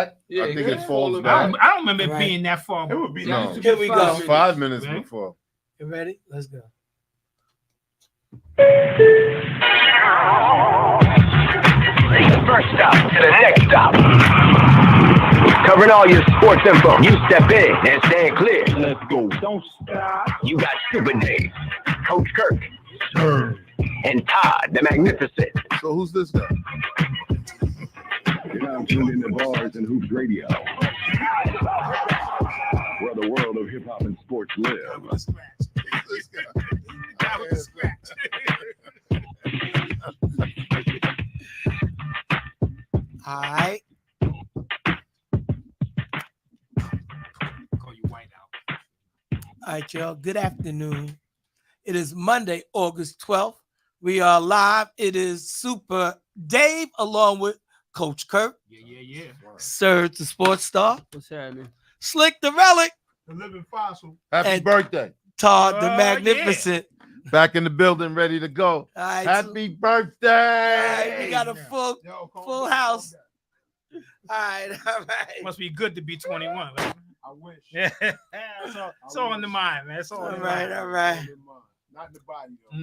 back. Yeah, I think it it falls falls back. I don't remember it Right. being that far. It would be No. nice. Here we go. It's 5 minutes Right? before. You ready? Let's go. First stop to the next stop. Covering all your sports info. You step in and stand clear. Let's go. Don't stop. You got Super Dave, Coach Kirk, and Todd, the Magnificent. So who's this guy? You're now tuned into Bars and Hoops Radio, where the world of hip hop and sports live. Who's this guy? That was a scratch. All right. Call you white out. All right, y'all. Good afternoon. It is Monday, August 12th. We are live. It is Super Dave along with Coach Kirk, Yeah. Serge the Sports Star, What's happening? Slick the Relic, The living fossil. Happy And- birthday. Todd the Oh, Magnificent. Back in the building, ready to go. All right, Happy all birthday. right, we got a full Yo, calm Full down, house. calm all right. Must be good to be 21. Right? down. I wish. Yeah. It's all in the mind, man. It's all in the mind. All right. Not in the body, though.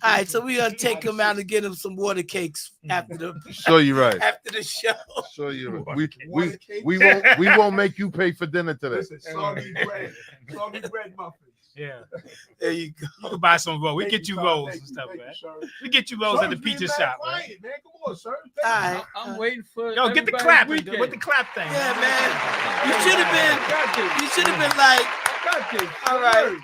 All right, so we're gonna take him out and get him some water cakes after the Sure you right. after the show. Sure you right. Water cake? We won't make you pay for dinner today. Listen, soggy bread muffins. Yeah. There you go. You can buy some rolls. We Thank get you Todd. rolls Thank and you, stuff, thank you, man. sir. We get you rolls at the Sir's being pizza mad shop, man. quiet, man. Come on, sir. All right. Uh-huh. I'm waiting for Yo, get the everybody's clap weekend. with the clap thing. Yeah, man. You should have been. You should have been like, all right.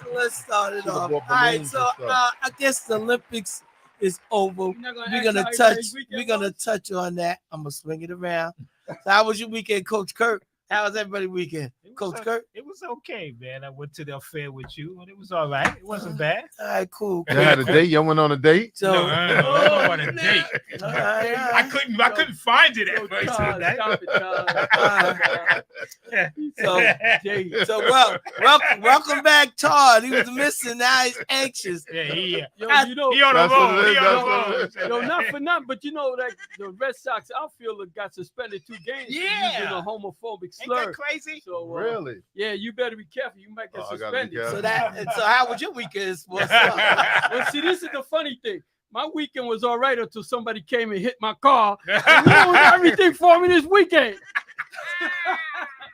So let's start it Should've off. bought All right, balloons so and stuff. I guess the Olympics is over. You're not We're ask gonna how touch. everybody's weekend We're gonna was? touch on that. I'm gonna swing it around. So how was your weekend, Coach Kirk? How was everybody's weekend, Coach Kirk? It was okay, man. I went to the affair with you, and it was all right. It wasn't bad. All right, cool. You had a date? Y'all went on a date? So, No, I don't know what a date. all right, all I right. couldn't find it Yo, at first. Todd, stop it, Todd. So, Jay, so welcome back, Todd. He was missing. Now he's anxious. Yeah, yo, you know, he on the That's what roll. it is, He on that's the what it roll. yo, not for nothing, but you know that the Red Sox outfielder got suspended 2 games for Yeah. using a homophobic Ain't slur. that crazy? So Really? yeah, you better be careful. You might get Oh, I gotta be suspended. careful. So how was your weekend? Sports? Well, see, this is the funny thing. My weekend was all right until somebody came and hit my car and ruined everything for me this weekend.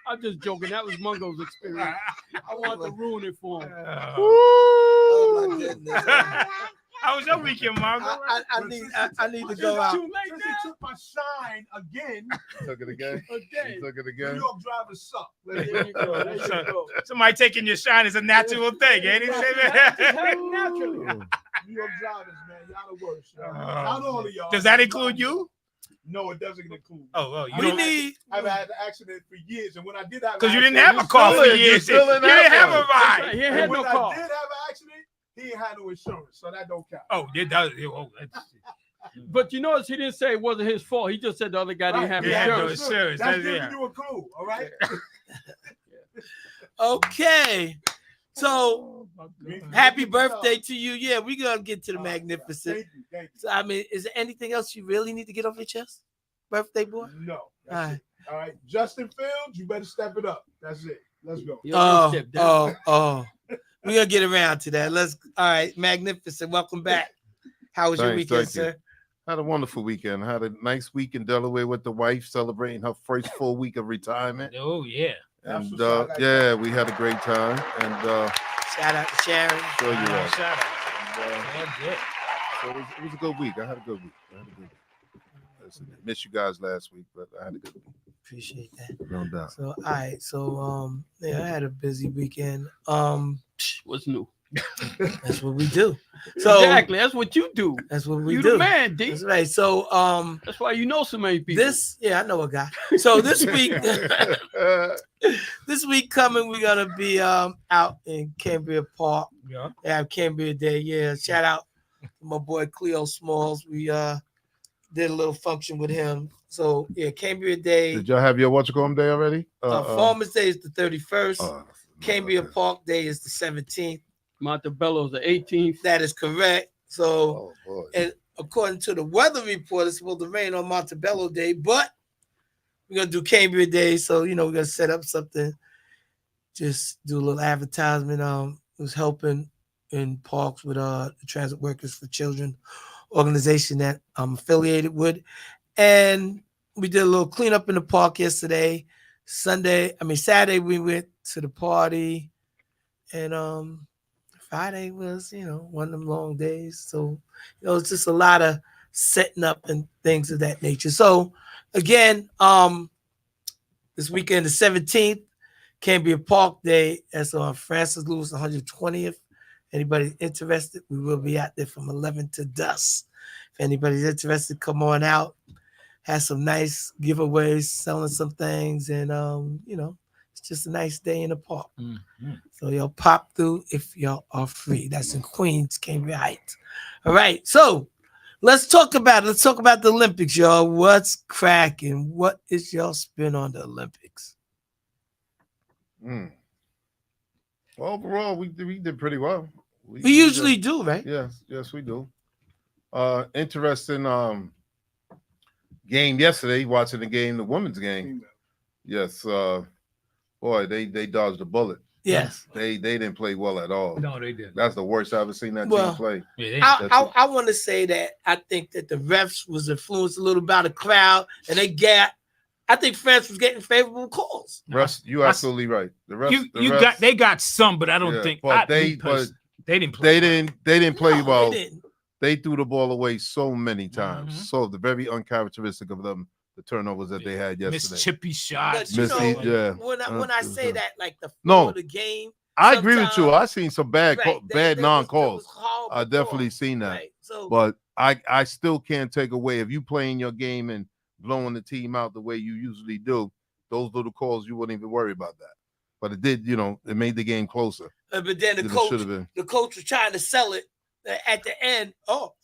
I'm just joking. That was Mungo's experience. I want to ruin it for him. Oh my goodness. How was your weekend, Margo? I need to go out. Too late Since now. he took my shine again, Took it again? Okay. You took it New again? York drivers suck. There you go. There you go. Somebody taking your shine is a natural thing, ain't it? Naturally. New York drivers, man, y'all the worst. Oh, Not all of y'all. Does that include you? No, it doesn't include me. Oh, you We don't. need. I've had an accident for years, and when I did have, Because you an didn't have a accident- car for still in- you years. You still in didn't that have a one. ride. He ain't And had when no I car. did have an accident, he ain't had no insurance, so that don't count. Oh, it does. Oh, that's- But you notice he didn't say it wasn't his fault. He just said the other guy didn't have Yeah, no, insurance. insurance. That's That's- giving yeah. you a clue, all right? Okay. So Me- happy me- birthday to you. Yeah, we're gonna get to the Oh, magnificent. Thank you, thank So I mean, is there anything else you really need to get off your chest? Birthday boy? you. No, All that's right. it. All right, Justin Fields, you better step it up. That's it. Let's go. Yo, yo, step down. Oh. We're gonna get around to that. All right, magnificent. Welcome back. How was your Thanks, weekend, thank you. sir? Had a wonderful weekend. Had a nice week in Delaware with the wife, celebrating her first full week of retirement. Oh, yeah. That's And what's up, like yeah, we had a great time. And Shout out to Sharon. show you that. Shout out. And, That's it. so it was a good week. I had a good week. Listen, I missed you guys last week, but I had a good week. Appreciate that. No doubt. So all right, so yeah, I had a busy weekend. What's new? That's what we do. So Exactly. That's what you do. that's what we You do. the man, D. That's right. So That's why you know so many people. I know a guy. So this week this week coming, we're gonna be out in Cambria Park. Yeah. They have Cambria Day. Yeah. Shout out to my boy Cleo Smalls. We did a little function with him. So yeah, Cambria Day. Did y'all have your Watch-A-Come Day already? Farmers Day is the 31st. oh, Cambria okay. Park Day is the 17th. Montebello's the 18th. That is correct. So, Oh, boy. and according to the weather report, it's supposed to rain on Montebello Day, but we're gonna do Cambria Day, so we're gonna set up something. Just do a little advertisement. Was helping in parks with the Transit Workers for Children organization that I'm affiliated with, and we did a little cleanup in the park yesterday. Saturday we went to the party, and Friday was one of them long days. So it's just a lot of setting up and things of that nature. So again, this weekend, the 17th, Cambria Park Day. That's on Francis Lewis 120th. Anybody interested, we will be out there from 11 to dusk. If anybody's interested, come on out. Have some nice giveaways, selling some things, and it's just a nice day in the park. Mm-hmm. So y'all pop through if y'all are free. That's in Queens, Cambria Heights. All right, so let's talk about the Olympics, y'all. What's cracking? What is y'all spin on the Olympics? Well, overall, we did pretty well. We usually do, right? Yes, we do. Interesting game yesterday. Watching the game, the women's game. Yes, boy, they dodged a bullet. Yes, they didn't play well at all. No, they didn't. That's the worst I've ever seen that team play. Yeah, I want to say that I think that the refs was influenced a little by the crowd, and I think France was getting favorable calls. Refs, you're absolutely right. The refs, they got some, but I don't think. But they didn't play. They didn't play well. They didn't. They threw the ball away so many times. Mhm. So the very uncharacteristic of them, the turnovers that they had yesterday. Miss chippy shots. But yeah. When I say that, like the No. flow of the game, I agree with you. I seen some bad right, non-calls. horrible I definitely calls. seen that. Right. So, But I still can't take away if you playing your game and blowing the team out the way you usually do, those little calls, you wouldn't even worry about that. But it did, it made the game closer. but then It should have been. the coach was trying to sell it at the end. Oh,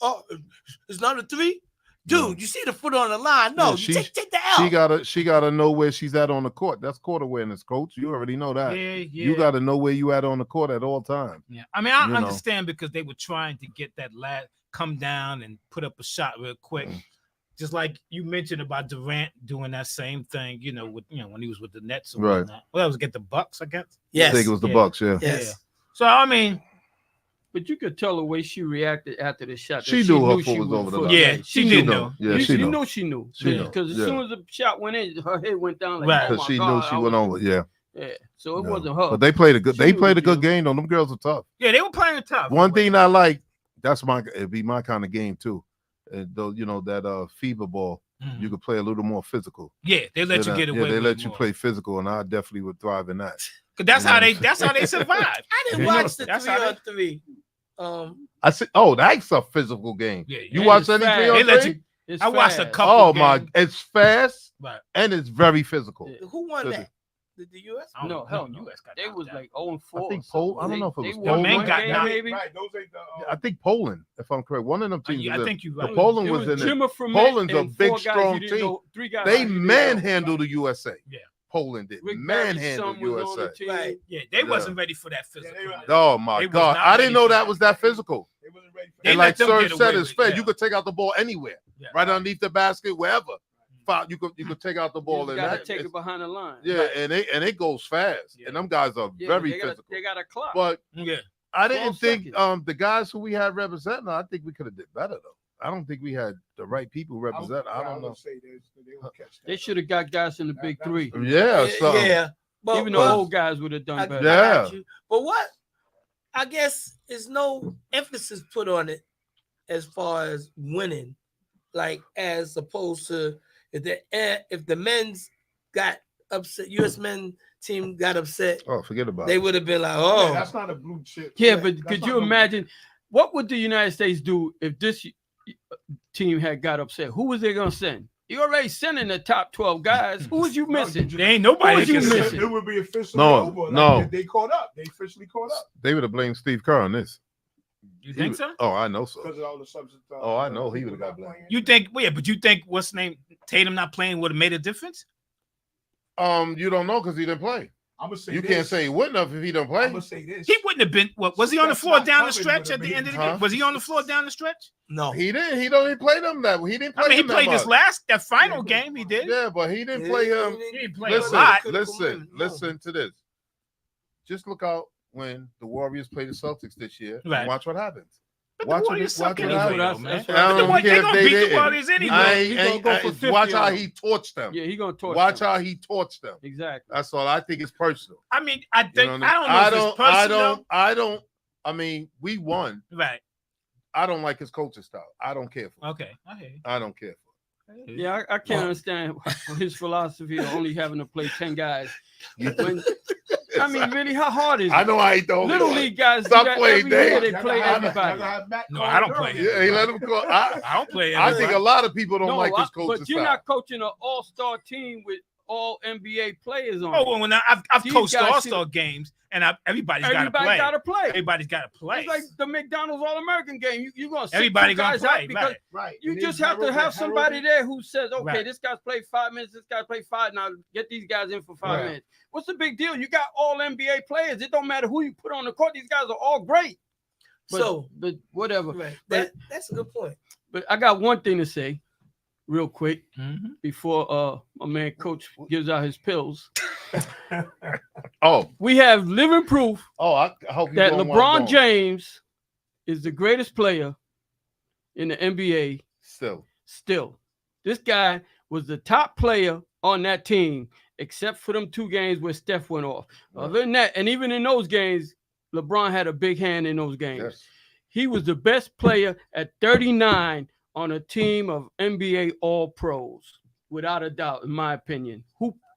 it's not a 3, dude. No. You see the foot on the line? No, Yeah, you take the L. She gotta know where she's at on the court. That's court awareness, coach. You already know that. Yeah. You gotta know where you at on the court at all times. Yeah, I mean, I You know. understand because they were trying to get that lad come down and put up a shot real quick. Just like you mentioned about Durant doing that same thing, when he was with the Nets or Right. whatnot. Well, that was get the Bucks, I guess. Yes. I think it was the Yeah. Bucks, yeah. Yes. So I mean, But you could tell the way she reacted after the shot. that She knew her foot she was over the foot. line. Yeah, she did know. Yeah, you, she you know. know she knew. She knew, Because as yeah. soon as the shot went in, her head went down like, Right. oh Because my she God, knew she I went was- over. Yeah. Yeah. So it Yeah. wasn't her. But they played a good. She They knew played the a good deal. game though. Them girls are tough. yeah, they were playing tough. One thing I like, it'd be my kind of game too. Though that fever ball, Mhm. you could play a little more physical. Yeah, they let you get away. Yeah, they with let it you more. play physical, and I definitely would thrive in that. 'Cause that's You how know. they survived. I didn't You watch know, the that's 3-on-3. I said, oh, that's a physical game. Yeah, You yeah, watch it's any fast. 3 on They let 3? you. It's I watched a fast. couple. Oh my, games. it's fast Right. and it's very physical. Yeah. Who won Does that? Did the U.S.? I don't No, know. hell no. US got They knocked was out. like 0-4. I think I don't know if it was won Poland. men one got game, knocked- maybe. Right, those ain't the. I think Poland, if I'm correct. One of them teams. I was in- think you're the right. Poland It was in it. Jimmer from Poland's a and big, 4 guys strong you didn't team. know- 3 guys They you didn't know. manhandled the USA. Yeah. Poland did. Rick Barry's Manhandled son was on the USA. team. Right. Yeah, they Yeah. wasn't ready for that physical. they were- Oh my They was God. not I ready didn't know for that that. was that physical. They wasn't ready for They And let like them Serge get said, away it's with fair. it, You yeah. could take out the ball anywhere. Yeah. Right underneath the basket, wherever. You could take out the You ball just and gotta that. take it's- it behind the line. Yeah, and it goes fast. Yeah. And them guys are Yeah, very they physical. They got a clock. But Yeah. I didn't 12 think seconds. the guys who we had representing, I think we could have did better though. I don't think we had the right people represent. I don't know. Say they will catch that. They should have got guys in the big 3. Yeah, so Yeah. But, Even the but- old guys would have done I better. got Yeah. you. But what I guess is no emphasis put on it as far as winning, like as opposed to if the men's got upset, U.S. men team got upset, oh, forget about they it. would have been like, Yeah, oh, that's not a blue chip. Yeah, Yeah, but that's could not you no blue imagine chip. what would the United States do if this team had got upset? Who was they gonna send? You already sending the top 12 guys. Who was you missing? There ain't nobody Who was you can say- missing? It would be officially No, over. Like, no. They caught up. They officially caught up They would have blamed Steve Kerr on this. You think so? Oh, I know so. because of all the substance. Oh, I know he would've got blamed. You think? Well, yeah, but you think what's name Tatum not playing would have made a difference? You don't know because he didn't play. I'm gonna say You this. can't say he wouldn't have if he don't play. I'm gonna say this. He wouldn't have been. What was he on the Steph's floor not down the covered stretch with at the him. end of the Huh? game? Was he on the floor down the stretch? No. He didn't. He don't. He played him that. He didn't play. I mean, he him that played this much. that final game. He did. Yeah, but he didn't play him. He didn't play Listen, a lot. listen to this. Just look out when the Warriors play the Celtics this year. And Right. watch what happens. But Watch the what Warriors suck happens. anyway, That's though, what man. I- that's I what I- don't They're care if gonna they beat the didn't. Warriors anyway. He gonna go for 50 Watch how on them. he torched them. Yeah, he gonna torch Watch them. how he torched them. Exactly. That's all. I think it's personal. I mean, I think You know what I don't know if it's personal. I don't. I mean, we won. Right. I don't like his coaching style. I don't care for. It. Okay. I hear you. I don't care for. Yeah, I can't understand his philosophy of only having to play 10 guys. It. When, I mean, really, how hard is it? I know I ain't the only Little one. league guys do Stop that playing, every year. Dave. They play everybody. No, I don't play Yeah, he let him go. I don't play. I think a everybody. lot of people don't like his coaching but you're style. not coaching an all-star team with all NBA players on. Oh, it. well, when I've These coached guys All-Star games, and everybody's got to Everybody play. got to play. Everybody's got to play. It's like the McDonald's All-American game. You're gonna sit Everybody two gonna guys play. out because Right. you just have to have somebody there who says, "Okay, Right. this guy's played 5 minutes. This guy's played 5. Now get these guys in for 5 Right. minutes." What's the big deal? You got all NBA players. It don't matter who you put on the court. These guys are all great. But, but whatever. Right. But, That's a good point. but I got one thing to say, real quick, Mhm. before my man Coach gives out his pills. Oh, We have living proof I hope you that going where I'm LeBron going. James is the greatest player in the NBA still. This guy was the top player on that team, except for them 2 games where Steph went off. Other than that, and even in those games, LeBron had a big hand in those games. Yes. He was the best player at 39 on a team of NBA All-Pros, without a doubt, in my opinion.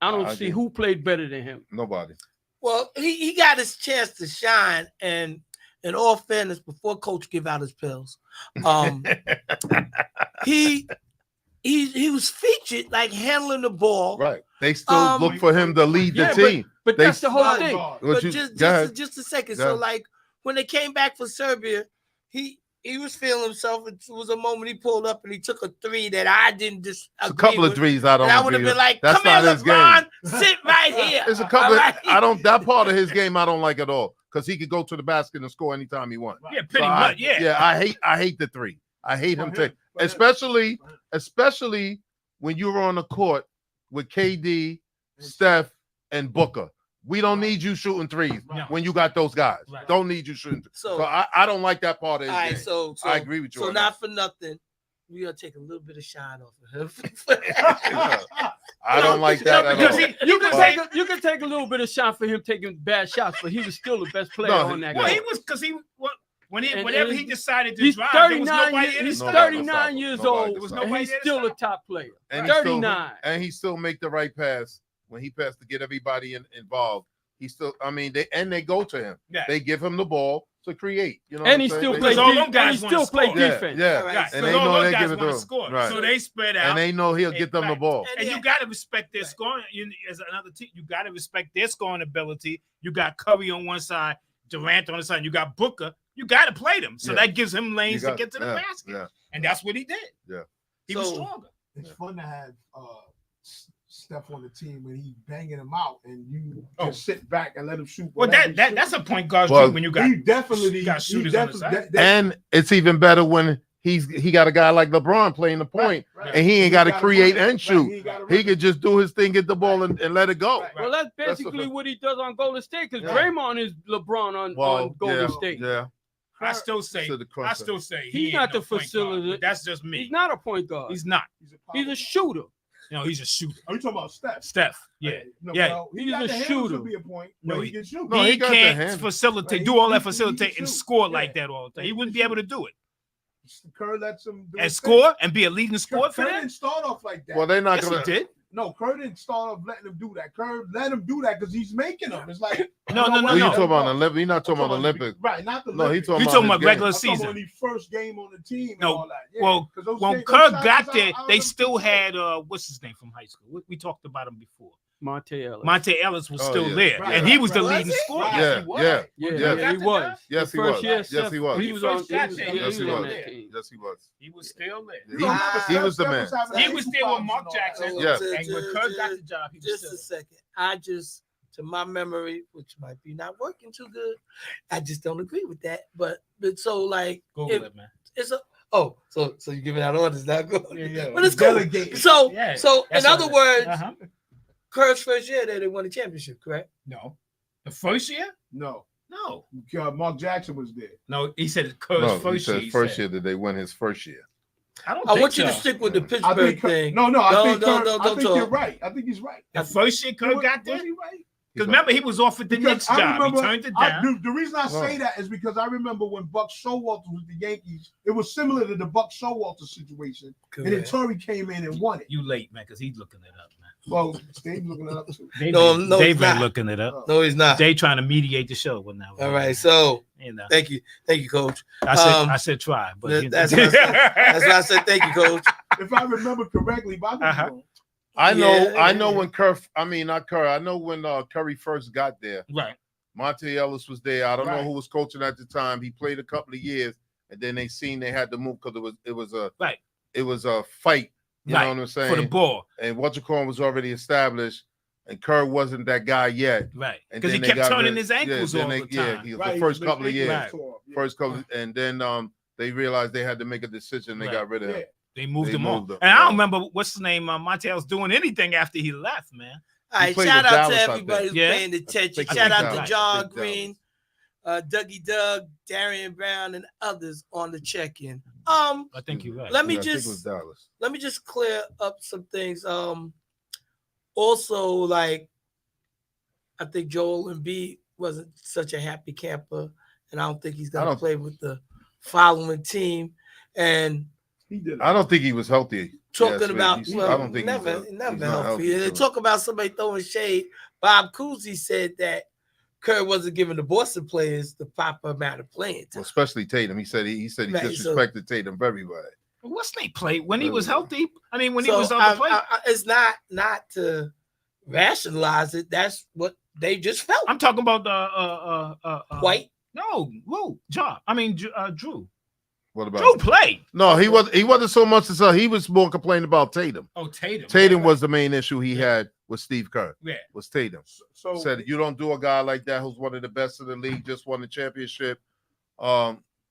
I don't I see agree. who played better than him. Nobody. Well, he got his chance to shine, and in all fairness, before Coach give out his pills, he was featured like handling the ball. Right. They still Um, look for him to lead the Yeah, team. But They that's the whole Right. thing. What But you- just go ahead. just a second. Go So ahead. like when they came back for Serbia, he was feeling himself. It was a moment he pulled up and he took a 3 that I didn't just It's a agree couple of with. threes I don't. And I would have agree been with. like, That's "Come here, not his LeBron, game. sit right here." It's a couple. All right? I don't. That part of his game I don't like at all because he could go to the basket and score anytime he wants. Yeah, pretty So much. Yeah. Yeah, I hate the 3. I hate him take, especially when you were on the court with KD, Steph, and Booker. We don't need you shooting 3s No. when you got those guys. Right. Don't need you shooting. So, So I don't like that part of all his right, game. so I agree with you. So on not for nothing, we gonna take a little bit of shine off of him. that. I don't like that at because all. You can take a little bit of shot for him taking bad shots, but he was still the best player No, on that Well, game. he was because And- whenever and he decided to He's drive, there was 39. nobody in his He's No, stuff. 39 years Nobody old, to There was stop. and nobody he's there to still a stop. top player. And he still- 39. and he still make the right pass when he passed to get everybody involved. He still, I mean, they go to him. Yeah. They give him the ball to create. You know, And what he I'm still saying? plays Because all them and guys he wanna still play score. Yeah, defense. yeah. All right, Right. And Because they all know those they guys give it to want to him. score. Right. So they spread out. And they know he'll get them the Right. ball. And you Yeah. got to respect their scoring. As another team, you got to respect their scoring ability. You got Curry on one side, Durant on the side. You got Booker. You got to play them. So Yeah. that gives him lanes You got- to get to the yeah, basket. yeah. And that's what he did. Yeah. He was So- stronger. It's fun to have Steph on the team when he banging him out and you Oh. just sit back and let him shoot. Well, whatever that's he a shoot. point guard Well, streak when you got He definitely got shooters on the side. And it's even better when he got a guy like LeBron playing the point, Right. and he ain't got to create run it. and shoot. He ain't gotta He run could just do his thing, get the ball, and let it go. Right. Well, that's That's basically what- what he does on Golden State because Yeah. Draymond is LeBron on Golden yeah, State. yeah. I still say To the I crosser. still say He's he ain't not no the point guard, facility- but that's just me. He's not a point guard. He's not. He's a shooter. No, he's a shooter. Are you talking about Steph? Steph. Yeah. No, Yeah. well, he He's got a the handles shooter. To be a point. No, No, he- he can shoot. No, he he got the can't hand. facilitate, Right, do all he- that he facilitate and shoot. score Yeah. like that all the time. He He wouldn't can be able to shoot. do it. Kerr lets him do And his score and be a leading thing. scorer for Kerr them. didn't start off like that. Well, they're not Yes, he gonna. did. No, Kerr didn't start off letting him do that. Kerr let him do that because he's making them. It's like No, no, no, Well, you no. talking about Olympic? You're not talking about Olympic. Right, not the No, he Olympics. talking You about talking his about game. regular I'm talking season? when he first game on the team and No, all that. Yeah, well, 'cause those When games- Kerr those got shots there, out they of still them- had what's his name from high school? We talked about him before. Monte Ellis. Monte Ellis was Oh, still yeah. there, Right, and he right, was the right. leading Was he? scorer. Right. Yes, Yeah, he was. yeah. Yeah, Yeah. yeah, he was. Yes, The he first was. year, Yes, Steph- he was. He was on. First He was, got there. yeah, Yes, he he was on was. that team. Yes, he was. He was still there. He was the man. He was there with Mark Jackson. Yeah. And when Kerr got the job, he was Just still a there. second. I just to my memory, which might be not working too good. I just don't agree with that. But so like Google it, man. it's a so you're giving out orders now. Good. Yeah. But it's cool. Delegating. So Yeah, so in that's other all words, Uh-huh. Kurt's first year there, they won the championship, correct? No. The first year? No, No. Mark Jackson was there. No, he said Kurt's No, he first year. said he first said. year that they won his first year. I don't I think want you to so. stick with the I Pittsburgh think thing. I think don't you're talk. right. I think he's right. The first year Kurt got there? Was he right? Because remember, he was offered the Knicks job. He turned it down. The reason I say that is because I remember when Buck Showalter was with the Yankees, it was similar to the Buck Showalter situation. And then Torrey came in and won it. You late, man, because he's looking it up, man. Well, Dave's looking it up too. Dave No, ain't- no, Dave he's ain't not. looking it up. No, he's not. Dave trying to mediate the show. Well, now, All right, so you know, thank you, Coach. I said try, but you know. that's what I said. That's why I said thank you, Coach. If I remember correctly, but Uh-huh. I know Yeah. when I know when Curry first got there. Right. Monte Ellis was there. I don't know Right. who was coaching at the time. He played a couple of years, and then they seen they had to move because it was a fight. You Right. know what I'm saying? For the ball, And Whatchacallit was already established, and Kerr wasn't that guy yet. right? And Because he then they kept got turning rid- his ankles then all they- the time. he was Right, the first couple of years. Right. First couple, and then they realized they had to make a decision. They Right. got rid of him. Yeah. They moved They him moved on. him, And I right. don't remember what's the name. Montel's doing anything after he left, man. All right, played shout with out Dallas, to I everybody who's think. Yeah. paying attention. think Shout out Dallas. to I John think Green, Dougie Doug, Darian Brown, and others on the check-in. I think you're right. Let me Yeah, I think it was just Dallas. let me just clear up some things. Also, like I think Joel Embiid wasn't such a happy camper, and I don't think he's I gonna don't- play with the following team. And He did it. I don't think he was healthy. talking Yes, about he's- well, I don't think never he's never not healthy. They so- talk about somebody throwing shade. Bob Cousy said that Kerr wasn't giving the Boston players the proper amount of playing time. especially Tatum. He said he Right, so- disrespected Tatum very bad. What's they played when he was Really? healthy? I mean, when he So was on the plate. it's not to rationalize it. That's what they just felt. I'm talking about White. No, whoa, Job. I mean, Drew. What about Drew played. No, he wasn't so much as he was more complaining about Tatum. Oh, Tatum. Tatum was the main issue he had with Steve Kerr. Yeah. Was Tatum. So Said you don't do a guy like that who's one of the best in the league, just won the championship.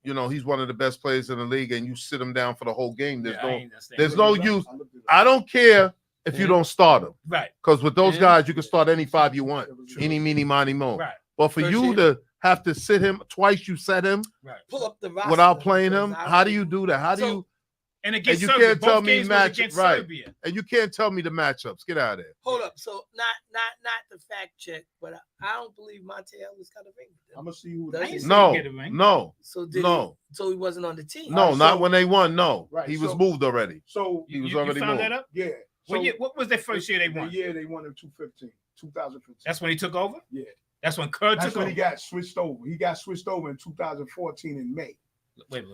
He's one of the best players in the league, and you sit him down for the whole game. There's no use. I don't care if you don't start him, Right. because with those Yeah. guys, you can start any five you want, any, meeny, miny, mo. Right. But for First you year. to have to sit him twice, you set him Right. Pull up the roster without playing him. because I How do don't- you do that? How do So- you? And against you Serbia, can't both tell me games was match- against right. Serbia. And you can't tell me the matchups. Get out of there. Hold up. So not the fact check, but I don't believe Monte Ellis got a ring with I'm them. gonna see who Does that he? is. No, get a ring. no, So did no, so he wasn't on the team. no, Right, not so- when they won. No, Right, he was so- moved already. So He was You already found moved. that up? yeah. What was their first year they The won? year they won in 2015. That's when he took over? Yeah. That's when Kerr That's took when over. he got switched over. He got switched over in 2014 in May. Wait.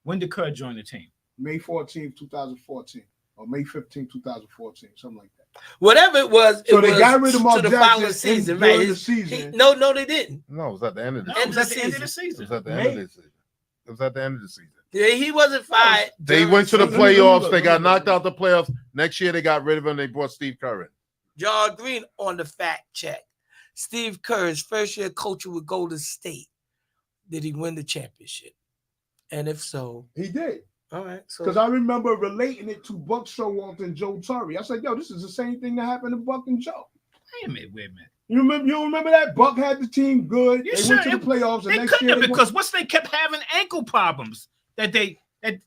When did Kerr join the team? May 14th, 2014. Or May 15th, 2014. Something like that. Whatever it was, So it they was got rid of Mark to the following Jackson season, during right? the It's- season. No, they didn't. No, it was at the end of the No, season. it was at the the end of the It was season. at the end of the season. It was at the end of the season. Yeah, he wasn't fired. They during went to the Let me playoffs. look, They let got me knocked look. out the playoffs. Next year, they got rid of him. They brought Steve Kerr in. John Green on the fact check. Steve Kerr's first year coaching with Golden State. Did he win the championship? And if so, He did. all right. So Because I remember relating it to Buck Showalter and Joe Torre. I said, yo, this is the same thing that happened to Buck and Joe. Wait a minute. You remember that? Buck had the team good. You They sure? went to the playoffs. And They next couldn't year have they won. because once they kept having ankle problems that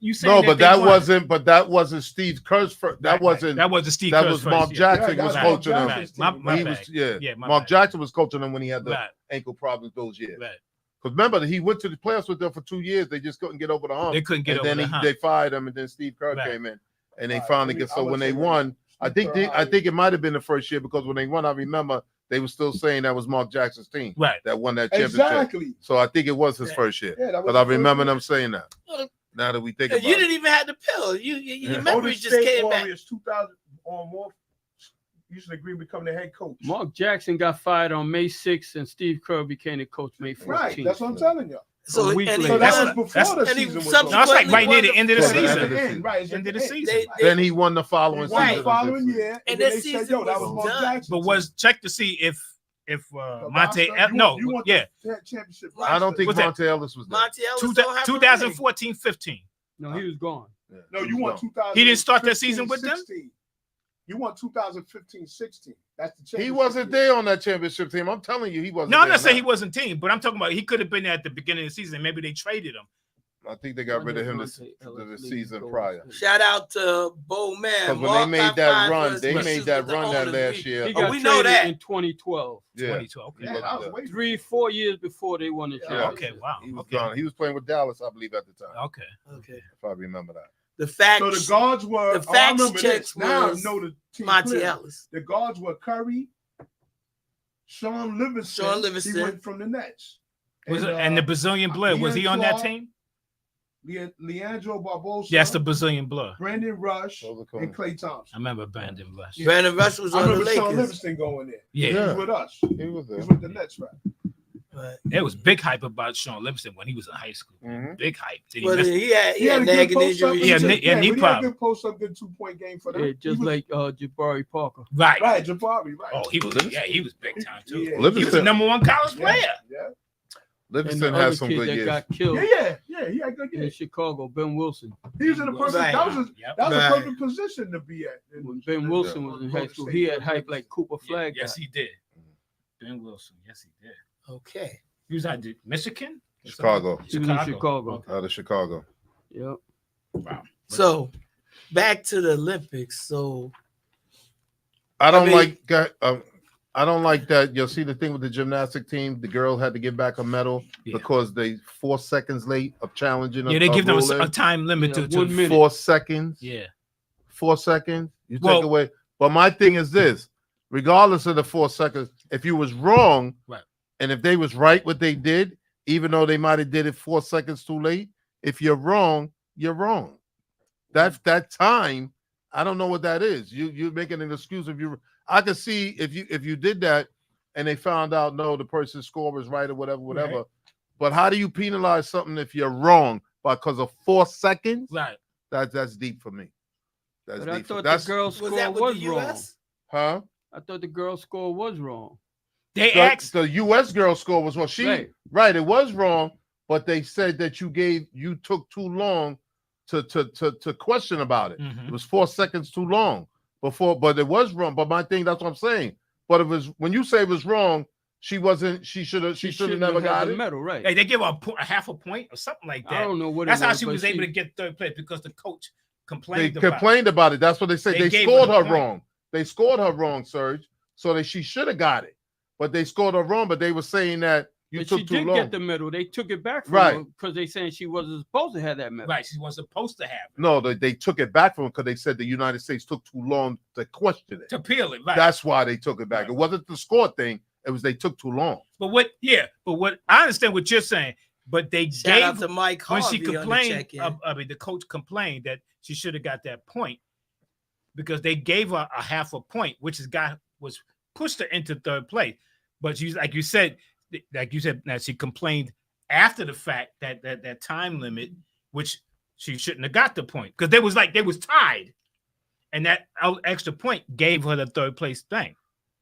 you said. No, but that wasn't Steve Kerr's first. That wasn't. That wasn't Steve That Kerr's was first Mark year. Jackson Yeah, was that's Mark coaching them. Jackson's Right. team. My He bad. was, Yeah, my Mark bad. Jackson was coaching them when he had the Right. ankle problems those years. Right. Because remember, he went to the playoffs with them for 2 years. They just couldn't get over the hump. They couldn't get and over then the hump. they fired him, and then Steve Kerr Right. came in, and they Right, finally I get. mean, So I when would they say won, I Steve think Kerr, it might have been the first year because when they won, I remember they were still saying that was Mark Jackson's team Right. that won that championship. Exactly. So I think it was his Yeah. first year Yeah, that was because I the first remember year. them saying that. Well, Now that we think you about it. didn't even have the pill. Your Yeah. memory Golden just State came back. Warriors 2000 or more. Used to agree to become the head coach. Mark Jackson got fired on May 6th, and Steve Kerr became the coach May 14th. Right. That's what I'm telling you. So A week and he, later. So that That's- was before the and he season was subsequently over. No, it's like right near the won end of the Towards the end season. of the season. Right. it's End of the end. season. They- Then he won the following He won Right. the following year. And then that they said, season yo, that was was Mark done. Jackson. But was check to see if Monte, You no, want yeah, the championship. I don't think Was that- Monte Ellis was there. Monte Ellis don't have a ring. 2014-15. No, he was gone. Yeah, No, he you was want gone. 2000. He didn't start that season with them? You want 2015-16. That's the championship. He wasn't year. there on that championship team. I'm telling you, he wasn't. No, I'm there not saying now. he wasn't team, but I'm talking about he could have been there at the beginning of the season. Maybe they traded him. I think they got rid of him Monte the Ellis season league prior. goes. Shout out to Bo Man. Because when Mark they made got that fired run, for his they issues made that with the run that owners. last year. He Oh, got we know traded that. in 2012. Yeah, 2012. Okay. Yeah, I was waiting for 3-4 years before they won the Yeah. championship. Okay. Wow. he was Okay. gone. He was playing with Dallas, I believe, at the time. Okay. Okay. If I remember that. The facts. So the guards were. the I facts remember checks this. Now I was know the team Monte clearly. Ellis. The guards were Curry, Sean Livingston. Sean Livingston. He went from the Nets. And the Brazilian Blood, was he on that Clark, team? Leandro Barbosa. Yes, the Brazilian Blood. Brandon Rush Those are cool. and Klay I Thompson. remember Brandon Rush. Brandon Rush was I on the remember Sean Lakers. Livingston going there. Yeah. He Yeah. was with us. He was there. He's with the Nets, right? But, There was big hype about Sean Livingston when he was in high school. Mhm. Big hype. Did he but miss- he had a good nagging post-up. injuries. Yeah, He knee- yeah, knee but he had a problem. good post-up, good 2-point game for them. Yeah, He just was- like Jabari Parker. Right. right, Jabari, right. Oh, he was big time too. Yeah. He was the Livingston, number one college Yeah, player. yeah, And Livingston the had other some kid good that years. got killed yeah. He had good in games. Chicago, Ben Wilson. He was in the perfect. Right. That was a, Yep. that was Right. a perfect position to be at. When Ben Wilson was in high school, he had hype like Cooper Flag. Yes, got. he did. Ben Wilson. Yes, he did. Okay. He was at Michigan? Chicago. He was in Chicago. Out of Chicago. Yep. Wow. So back to the Olympics. So I don't mean- I don't like that. You'll see the thing with the gymnastic team. The girl had to give back a medal Yeah. because they 4 seconds late of challenging. Yeah, they give them ruling. a time limit Yeah, to 1 minute. 4 seconds. Yeah. 4 seconds. You take Well- away. But my thing is this: regardless of the 4 seconds, if you was wrong, Right. and if they was right what they did, even though they might have did it 4 seconds too late, if you're wrong, you're wrong. That time, I don't know what that is. You're making an excuse if you. I could see if you did that, and they found out no, the person's score was right or whatever. Right. But how do you penalize something if you're wrong because of 4 seconds? Right. That's deep for me. That's But I deep. thought That's the girl's was score that with was the wrong. US? huh? I thought the girl's score was wrong. They The, asked. the U.S. girl score was wrong. Right, it was wrong, but they said that you took too long to question about it. Mhm. It was 4 seconds too long before, but it was wrong. But my thing, that's what I'm saying. But it was when you say it was wrong, she should have shouldn't never have had got the it. medal, right? Hey, they give her a half a point or something like I that. don't know what That's it how was, she but was able to get third place because the coach They complained about it. complained about it. That's what they said. They They gave scored her her the point. wrong. They scored her wrong, Serge. So that she should have got it, but they scored her wrong. But they were saying that you But took she too did long. get the medal. They took it back from Right. her because they saying she wasn't supposed to have that medal. Right. She wasn't supposed to have it. No, they took it back from him because they said the United States took too long to question it. To peel it. Right. That's why they took it back. Right. It wasn't the score thing. It was they took too long. But what I understand what you're saying, but they Shout out gave to Mike when Harvey she on the complained, check-in. the coach complained that she should have got that point because they gave her a half a point, which was pushed her into third place. But she's like you said, now she complained after the fact that time limit, which she shouldn't have got the point because they was tied, and that extra point gave her the third place thing.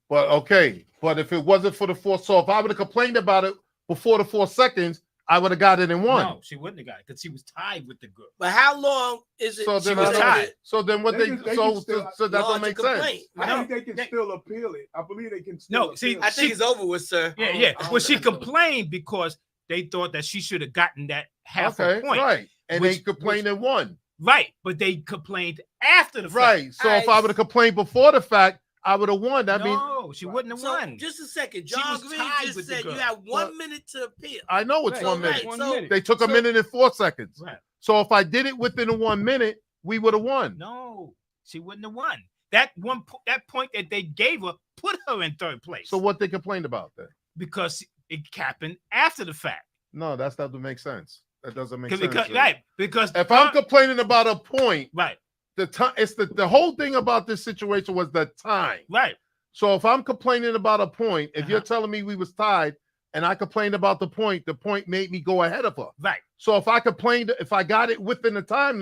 But okay, but if it wasn't for the 4, so if I would have complained about it before the 4 seconds, I would have got it in one. No, she wouldn't have got it because she was tied with the girl. But how long is it? So she then, was I don't- tied. so then what They they, can- they so can still so that don't lodge a make sense. complaint. I No, think they can they- still appeal it. I believe they can still No, appeal see, it. I think it's over with, sir. Yeah, I don't- yeah. I don't Well, she think so. complained because they thought that she should have gotten that half Okay, a point. right, and Which- they complained and won. Right, but they complained after the fact. Right. So if I would have complained before the fact, I would have won. That means No, she wouldn't have So won. just a second. She John was Green tied just with the said you girl. have 1 Well, minute to appeal. I know it's Right. 1 minute. Right. One So- minute. They took a So- minute and 4 seconds. Right. So if I did it within the 1 minute, we would have won. No, she wouldn't have won. That point that they gave her put her in third place. So what they complained about then? Because it happened after the fact. No, that doesn't make sense. That doesn't make sense. Because, really. right, because If I'm complaining about a point, right, the time it's the whole thing about this situation was the time. right, So if I'm complaining about a point, if you're Uh-huh. telling me we was tied and I complained about the point made me go ahead of her. right. So if I got it within the time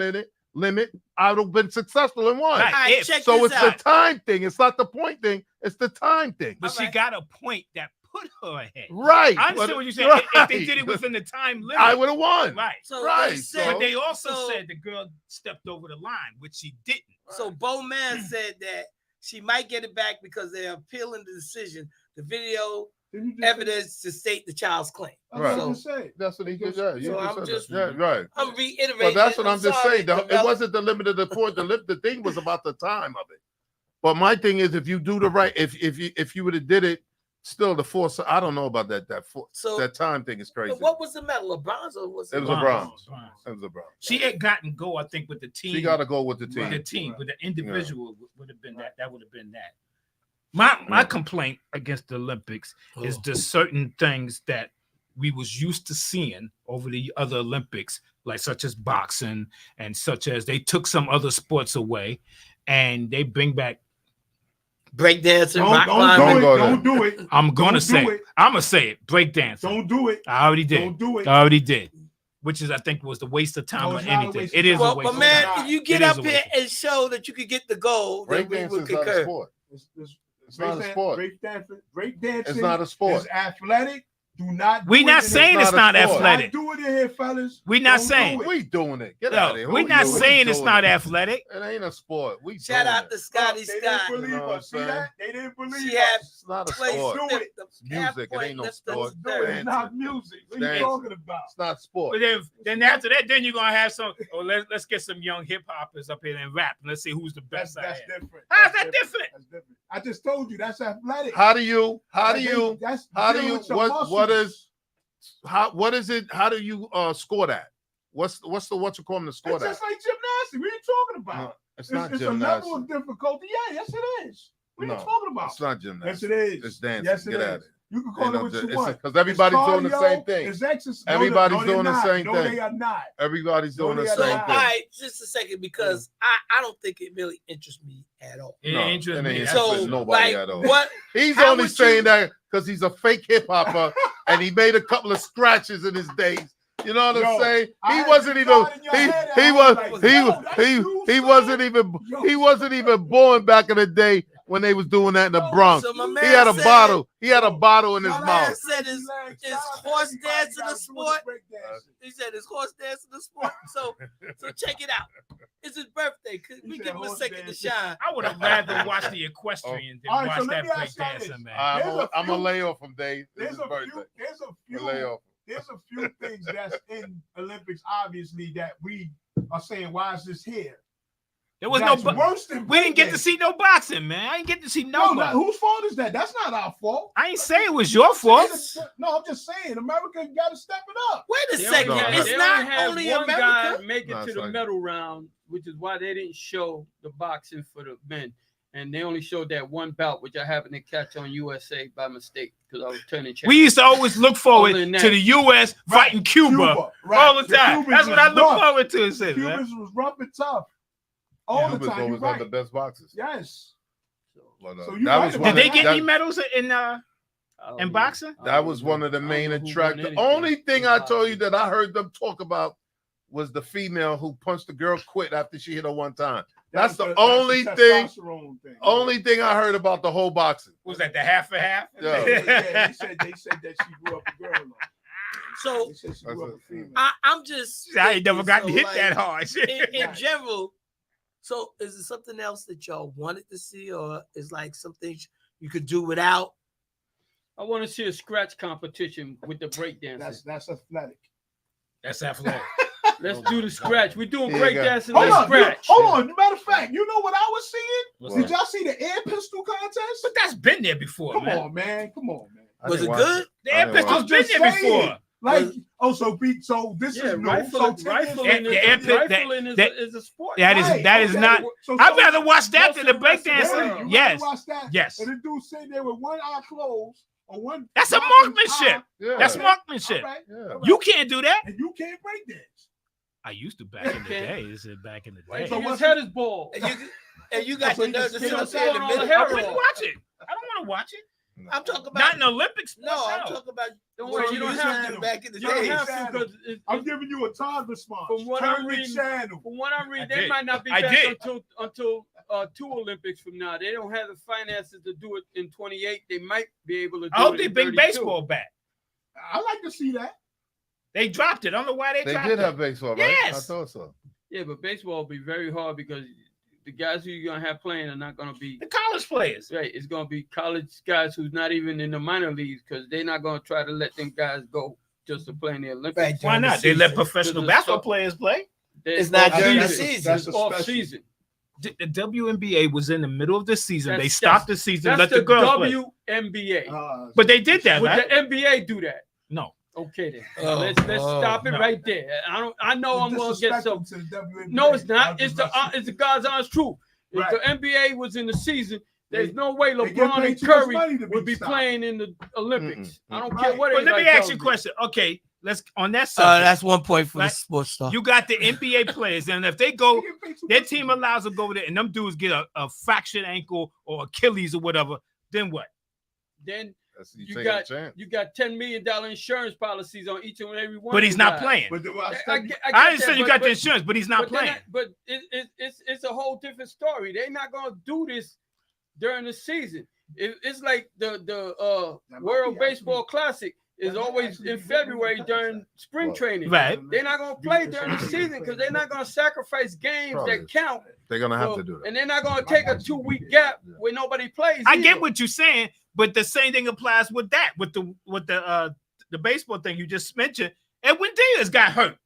limit, I would have been successful and won. Right. All right, If- check So this it's out. the time thing. It's not the point thing. It's the time thing. But she Alright. got a point that put her ahead. Right. I understand but- what you're saying. If they right. did it within the time limit, I would have won. right. So Right, they so- said, But they also so- said the girl stepped over the line, which she didn't. So Bowman said that she might get it back because they're appealing the decision, the video Didn't you just evidence to state the child's claim. That's Right. what I just said. That's what he did. Yeah, you So I'm said just- that. Yeah, right. I'm reiterating. But that's what it. I'm just sorry, saying. It develop- wasn't the limit of the point. The thing was about the time of it. But my thing is, if you do the right, if you would have did it, still the force. I don't know about that. So That time thing is crazy. what was the medal? A bronze or was It was a Bronze. bronze. It was a bronze. She had gotten go, I think, with the team. She got to go with the with team. the team, Right. with the individual would have been that. That would have been that. My Yeah. complaint against the Olympics is Oh. the certain things that we was used to seeing over the other Olympics, like such as boxing and such as they took some other sports away, and they bring back. breakdancing, rock Don't climbing. Don't do go it. there. Don't do it. I'm gonna Don't say. do it. I'm gonna say it. Breakdancing. Don't do it. I already did. Don't do it. I already did. Which is, I think, was the waste of time No, or it's not a anything. waste It of is time. a Well, waste but of man, time. if you get It is up a here waste of and show that you could get the goal, then we Breakdancing would is not a concur. sport. It's not a sport. Break dancing It's not a sport. is athletic. Do not. We do not it in saying here. it's not not a sport. athletic. Do it in here, fellas. We not Don't saying. do it. We doing it. Get out of No, here. we're Who not you- we saying it's doing not it. athletic. It ain't a sport. We Shout doing out it. to Scotty They didn't Scott. believe You know what us. I'm See saying? that? They didn't believe She had us. It's not a Play sport. Do step, it. the It's music. It half-point ain't no lift sport. of Do the it. third. It's not music. What are you Dancing. talking about? It's not sport. But then after that, then you're gonna have some. Oh, let's get some young hip hoppers up here and rap. Let's see who's the That's best. that's I am. different. How's That's that different? That's different. I just told you that's athletic. How do you That's what is it? How do you score that? What's you call them to score It's that? just like gymnastics. What are you talking No, about? it's not It's a level gymnastics. of difficulty. Yeah, yes, it is. What are No, you talking about? It's not Yes, gymnastics. it is. It's dancing. Yes, it Get at is. it. You can call it what you want. Because everybody's doing the same thing. It's exercise. Everybody's doing the not. same No, thing. they are not. Everybody's No, doing the they are So, same all thing. right, just a second, because I don't think it really interests me at all. It No, ain't just it me. ain't That's interested So, for nobody like, at all. what? He's How only would saying you- that because he's a fake hip hopper and he made a couple of scratches in his days. You know what I'm Yo, saying? I He had wasn't you even nodding your head he at was me like, he yo, that's you, he son. wasn't even Yo, he wasn't even born back in the day when they was doing that in the Yo, Bronx. So my He man had a said- bottle. He had a bottle in his shout out mouth. Man said is Relax. is Shout out to horse everybody dancing that a was doing sport? break dancing. He said, "Is horse dancing a sport?" So check it out. It's his birthday. Could He we said give him a horse second to dancing. shine? I would have rather watched the equestrian than All right, so watch let that me ask y'all this. breakdancing, man. There's a I'm few- gonna lay off him, Dave. This There's is a birthday. few. I'll lay off. There's a few things that's in Olympics, obviously, that we are saying, why is this here? There was That's no. Bo- worse than we didn't get to breakdancing. see no boxing, man. I didn't get to see No, nobody. whose fault is that? That's not our fault. I ain't saying it was your fault. No, I'm just saying, America got to step it up. Wait a They second. only had- It's they not had only one America. guy make it No, to it's the like- medal round, which is why they didn't show the boxing for the men. And they only showed that one bout, which I happened to catch on USA by mistake because I was turning channel. We used to always look forward Other than to that- the U.S. fighting Cuba, right. all the The time. Cubans That's what I was look rough. forward to. Sis, man. Cubans was rough and tough. All the Cubans time. You're always had the right. best boxers. Yes. But, So you that right was about one Did of- they get that- any medals in boxing? That was one of the main attract. The only thing I told you that I heard them talk about was the female who punched the girl quit after she hit her one time. That's the only thing. Only thing I heard about the whole boxing. Was that the half and half? Yeah, Yeah. they said that she grew up a girl. though. So They said she grew up a female. I'm just. I ain't never thinking, gotten so, hit like, that hard. in general. So is it something else that y'all wanted to see, or is like something you could do without? I want to see a scratch competition with the breakdancing. That's athletic. That's athletic. Let's do the scratch. We're doing Yeah, breakdancing. Hold Let's on, scratch. hold on. Matter of fact, you know what I was seeing? What's Did that? y'all see the air pistol contest? But that's been there before, Come man. on, man. Come on, man. I Was didn't it watch good? The I air didn't pistol's watch been it. there Just before. saying. Like, so this Yeah, is new. So 10 years rifling, And the air is, pit- rifling is a sport. That is Right, that is okay. not. So I'd rather watch that than the Most of the rest of the breakdancing. world. Yes, Watch that. yes. And the dude sitting there with one eye closed or one. That's a dropping marksmanship. eye. Yeah. That's Okay. marksmanship. All right. Yeah. You can't do that. And you can't break dance. I used to back in the Okay. day. This is back in the Right, day. So his what's- head is bald. And you got So the you nerve just to hit sit us up there in the all the middle. hair I off. wouldn't watch it. I don't want to watch it. I'm talking about Not in Olympic sports. no. I'm talking about. Don't what worry, you don't used have to to. do back in the You don't days. have to because I'm giving you a time response. From what Turn I'm the reading- channel. from what I'm reading, I they did. might not be I back did. until 2 Olympics from now. They don't have the finances to do it in 28. They might be able to do I hope it they in bring 32. baseball back. I like to see that. They dropped it. I don't know why they They dropped did it. have baseball, right? Yes. I thought so. Yeah, but baseball will be very hard because the guys who you're gonna have playing are not gonna be The college players. right. It's gonna be college guys who's not even in the minor leagues because they're not gonna try to let them guys go just to play in the Olympics. Right. Why During the not? They let season. professional Because it's basketball so- players play. It's not off during the season. season. It's off season. The WNBA was in the middle of the season. They That's- stopped the season. That's Let the the girls play. WNBA. But they did that, Would right? the NBA do that? No. Okay then. Oh, let's stop it no. right there. I know I'm gonna get some. To the WNBA. No, it's not. It's the God's honest truth. If Right. the NBA was in the season, there's no way They get LeBron paid and too much Curry money to would be stopped. playing in the Olympics. I don't Right. care what. But let me anybody ask tells you a question. Okay, let's on that Oh, subject. that's 1 point for Right. the sports star. You got the NBA players, and if they They go, get paid too their much team money. allows them to go over there, and them dudes get a fractured ankle or Achilles or whatever. Then what? Then That's, You taking got- a chance. you got $10 million insurance policies on each and every one. But of he's these not guys. playing. But I get get I that, understand you but- got the but- insurance, but he's not but they're playing. not- but it's a whole different story. They're not gonna do this during the season. It's like the That might World be Baseball Classic is that might always actually in be good February news. during spring Well, training. Right. They're not gonna play during the season because they're not gonna sacrifice games Probably. that count. They're gonna have for- to do that. And they're not gonna take a 2-week gap where nobody plays. I get either. what you're saying, but the same thing applies with that, with the baseball thing you just mentioned. Edwin Diaz got hurt.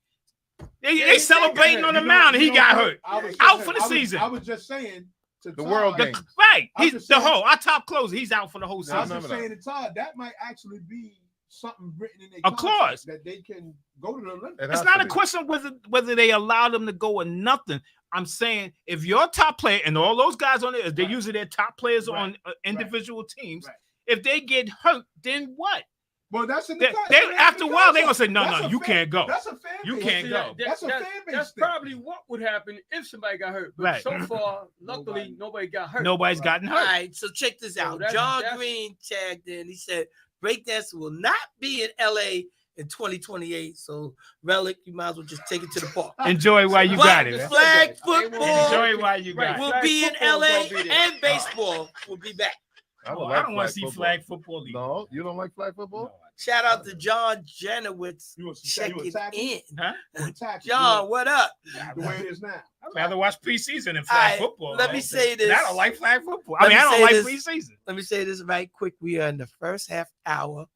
They Yeah, he celebrating did get on the You know- mound. you He know got what? hurt. I was Out just for the saying- season. I was just saying to The Todd, World The- Games. right. I'm He's just the saying- whole our top closer. He's out for the whole I was season. just saying to Todd, that might actually be something written in their A contract clause. that they can go to the Olympics. It It's has not to a be. question whether they allow them to go or nothing. I'm saying if your top player and all those guys on there, they're Right. usually their top players Right. on individual teams. Right. If they get hurt, then what? Well, that's in the They after a while they're gonna say, no, That's no, a you fan- can't go. That's a fan You base. can't See, go. That's a fan base That's thing. probably what would happen if somebody got hurt. But Right. so far, luckily, nobody got hurt. Nobody's gotten All hurt. right, so check this out. that's- John that's- Green tagged in. He said breakdance will not be in LA in 2028. So Relic, you might as well just take it to the park. Enjoy while you But got it. the man. flag They won't- football Enjoy while you got Right. it. will Flag be in football LA gonna be there. and baseball will be back. I Well, like I don't want to see football. flag football either. No, you don't like flag football? Shout out to John Janowitz You checking attack in. Huh? You attack John, what up? the way it is now. I'd rather watch preseason than flag All right, football. let me man. say this. I don't like flag football. Let I mean, me I don't say like this. preseason. Let me say this right quick. We are in the first half hour.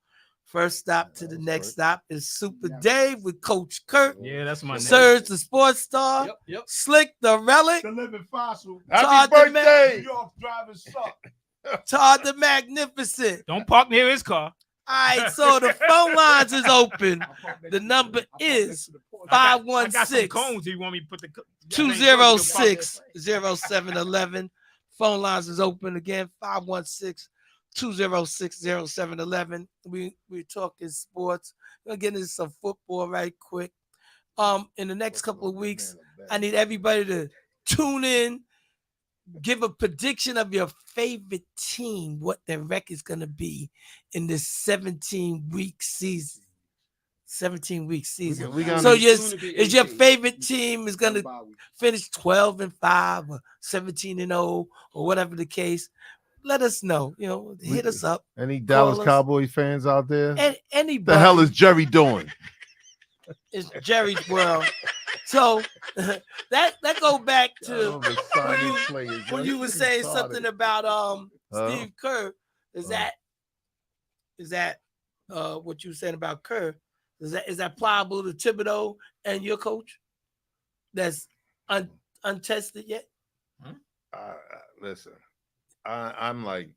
First stop to the That's next right. stop is Super Dave with Coach Kurt. Yeah, that's my name. Surge the sports star. Yep. Slick the relic. The living fossil. Happy Todd the Man- New birthday! York drivers suck. Todd the Magnificent. Don't park near his car. All right, so the phone lines is open. The number is I got some 516 cones. You want me to put the 206-0711. Phone lines is open again. 516-206-0711. We're talking sports. We're getting into some football right quick. In the next couple of weeks, I need everybody to tune in, give a prediction of your favorite team, what their record's gonna be in this 17-week season. 17-week season. We got So Soon yes, to be is your 18. favorite team is gonna finish 12-5 or 17-0 or whatever the case? Let us know. You know, hit us up. Any Dallas us. Cowboy fans out there? And anybody. The hell is Jerry doing? It's Jerry's world. So that go back to when you were saying something about Steve Kerr. Is that what you were saying about Kerr? Is that pliable to Thibodeau and your coach? That's untested yet? Listen, I'm like,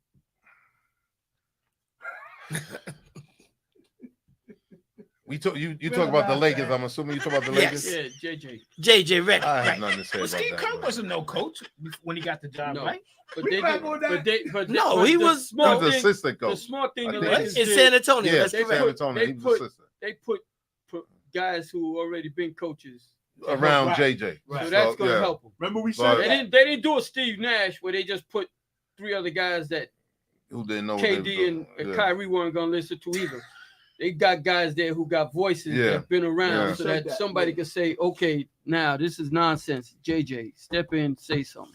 you talk about the Lakers. I'm assuming you talk about the Yes. Lakers. Yeah, JJ. JJ Redick. I have Right. nothing to say Well, about Steve that. Kerr man. wasn't no coach when he got the job, No. right? But We they back did, on that. No, but he the was- He smart was thing. assistant The coach. smart thing I the think. Lakers In did, San Antonio. Yeah, That's San correct. Antonio. He was put- assistant they put guys who already been coaches. around Right. JJ. So that's gonna yeah. help them. Remember we But- said They that. didn't do a Steve Nash where they just put 3 other guys that who didn't know what they was KD doing. and Yeah. Kyrie weren't gonna listen to either. They got guys there who got voices Yeah. that've been around, Yeah. so Said that that, somebody yeah. can say, "Okay, now this is nonsense." JJ, step in, say something.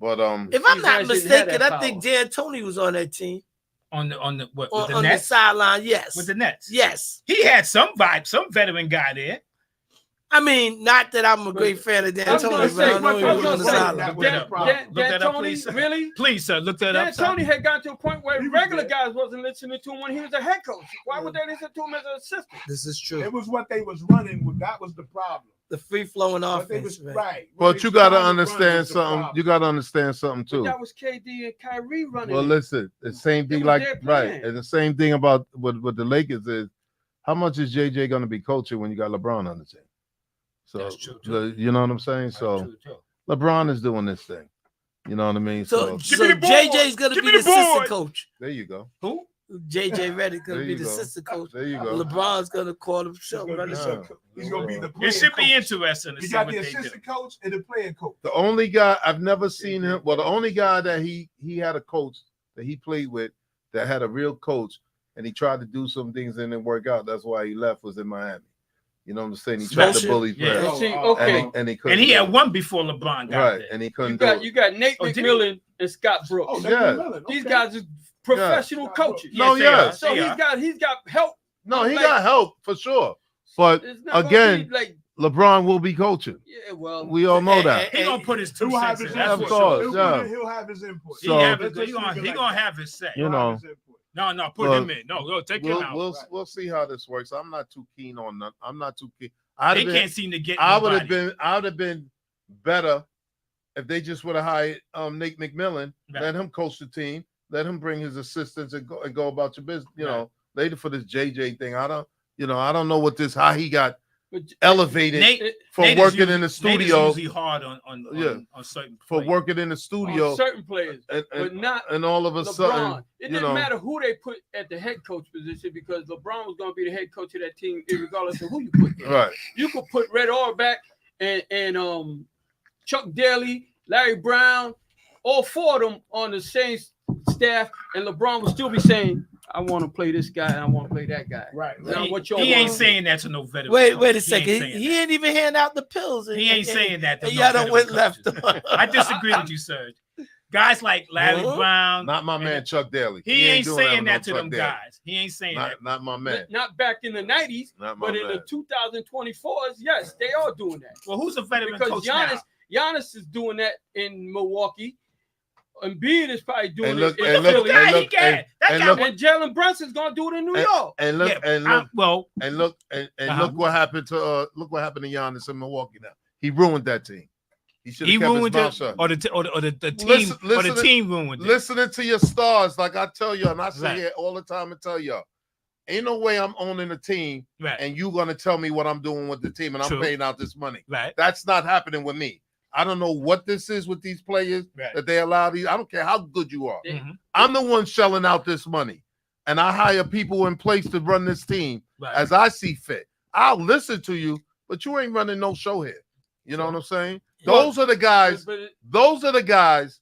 But If I'm These not guys didn't have mistaken, that I think power. D'Antoni was on that team. On the what, with On, the on the Nets? sideline, yes. With the Nets. Yes. He had some vibe, some veteran guy there. I mean, not that I'm a great fan of I was gonna D'Antoni, but I say, know he I was was on the gonna say, sideline. Look that up. Look that up, D'Antoni, please. really? Please, sir, look that up. D'Antoni had gotten to a point where He was regular there. guys wasn't listening to him when he was a head coach. Why would they listen to him as an assistant? This is true. It was what they was running with. That was the problem. The free flowing What they offense, was, man. right. But you gotta understand something. You gotta understand something But too. that was KD and Kyrie running. Well, it. listen, the same They thing was like there right, playing. and the same thing about what the Lakers is. How much is JJ gonna be coaching when you got LeBron on the team? So That's true, too. you know what I'm saying. So True, too. LeBron is doing this thing. You know what I mean. So, Give me the board. JJ's gonna Give be me the the assistant board. coach. there you go. Who? JJ Redick's gonna There be you the go. assistant coach. There you go. LeBron's gonna call the show. He's Run the gonna show. be the, he's gonna be the It playing should be coach. interesting to You see got what the they do. assistant coach and the playing coach. The only guy I've never seen him. Well, the only guy that he had a coach that he played with that had a real coach, and he tried to do some things and didn't work out. That's why he left. Was in Miami. You know what I'm saying? He tried to Smoltz? bully Yeah. players, See, Oh, okay. and he couldn't. And he do had it. one before LeBron got right, there. and he You couldn't do got it. you got Nate Oh, did he? McMillan and Scott Brooks. Oh, Yeah. McMillan, These okay. guys are professional coaches. No, they yes. are. So They are. he's got help. No, he like- got help for sure. But It's not gonna again, be like LeBron will be coaching. yeah, well, We all know that. He gonna put his 2 He'll have cents his in. That's Of for input. course, sure. yeah. He'll have his input. He So- have his- Let's just he leave gonna, it he like gonna that. have his say. You He'll know. have his input. No, put Well, him in. No, take him out. We'll see how this works. I'm not too keen on that. I'm not too keen. They can't seem to get. I would have nobody. been better if they just would have hired Nate McMillan, Right. let him coach the team, let him bring his assistants and go about your business. You Right. know, later for this JJ thing. I don't know what this how he got but elevated Nate, for Nate is working usually- in the Nate is studio usually hard on Yeah. certain for players. working in the on studio certain players, and, but not and all of a LeBron. sudden It you didn't know matter who they put at the head coach position because LeBron was going to be the head coach of that team, regardless of who you put there. right. You could put Red Auerbach and Chuck Daly, Larry Brown, all four of them on the same staff, and LeBron would still be saying, "I want to play this guy, and I want to play that guy." Right. Now, He, what y'all he ain't want? saying that to no veteran. Wait a coach. He second. ain't saying He that. ain't even hand out the pills. He ain't saying that. To And no y'all done veteran went coaches. left. I disagree with you, Serge. Guys like Larry Huh? Brown, Not my man Chuck Daly. he ain't doing saying with that to no them Chuck Daly. guys. He ain't saying that. Not my man. Not back in the 90s, Not my but in man. the 2024s, yes, they are doing that. Well, who's a veteran Because coach Giannis is doing that in Milwaukee. Embiid is probably doing And look- it and in look- Philly. and He look- can. and- That and guy look- went- And Jalen Brunson's going to do it in New York. And look yeah, and look well, and look and Uh-huh. look what happened to Giannis in Milwaukee now. He ruined that team. He should he have kept his ruined mouth it, shut. or the team, Listen- or listen the to- team ruined it. Listening to your stars, like I tell you, and I sit Right. here all the time and tell y'all, ain't no way I'm owning a team Right, and you gonna tell me what I'm doing with the team and I'm True. paying out this money. right, That's not happening with me. I don't know what this is with these players right. that they allow these. I don't care how good you are. Mhm. I'm the one shelling out this money, and I hire people in place to run this team Right. as I see fit. I'll listen to you, but you ain't running no show here. You know what I'm saying? Those are the guys. But it- Those are the guys.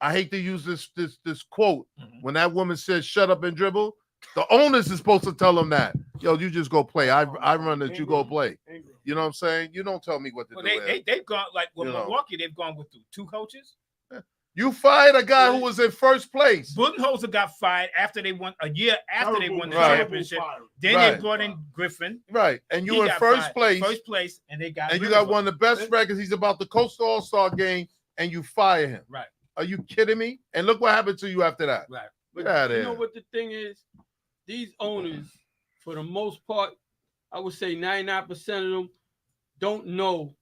I hate to use this quote. Mhm. When that woman says "shut up and dribble," the owners is supposed to tell them that. Yo, you just go play. I run it. You go play. You know what I'm saying? You don't tell me what to Well, do. they've gone like with You know. Milwaukee. They've gone with two coaches. You fired a guy who was in first place. Budenholzer got fired after they won a year after they won the Right. championship. Then Right. they brought in Griffin. Right. And you He in got first fired. place. And they got And you rid got of him. one of the best records. He's about to coach the All-Star game, and you fire him. Right. Are you kidding me? And look what happened to you after that. Right. But Get outta you know here. what the thing is? These owners, for the most part, I would say 99% of them don't know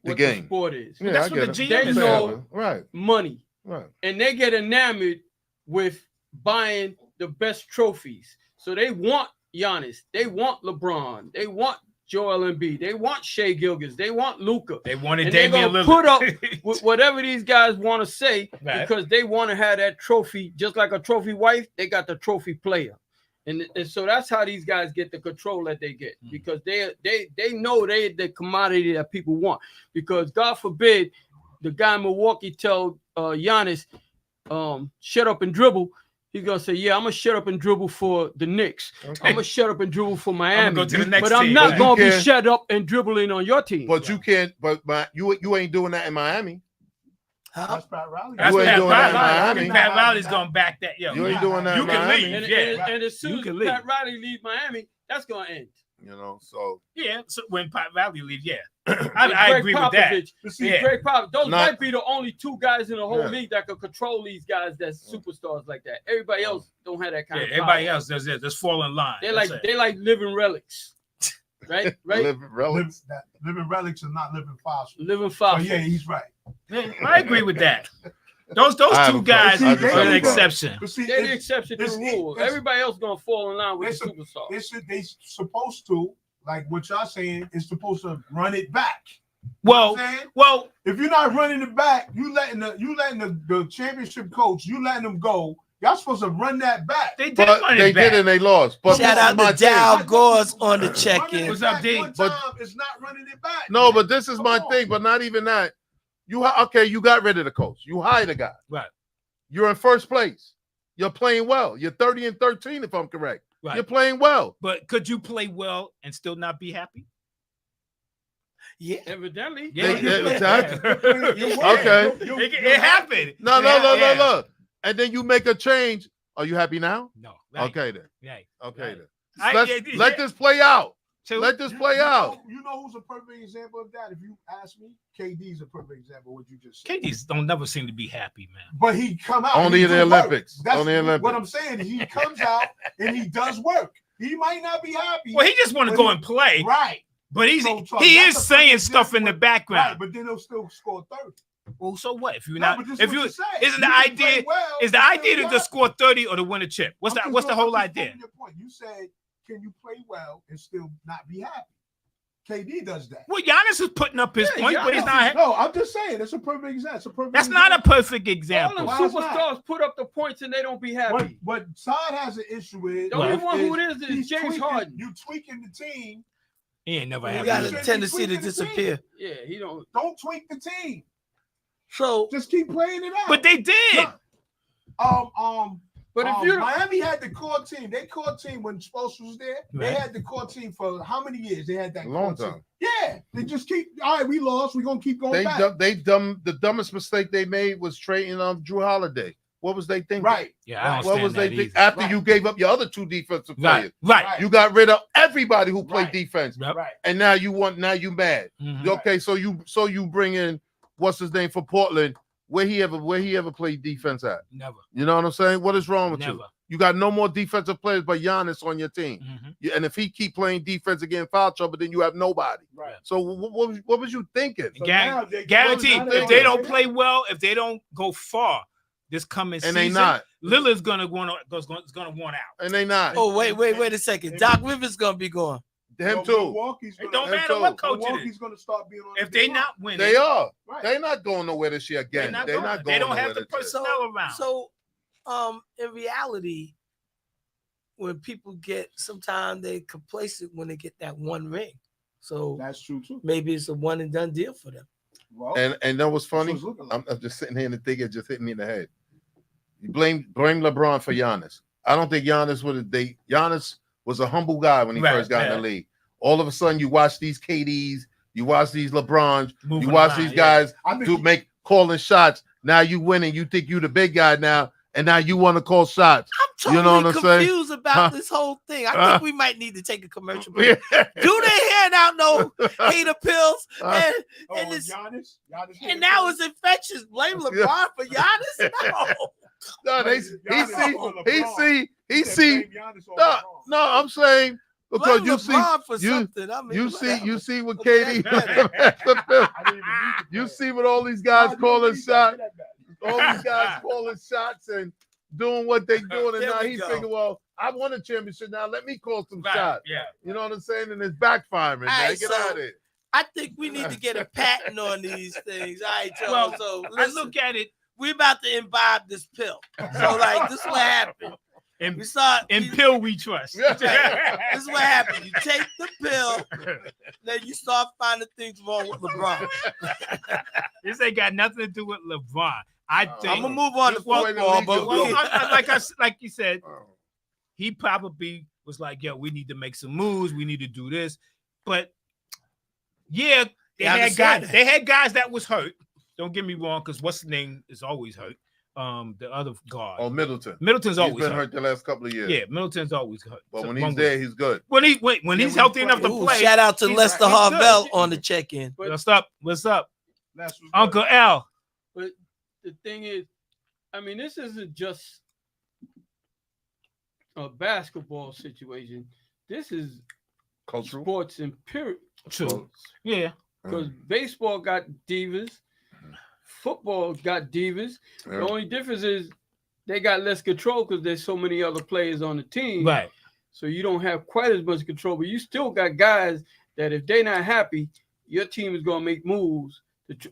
what game. the sport is. Yeah, That's I what get the it. GM They is know- saying. Right. Money. Right. And they get enamored with buying the best trophies. So they want Giannis. They want LeBron. They want Joel Embiid. They want Shea Gilgeous. They want Luka. They wanted And they're Damian gonna Lillard. put up with whatever these guys want to say Right. because they want to have that trophy. Just like a trophy wife, they got the trophy player. And so that's how these guys get the control that they get Mm. because they know they the commodity that people want. Because God forbid the guy in Milwaukee told Giannis, shut up and dribble, he's gonna say, "Yeah, I'm gonna shut up and dribble for the Knicks. Okay. I'm gonna shut up and dribble for Miami. go to the next but I'm team. not But you gonna be can't- shut up and dribbling on your team." But you can't. But you ain't doing that in Miami. Huh? That's Pat Riley. That's You ain't Pat doing that in Riley. Miami. Pat Riley's gonna back that. Yo, You ain't doing that You in can Miami. leave. and, Yeah. and as soon You as can leave. Pat Riley leaves Miami, that's gonna end. You know, so yeah. So when Pat Riley leaves, yeah, And I Greg agree with that. Popovich, But see, Yeah. Greg Popovich, those Not- might be the only two guys in the whole Yeah. league that can control these guys that's superstars like that. Everybody else don't have that kind Yeah, of everybody power. else does it. Just fall in line. They're That's like it. they like living relics. Right? living relics and not living fossils. Living So fossils. yeah, he's right. Yeah, I agree with that. Those I have two a guys problem. I are just have an a exception. But see, They're the it's- exception to the it's- rule. it's- Everybody else gonna fall in line with the it's a- superstar. they supposed to, like what y'all saying, is supposed to run it back. Well, You know what I'm saying? well, If you're not running it back, you letting the championship coach, you letting them go. Y'all supposed to run that back. they did but run they it back. did and they lost. But Shout this out is my to Dow thing. Gores on the Running check-in. it What's up, back D? one But- time is not running it back. No, man. but this is Come my on. thing. But not even that. Okay, you got rid of the coach. You hired a guy. Right. You're in first place. You're playing well. You're 30-13, if I'm correct. Right. You're playing well. But could you play well and still not be happy? Yeah. Evidently. exactly. You're Okay. It happened. No, Yeah. no. And then you make a change. Are you happy now? No. Right, Okay then. right. Okay Right. then. I- Let this play out. So, Let this play out. You know who's a perfect example of that? If you ask me, KD's a perfect example of what you just said. KD's don't never seem to be happy, man. But he come out Only he in the do work. Olympics. That's Only in the what I'm Olympics. saying. He comes out and he does work. He might not be happy. Well, he just want to But go he- and play, right. but he So is that's a saying perfect stuff in the example. Right, background. but then he'll still score 30. Well, so what? If you're No, not, but this if what you you're saying. isn't the You can play idea well is the and idea still to just be score 30 or to win a chip? What's happy. the whole I'm just idea? proving your point. You said, can you play well and still not be happy? KD does that. Well, Giannis is putting up his Yeah, point, but he's Giannis not. No, I'm just saying it's a perfect example. It's a perfect That's not a example. perfect All example. them Why is superstars put up the points and they don't be happy. What Todd has an issue with. The only one who it is he's James tweaking- Harden. You tweaking the team. He ain't never You You had got You a should it. be tendency to tweaking the team. disappear. Yeah, he don't. Don't tweak the team. So Just keep playing it out. But they did. But if you Miami had the core team. They core team when Spoelstra was there. They Right. had the core team for how many years? They had that A long core time. team. Yeah, they just keep. All right, we lost. We're gonna keep going back. The dumbest mistake they made was trading Drew Holiday. What was they thinking? Right. Yeah, I don't What was understand they that think either. after Right. you gave up your other two defensive players? Right. Right. You got rid of everybody who played Right. defense, Yep. Right. and now you mad. Mhm. Okay, so you bring in what's his name for Portland? Where he ever played defense at? Never. You know what I'm saying? What is wrong with Never. you? You got no more defensive players but Giannis on your team. Mhm. And if he keep playing defense again, foul trouble, then you have nobody. Right. So what was you thinking? So Guar- now they- Guaranteed, now if they don't win. play well, if they don't go far this coming And season, they not. Lillard's gonna want out. And they not. oh wait a second. Doc Rivers gonna be gone. Him Yo, too. Milwaukee's It gonna, don't Them matter too. what coach it Milwaukee's is. gonna start being on. If the they decline. not winning, They are. Right. They're not going nowhere this year they're again. not They're going. not They going don't nowhere have the this year. personnel around. So in reality, when people get sometimes they complacent when they get that one ring. So That's true too. maybe it's a one and done deal for them. Well, And that was that's what funny. it's looking like. I'm just sitting here and the thing just hitting me in the head. You blame LeBron for Giannis. I don't think Giannis would have. Giannis was a humble guy when he Right, first got in yeah. the league. All of a sudden, you watch these KDs, you watch these LeBrons, Moving you watch around, these yeah. guys I think do calling shots. Now you winning. You think you the big guy now, and now you want to call shots. I'm You know totally what I'm saying? confused about this whole thing. I think we might need to take a commercial break. Yeah. Do they hand out no hater pills? And, Oh, and, it's, Giannis and now it's infectious. Blame LeBron for Giannis? No. No, he He see. No, I'm saying because Blame you see, LeBron for you- something. I mean, you see what Okay, KD. You see what all these guys calling shots. All these guys calling shots and doing what they doing, and There now we he's go. thinking, well, I won a championship now. Let me call some Right, shots. yeah. You know what I'm saying? And it's backfiring, man. right, Get so- out of it. I think we need to get a patent on these things. All right, y'all. Well, so I listen, look at it we about to imbibe this pill. So like this is what happened. in, We start in we- pill we trust. Yeah. This is what happened. You take the pill, then you start finding things wrong with LeBron. This ain't got nothing to do with LeBron. I think I'm gonna move on to Just the way the football, league but is well, going. like you said, Oh. he probably was like, "Yo, we need to make some moves. We need to do this." But yeah, they Yeah, I had understand guys. that. They had guys that was hurt. Don't get me wrong, because what's the name is always hurt. The other guard, Oh, Middleton. Middleton's He's always been hurt. hurt the last couple of years. Yeah, Middleton's always hurt. But So when one he's way. there, he's good. when he's when he's healthy he's enough to playing. Ooh, play. shout out to he's- Lester he's good. Harvell on the check-in. But What's up? What's up, That's what's Uncle good. L? But the thing is, I mean, this isn't just a basketball situation. This is Cultural. sports in period. True. Yeah. Because baseball got divas, football got divas. Yeah. The only difference is they got less control because there's so many other players on the team. Right. So you don't have quite as much control, but you still got guys that if they're not happy, your team is going to make moves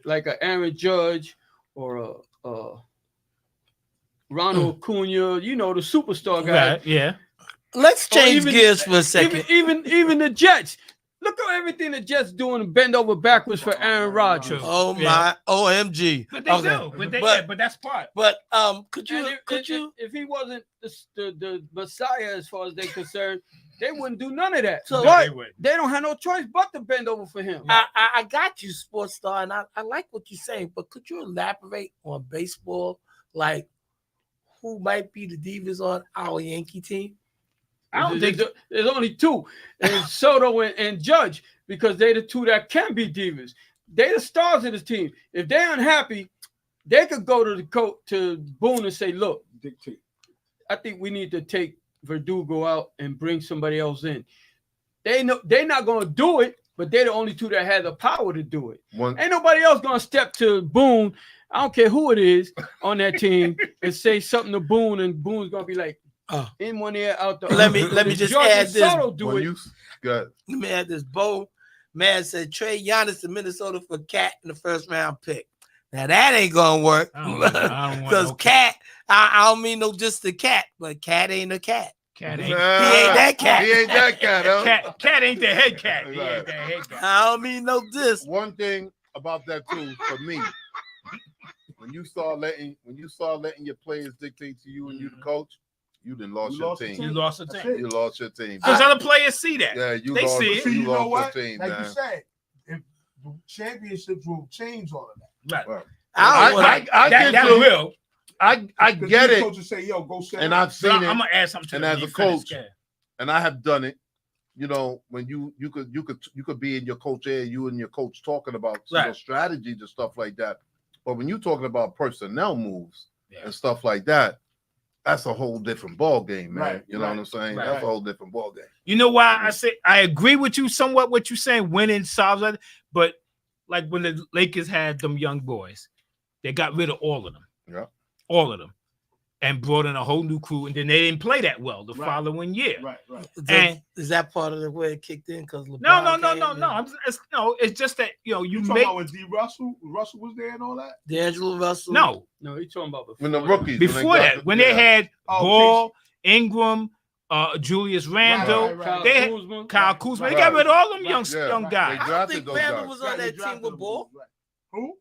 like a Aaron Judge or a Ronald Acuna, you know, the superstar guy. Right. Yeah. Let's Or change even- gears for a second. Even the Jets. Look at everything the Jets doing and bend over backwards for Aaron Rodgers. Oh Yeah. my OMG. But they Okay. do. But, But- but that's part. But could And you if he wasn't the Messiah as far as they're concerned, they wouldn't do none of that. So- But They would. they don't have no choice but to bend over for him. I got you, sports star, and I like what you're saying, but could you elaborate on baseball? Like who might be the divas on our Yankee team? I don't think There's only two, and Soto and Judge, because they're the two that can be divas. They're the stars of this team. If they're unhappy, they could go to the coach to Boone and say, "Look, Dictate. I think we need to take Verdugo out and bring somebody else in." They know they're not gonna do it, but they're the only two that have the power to do it. One, Ain't nobody else gonna step to Boone. I don't care who it is on that team and say something to Boone, and Boone's gonna be like, Oh. in one ear, out the Let me If just Judge add and this. Soto do when it. you got Let me add this. Bo man said trade Giannis to Minnesota for Cat in the first round pick. Now that ain't gonna work I don't want because no Cat. I don't mean no just the cat, but Cat ain't a cat. cat. He ain't that cat. He ain't that cat, huh? Cat ain't the head cat. He ain't the head cat. I don't mean no this. One thing about that too, for me, when you start letting your players dictate to you and you the coach, you done lost You your lost the team. You lost the That's team. it. You lost your team. Because other players see that. Yeah, you They lost. see it. So you know lost what? your team, Like man. you said, if the championships will change all of that. Right. I don't I want. get That you. will. I Because get these it, coaches say, "Yo, go set and up." I've seen I'm it, gonna add something to and that as when a you finish, coach, yeah. and I have done it. You know, when you could be in your coach area, you and your coach talking about Right. strategies and stuff like that. But when you're talking about personnel moves Yeah. and stuff like that, that's a whole different ball game, man. Right, You know right, what I'm saying? right. That's a whole different ball game. You know why I say I agree with you somewhat what you're saying, winning solves that, but like when the Lakers had them young boys, they got rid of all of them. Yeah. All of them. And brought in a whole new crew, and then they didn't play that well the Right. following year. Right, right. Is that part of the way it kicked in? Because No. It's just that you You make talking about when D. Russell was there and all that? D'Angelo Russell. no No, he's talking about When the before that. rookies, before got that when they yeah. had Oh, Ball, Ingram, Julius Randle, Right, right. they had Kuzma. Kyle Right, Kuzma. right. They got rid of all them Right, young yeah, young right. guys. I don't drafted think those Randall guys. was Right, on they that team drafted with him. Ball. Right. Who?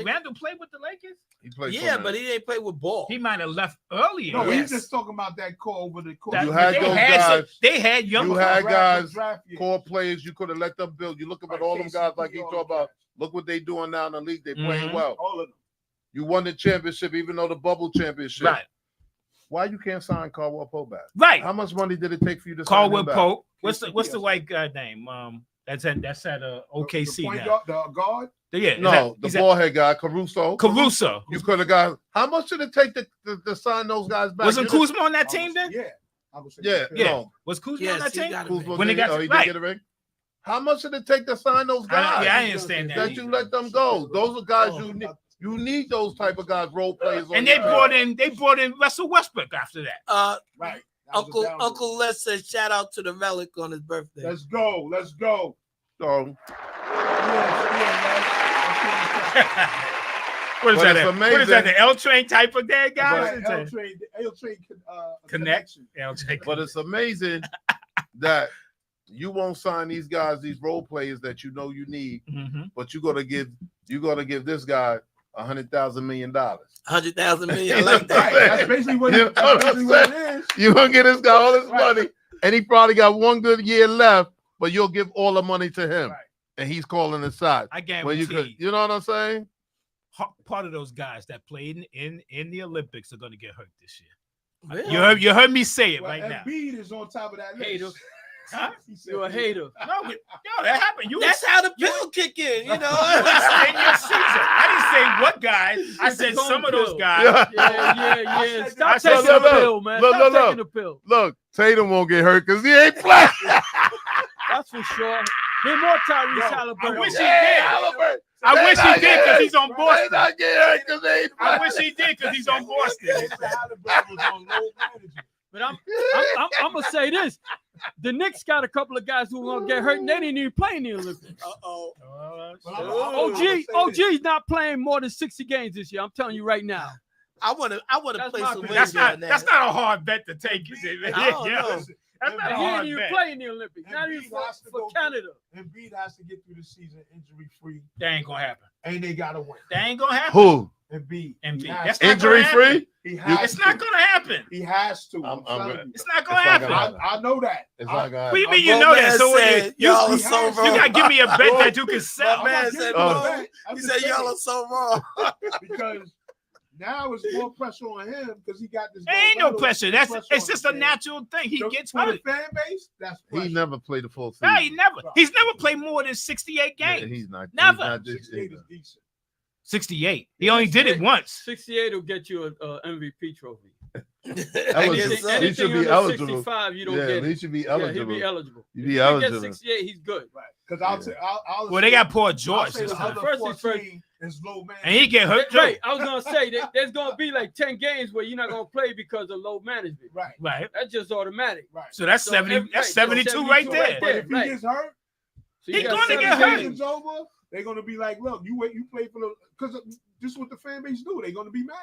Randle played with the Lakers. He played for Yeah, them. but he didn't play with Ball. He might have left earlier. No, Yes. he's just talking about that call over the court. That- You had they those had some- guys. they had young You had guys, draft year. core players. You could have let them build. You look at Right, all them guys like KCP, you all talk them about. guys. Look what they doing now in the league. They playing Mhm. well. All of them. You won the championship, even though the bubble championship. right, Why you can't sign Caldwell Pope back? right. How much money did it take for you to Caldwell sign him back? Pope. What's the KCP, white guy name? That's at OKC The point now. guard, the guard. Yeah, is No, that- the he's at ball head guy, Caruso. Caruso. You could have got. How much did it take to sign those guys back? Wasn't You Kuzma on that I team would- then? Yeah. I would say Yeah, Yeah. no. Was Kuzma Yes, on that he team? got it. Kuzma When they did, got- he right. did get a ring. How much did it take to sign those guys? I understand that. That you let them go. Those are guys you need. You need those type of guys, role players. On And they your team. brought in Russell Westbrook after that. Right. That was a downgrade. Uncle Les said shout out to the relic on his birthday. Let's go. Let's go. So, What is But that? it's What is amazing. that? The L train type of day, guys? Right, It's a- L train Connect. connection. L train. but it's amazing that you won't sign these guys, these role players that you know you need, Mhm. but you're gonna give this guy $100,000 million. 100,000 million. I You know like what that. I'm Right, that's basically what, You know what I'm it is. You're gonna get this guy all this Right. money, and he probably got one good year left, but you'll give all the money to him, Right. and he's calling the shots. I When guarantee you could, you know what I'm saying? part of those guys that played in the Olympics are going to get hurt this year. Really? You heard me say it Well, right now. Embiid is on top of that Hater. list. Huh? He said You're a hater. No, but, yo, that happened. You That's how the pill kick in, you know. in your season. I didn't say what guys. I said It's some on of those pill. guys. Yeah. I Stop said taking so. the pill, man. Look, Stop look. taking the pill. Look, Tatum won't get hurt because he ain't playing. That's for sure. Hear more Tyrese Halliburton. I wish he Yeah, did. Halliburton. I They wish he not did get because hurt. he's on They Boston. not get hurt because they ain't I playing. wish he did because he's on Boston. Halliburton was on low management. But I'm gonna say this: the Knicks got a couple of guys who are gonna get hurt, and they didn't even play in the Olympics. Uh-oh. But I'm gonna say this. OG's not playing more than 60 games this year. I'm telling you right now. I wanna That's play my some opinion. That's wager not on that. that's not a hard bet to take. Is it? I don't know. That's not And a he hard didn't even bet. play in the Olympics. Not even Embiid has to for go Canada. Embiid has to get through the season injury free, That ain't gonna happen. and they gotta win. That ain't gonna happen. Who? Embiid. Embiid. He has That's to. not Injury gonna free? happen. He has It's to. not gonna happen. He has to. I'm telling good. you. It's not gonna It's not happen. gonna I know that. It's I- not gonna What do you happen. mean you My know man that? So said, you y'all are he so has to. wrong. gotta give me a bet that you can sell. I'm not man giving said, you a no. bet. I'm He just said saying, y'all are so wrong. because now it's more pressure on him because he got this. There ain't no gold medal. pressure. That's Pressure it's on just him, a man. natural thing. He So gets for hurt. the fan base. That's pressure. He never played the full season. No, he's never played more than 68 Yeah, games. he's not. Never. He's not this 68 year. is decent. 68. He only did it once. 68 will get you a MVP trophy. Eligible. Yes, Anything, sir. He anything should be under eligible. 65, you don't Yeah, get he it. should be Yeah, he'll eligible. be eligible. He'd If be he eligible. gets 68, he's good. Right. Because I'll Yeah. say, I'll Well, they got Paul I'll George say this the time. other First things first. 14 is low man. And he get hurt too. Right. I was gonna say that there's gonna be like 10 games where you're not gonna play because of low management. Right. Right. That's just automatic. Right. So that's So 70. every- That's right, so 72 right 72 there. right But if he right. gets hurt, So He you got gonna get 7 hurt. games. season's over. They're gonna be like, look, you play for the because this is what the fan base do. They're gonna be mad.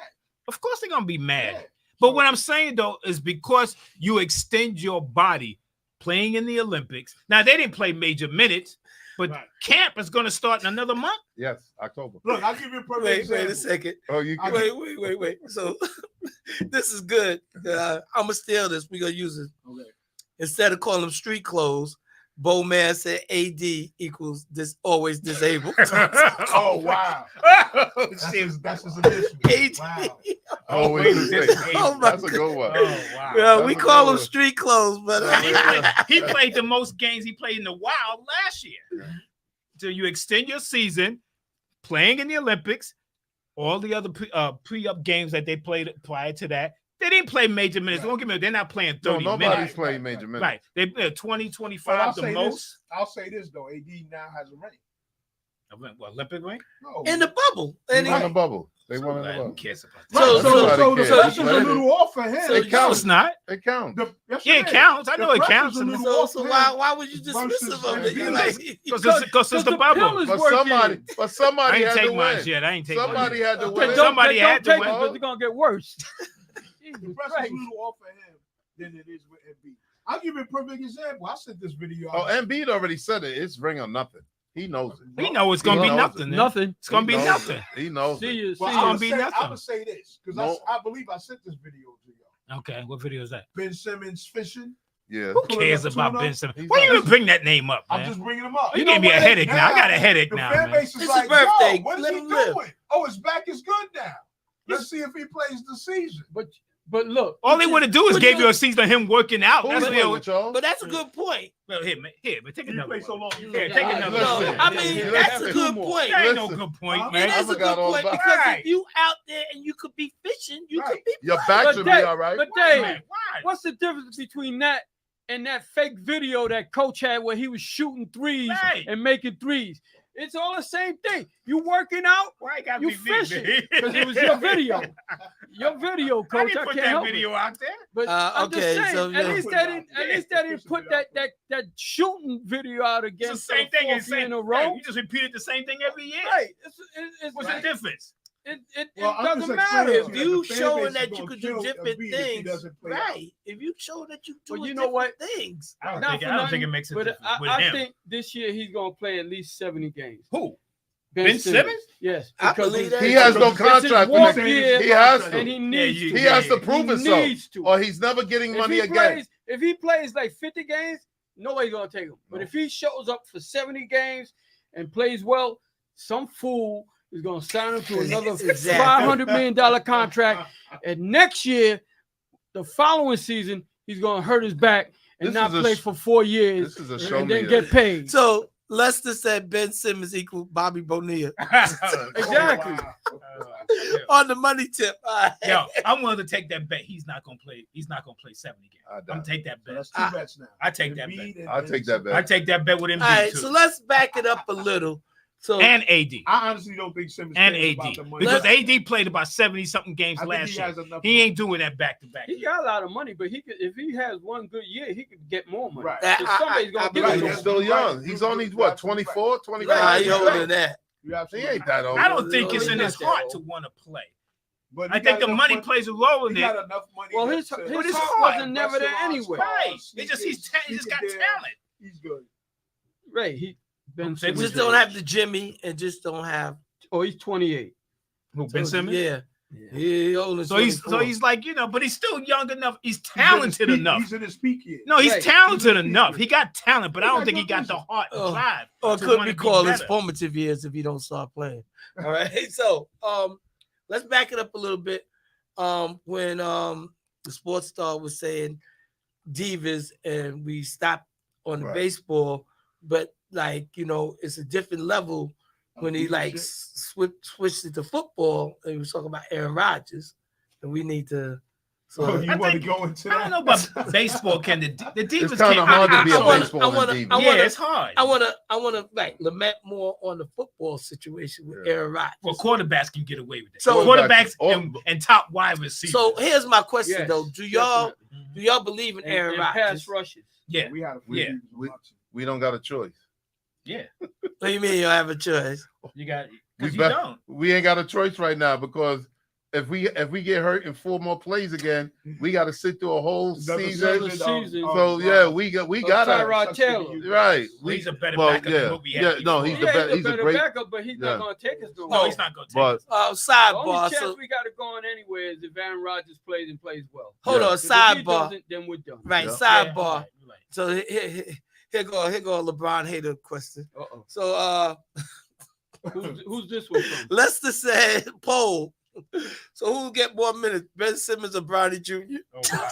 Of course they're gonna be mad. Yeah. But So- what I'm saying though is because you extend your body playing in the Olympics. Now they didn't play major minutes, but Right. camp is going to start in another month. Yes, October. Look, I'll give you a perfect Wait example. a second. Oh, you I- can. Wait. So this is good. I'm gonna steal this. We're gonna use it. Okay. Instead of calling them street clothes, Bo Man said AD equals always disabled. Oh wow. That's his initial. AD. Wow. Oh, wait, Oh, my that's a good one. Oh wow. Well, That's we a call good them one. street clothes, but He played the most games he played in the Wild last year. So you extend your season playing in the Olympics, all the other pre-up games that they played prior to that. They didn't play major minutes. Right. Don't get me wrong, they're not playing No, 30 nobody's minutes. playing major minutes. Right. They play 20, But 25 the most. I'll say this though. AD now has a ring. What, Olympic ring? No. in the bubble. They And won he, the bubble. They won in the Who bubble. cares about Right, that? So- so the Nobody cares. pressure's a Let it- little off for him. So It No, counts. it's not. It counts. Yes, Yeah, it counts. I The know it pressure's counts. a little so off for him. why would you dismissive Versus of it? You Embiid. like Because it's the the bubble. pill is But working. but I somebody ain't had take to mine win. yet. I ain't take Somebody had to But win. But don't- somebody they had don't to take win. it because it's gonna get worse. Jesus The pressure's Christ. a little off for him than it is with Embiid. I'll give you a perfect example. I sent this video. Oh, out. Embiid already said it. It's ring or nothing. He knows it. We know it's gonna He be knows nothing. man. Nothing. It's gonna be He knows nothing. it. He knows See it. you. See Well, It's I'm gonna you. be I'm nothing. gonna say this because No. I believe I sent this video to y'all. Okay, what video is that? Ben Simmons fishing. Yeah. Who Pulling cares up about tuna. Ben Simmons? He's Why you not- even bring that name up, I'm man? just bringing him up. You know gave me a what? headache now. I got a headache The now, fan man. base is It's like, his birthday. yo, what is Let he him live. doing? Oh, his back is good now. Let's see if he plays the season. But look, All they want to do is But give you- you a season of him working out. Who's That's what playing they with y'all? but that's a good point. well, here, man, but take He another played one. so long. Here, take another No, Listen, I one. mean listen, that's a listen. good point. That ain't no Listen. good point, Huh? It man. I is a forgot good all point about- because Right. if you out there and you could be fishing, you Right. could be. Your back But should Dave- be all right. but Dave, Man, why? what's the difference between that and that fake video that coach had where he was shooting threes Right. and making threes? It's all the same thing. You working out Why gotta You be me, fishing, man? 'cause it was your video. Your video, I coach. didn't I put can't that help video it. out there. But I'm just Okay, saying, so, at yeah. least they didn't put that shooting video out It's again. the same thing as saying in a right, row. you just repeated the same thing every year. Right. It's What's right. the difference? It Well, I'm doesn't just matter. explaining If to you the fan showing base that is you gonna could do kill different Embiid if he things, doesn't play out. right? If you show that you Well, doing you know what? different things, Not I for don't think it nothing, makes a but difference with I him. think this year he's gonna play at least 70 games. Who? Ben Simmons? Yes. I because believe it's- that. He has no it's his contract for walk next year, He has to. and he needs you- to. He has to Yeah, prove he himself, needs to. or he's never getting If money he again. if he plays like 50 games, nobody's gonna take him. But if he shows up for 70 games and plays well, some fool is gonna sign him to another Exactly. $500 million contract. And next year, the following season, he's gonna hurt his back and This not is a play sh- for 4 years This is a show and me. then get paid. So Lester said Ben Simmons equal Bobby Bonilla Exactly. on the money tip. All right. Yo, I'm willing to take that bet. He's not gonna play 70 games. I I'm doubt take that So bet. that's two bets now. I take that bet. Embiid and I'll take that bet. I take that bet with him All right, too. so let's back it up a little. So And AD. I honestly don't think Simmons And cares AD. about the money. Because AD played about 70-something games I think last he year. has enough He money. ain't doing that back-to-back. He got a lot of money, but he could, if he has one good year, he could get more money. Right. So somebody's gonna I give Right, it believe to he's him. still young. Right. He's only You're what, absolutely 24, 25? nah, he You're older right. than that. You're He absolutely ain't right. that old. I don't think it's He's in not his that heart old. to want to play. But I he think got the enough money plays a role in He it. got enough money. Well, to- his to- But his heart heart wasn't never there restaurants, anyway. Right. cars, It's just sneakers, he just got sneaker talent. He's good. Right. He Ben Don't say Simmons. Just Simmons. don't have the Jimmy and just don't have Oh, he's 28. Who, Ben Simmons? Yeah. He older. So he's like, but he's still young enough. He's talented He's in his peak- enough. He's in his peak year. No, he's Right. talented He's in his enough. peak He got talent, but I He don't got think he good got the vision. heart and Oh. drive. or it to could wanna be called his better. formative years if he don't start playing. All right. So let's back it up a little bit. When the sports star was saying divas and we stopped on the Right. baseball, but like it's a different level when he like switched it to football and he was talking about Aaron Rodgers, and we need to. So Oh, you I want to think- go into I that? don't know about baseball. Can the divas It's kind of hard to be I a wanna- baseball I and wanna- diva. I Yeah, wanna- it's hard. I wanna like lament more on the football situation with Yeah. Aaron Rodgers. Well, quarterbacks can get away with that. So- quarterbacks Quarterbacks- and top wide receivers. So here's my question Yes, though: Do y'all believe in And, Aaron and Rodgers? pass rushes. yeah, We had a We- few we- watching. We don't got a choice. yeah. What do you mean you don't have a choice? You got We because you bet- don't. We ain't got a choice right now because if we get hurt in 4 more plays again, we got to sit through a whole Another season. season. So yeah, we gotta Tyrod Taylor. right. He's a better well, backup yeah, than what we had. yeah. No, before. he's the Yeah, best. He's a better great. backup, but he's Yeah. not going to take us No, nowhere. he's not going to. But The only Sidebar. chance So we got to go on anyway is if Aaron Rodgers plays and plays well. hold Yeah. on, 'Cause if he sidebar. doesn't, then we're done. Right, Yeah. sidebar. Yeah, right. So here go a LeBron hater question. Uh-oh. So Who's this one from? Lester said poll. So who'll get more minutes, Ben Simmons or Bronny Jr.? Oh, wow.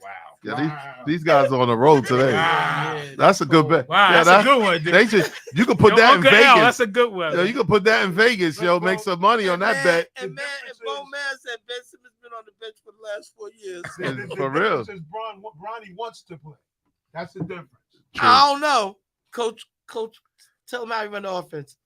Wow. Yeah, these guys are on the road today. Wow. That's a good bet. Wow, Yeah, that's a good one. Dude. They should. You could put Yo, that in Uncle Al, Vegas. that's a good one. Yo, you could put that in Vegas. Yo, make some money on that bet. And The difference Bo is- Man said Ben Simmons been on the bench for the last 4 years. Yeah, for real. Says Bronny wants to play. That's the difference. I don't know, Coach. Tell him how he run the offense.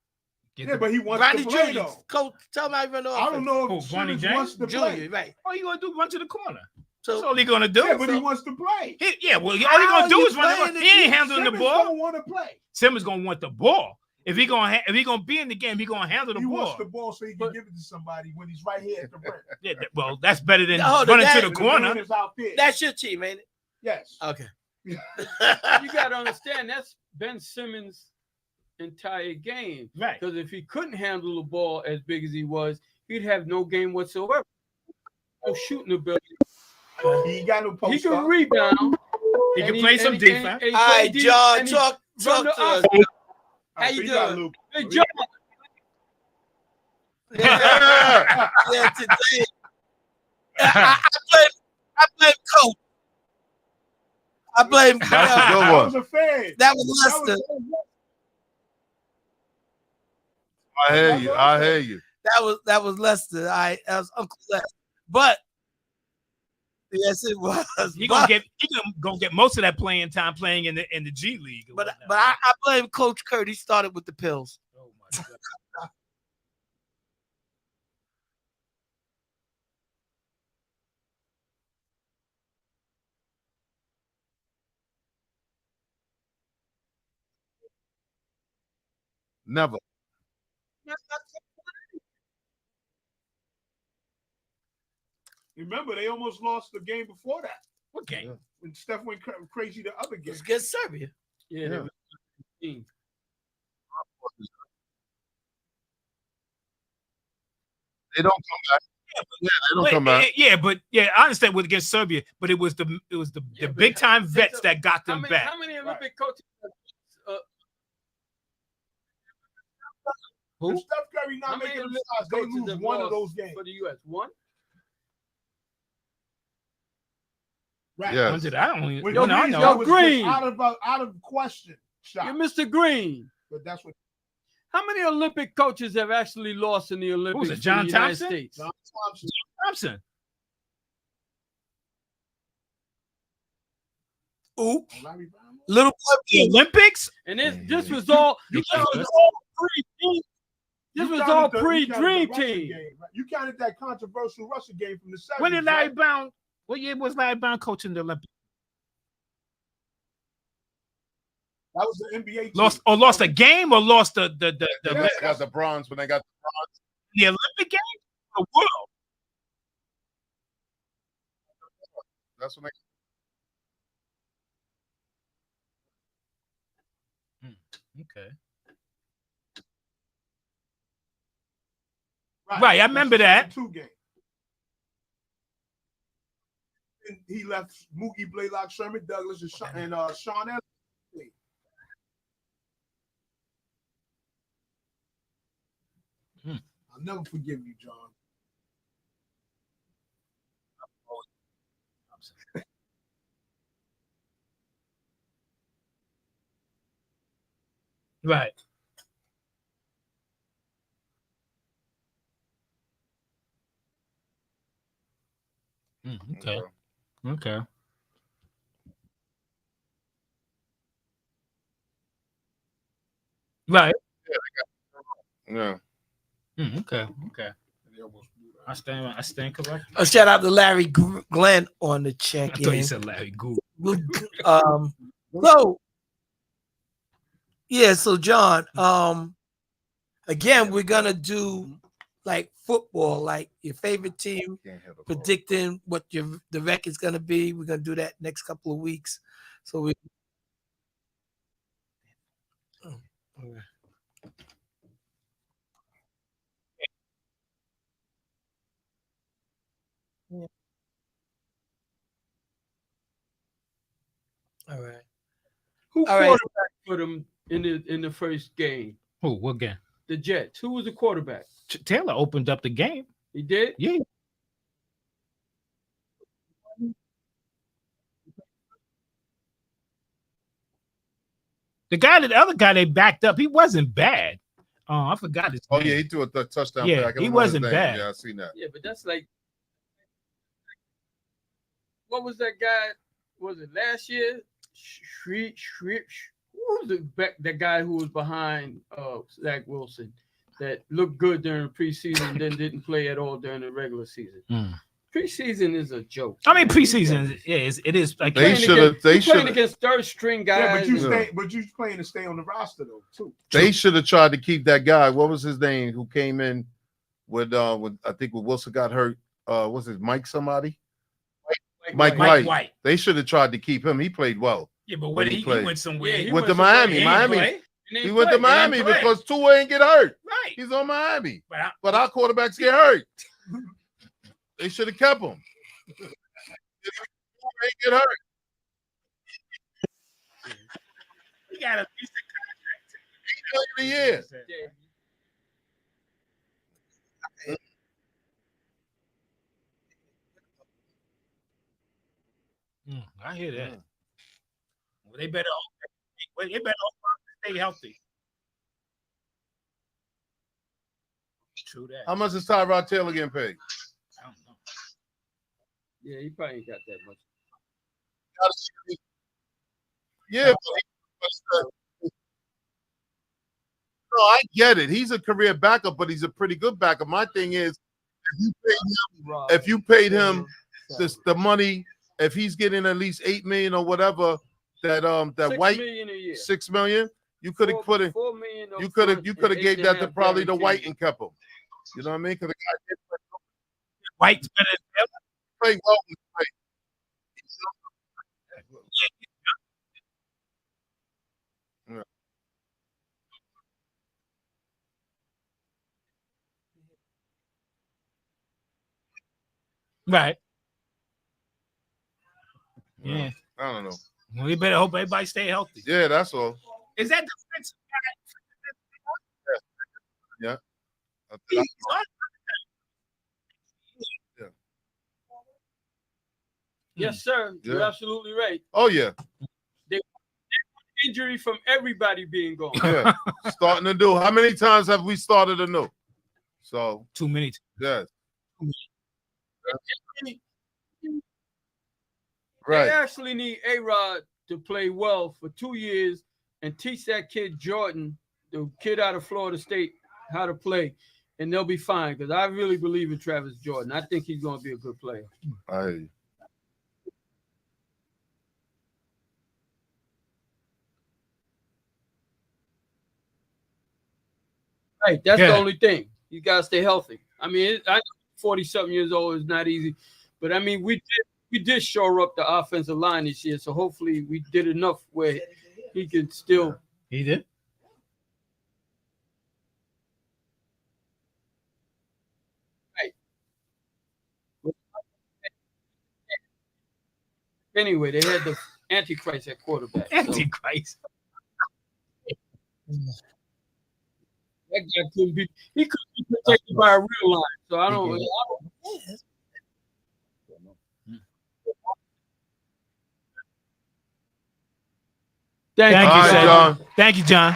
Get Yeah, the- but he wants Bronny to play Jr. though. Coach, tell him how he run the offense. I don't know Who, if Bronny Simmons James? wants to play. Junior, right? all you gonna do is run to the corner. That's So all he gonna do. Yeah, but he So- wants to play. All he How gonna do you is run the playing ball. if He ain't you- handling the Simmons ball. don't want to play. Simmons gonna want the ball. If he gonna be in the game, he gonna handle the He ball. wants the ball so he can give it to somebody when he's right here at the rim. Yeah, well, that's better than Hold on, running that- to the The man corner. is out there. that's your team, ain't it? Yes. Okay. You got to understand that's Ben Simmons' entire game. Right. Because if he couldn't handle the ball as big as he was, he'd have no game whatsoever. No shooting ability. He ain't got no post He can up. rebound. He and can play some and he defense. play All right, deep, John, and he talk run to the us. offense. How you So got doing? Luke. Hey, John, Yeah, yeah, today. I blame Coach. I blame That's a I good one. was a fan. That was Lester. I hear you. I hear you. That was Lester. That was Uncle Lester. But yes, it was. He But gonna get most of that playing time playing in the G League. or but whatnot. I blame Coach Kurt. He started with the pills. Oh my God. Never. Remember, they almost lost the game before that What game? when Steph went crazy the other game. It's against Serbia. yeah, Yeah. they were 15. They don't come back. Yeah, they don't come back. I understand with against Serbia, but it was the but big time it's vets a- that got How them many, back. how many Olympic coaches? If Who? Steph Curry How not many making them Olympic shots, they coaches lose have one of lost those games. for the U.S.? One. Right. Yes. When did I only? When When I Green know. Yo, was Green. out of question. Shot. You're Mr. Green. But that's what How many Olympic coaches have actually lost in the Olympics it, for John the United Thompson? States? John Thompson. Thompson. Ooh, Larry Brown. little boy. The Olympics? And this was all You this was all pre-team. This You was counted all the- you counted the pre-dream Russia team. game, right? You counted that controversial Russia game from the 70s. When did Larry right? Brown? What year was Larry Brown coaching the Olympics? That was the NBA team. Lost a game or lost the They got the bronze when they got the Olympic game? The world. that's when they Okay. That's Right, I remember the that. 72 game. And he left Mookie Blaylock, Sherman Douglas, and Sean Elliott. I'll never forgive you, John. Right. Okay. Okay. Right. Yeah. Okay. Okay. I stand correct. A shout out to Larry Glenn on the I check thought you in. said Larry Gould. So yeah, so John, again, we're gonna do like football, like your favorite team, predicting what the record's gonna be. We're gonna do that next couple of weeks. So we all right. Who All right. quarterback for them in the first game? Who? What game? The Jets. Who was the quarterback? Taylor opened up the game. He did. Yeah. The other guy they backed up, he wasn't bad. Oh, I forgot his Oh name. yeah, he threw a touchdown. Yeah, pass. I he don't know his wasn't name. bad. Yeah, I seen that. Yeah, but that's like, what was that guy? Was it last year? Who was the guy who was behind Zach Wilson that looked good during the preseason, then didn't play at all during the regular season? Preseason is a joke. I mean, preseason, it is like They should have. They playing should. against third string guys. Yeah, but you playing to stay on the roster though too. They should have tried to keep that guy. What was his name? Who came in with I think when Wilson got hurt. What's his Mike somebody? Mike White. They should have tried to keep him. He played well. Yeah, but when he went somewhere. Yeah, he Went to somewhere. Miami. He Miami. didn't He went to play. Miami didn't play. because Tua ain't get hurt. Right. He's on Miami. But Our quarterbacks get hurt. They should have kept him. Tua ain't get hurt. he got a decent $8 million a year. I hear that. Well, they better stay healthy. True that. How much is Tyrod Taylor getting paid? I don't know. Yeah, he probably ain't got that much. Yeah, no, I get it. He's a career backup, but he's a pretty good backup. My thing is, if you paid him the money, if he's getting at least $8 million or whatever, that $6 White million a year. $6 million, you could have put it. $4 million You could have upfront and gave that to 8.5 probably the guaranteed. White and kept him. You know what I mean? Because the guy White's better than Taylor. played well. Right. Yeah. I don't know. Well, we better hope everybody stay healthy. Yeah, that's all. Is that defensive Yeah. guy? Yes, sir. You're Yeah. absolutely right. Oh yeah. Injury from everybody being gone. Yeah. Starting to do. How many times have we started anew? So Too many. yes. They Right. actually need A-Rod to play well for 2 years and teach that kid Jordan, the kid out of Florida State, how to play, and they'll be fine. Because I really believe in Travis Jordan. I think he's going to be a good player. I hear you. Right, that's Yeah. the only thing. You gotta stay healthy. I mean, I know 40-something years old is not easy, but I mean, we did shore up the offensive line this year, so hopefully we did enough where he can still. He did. Anyway, they had the Antichrist at quarterback. so Antichrist. that guy couldn't be. He couldn't be protected by a real line. So I don't. Thank Thank you, you, All right, sir. John. Thank you, John.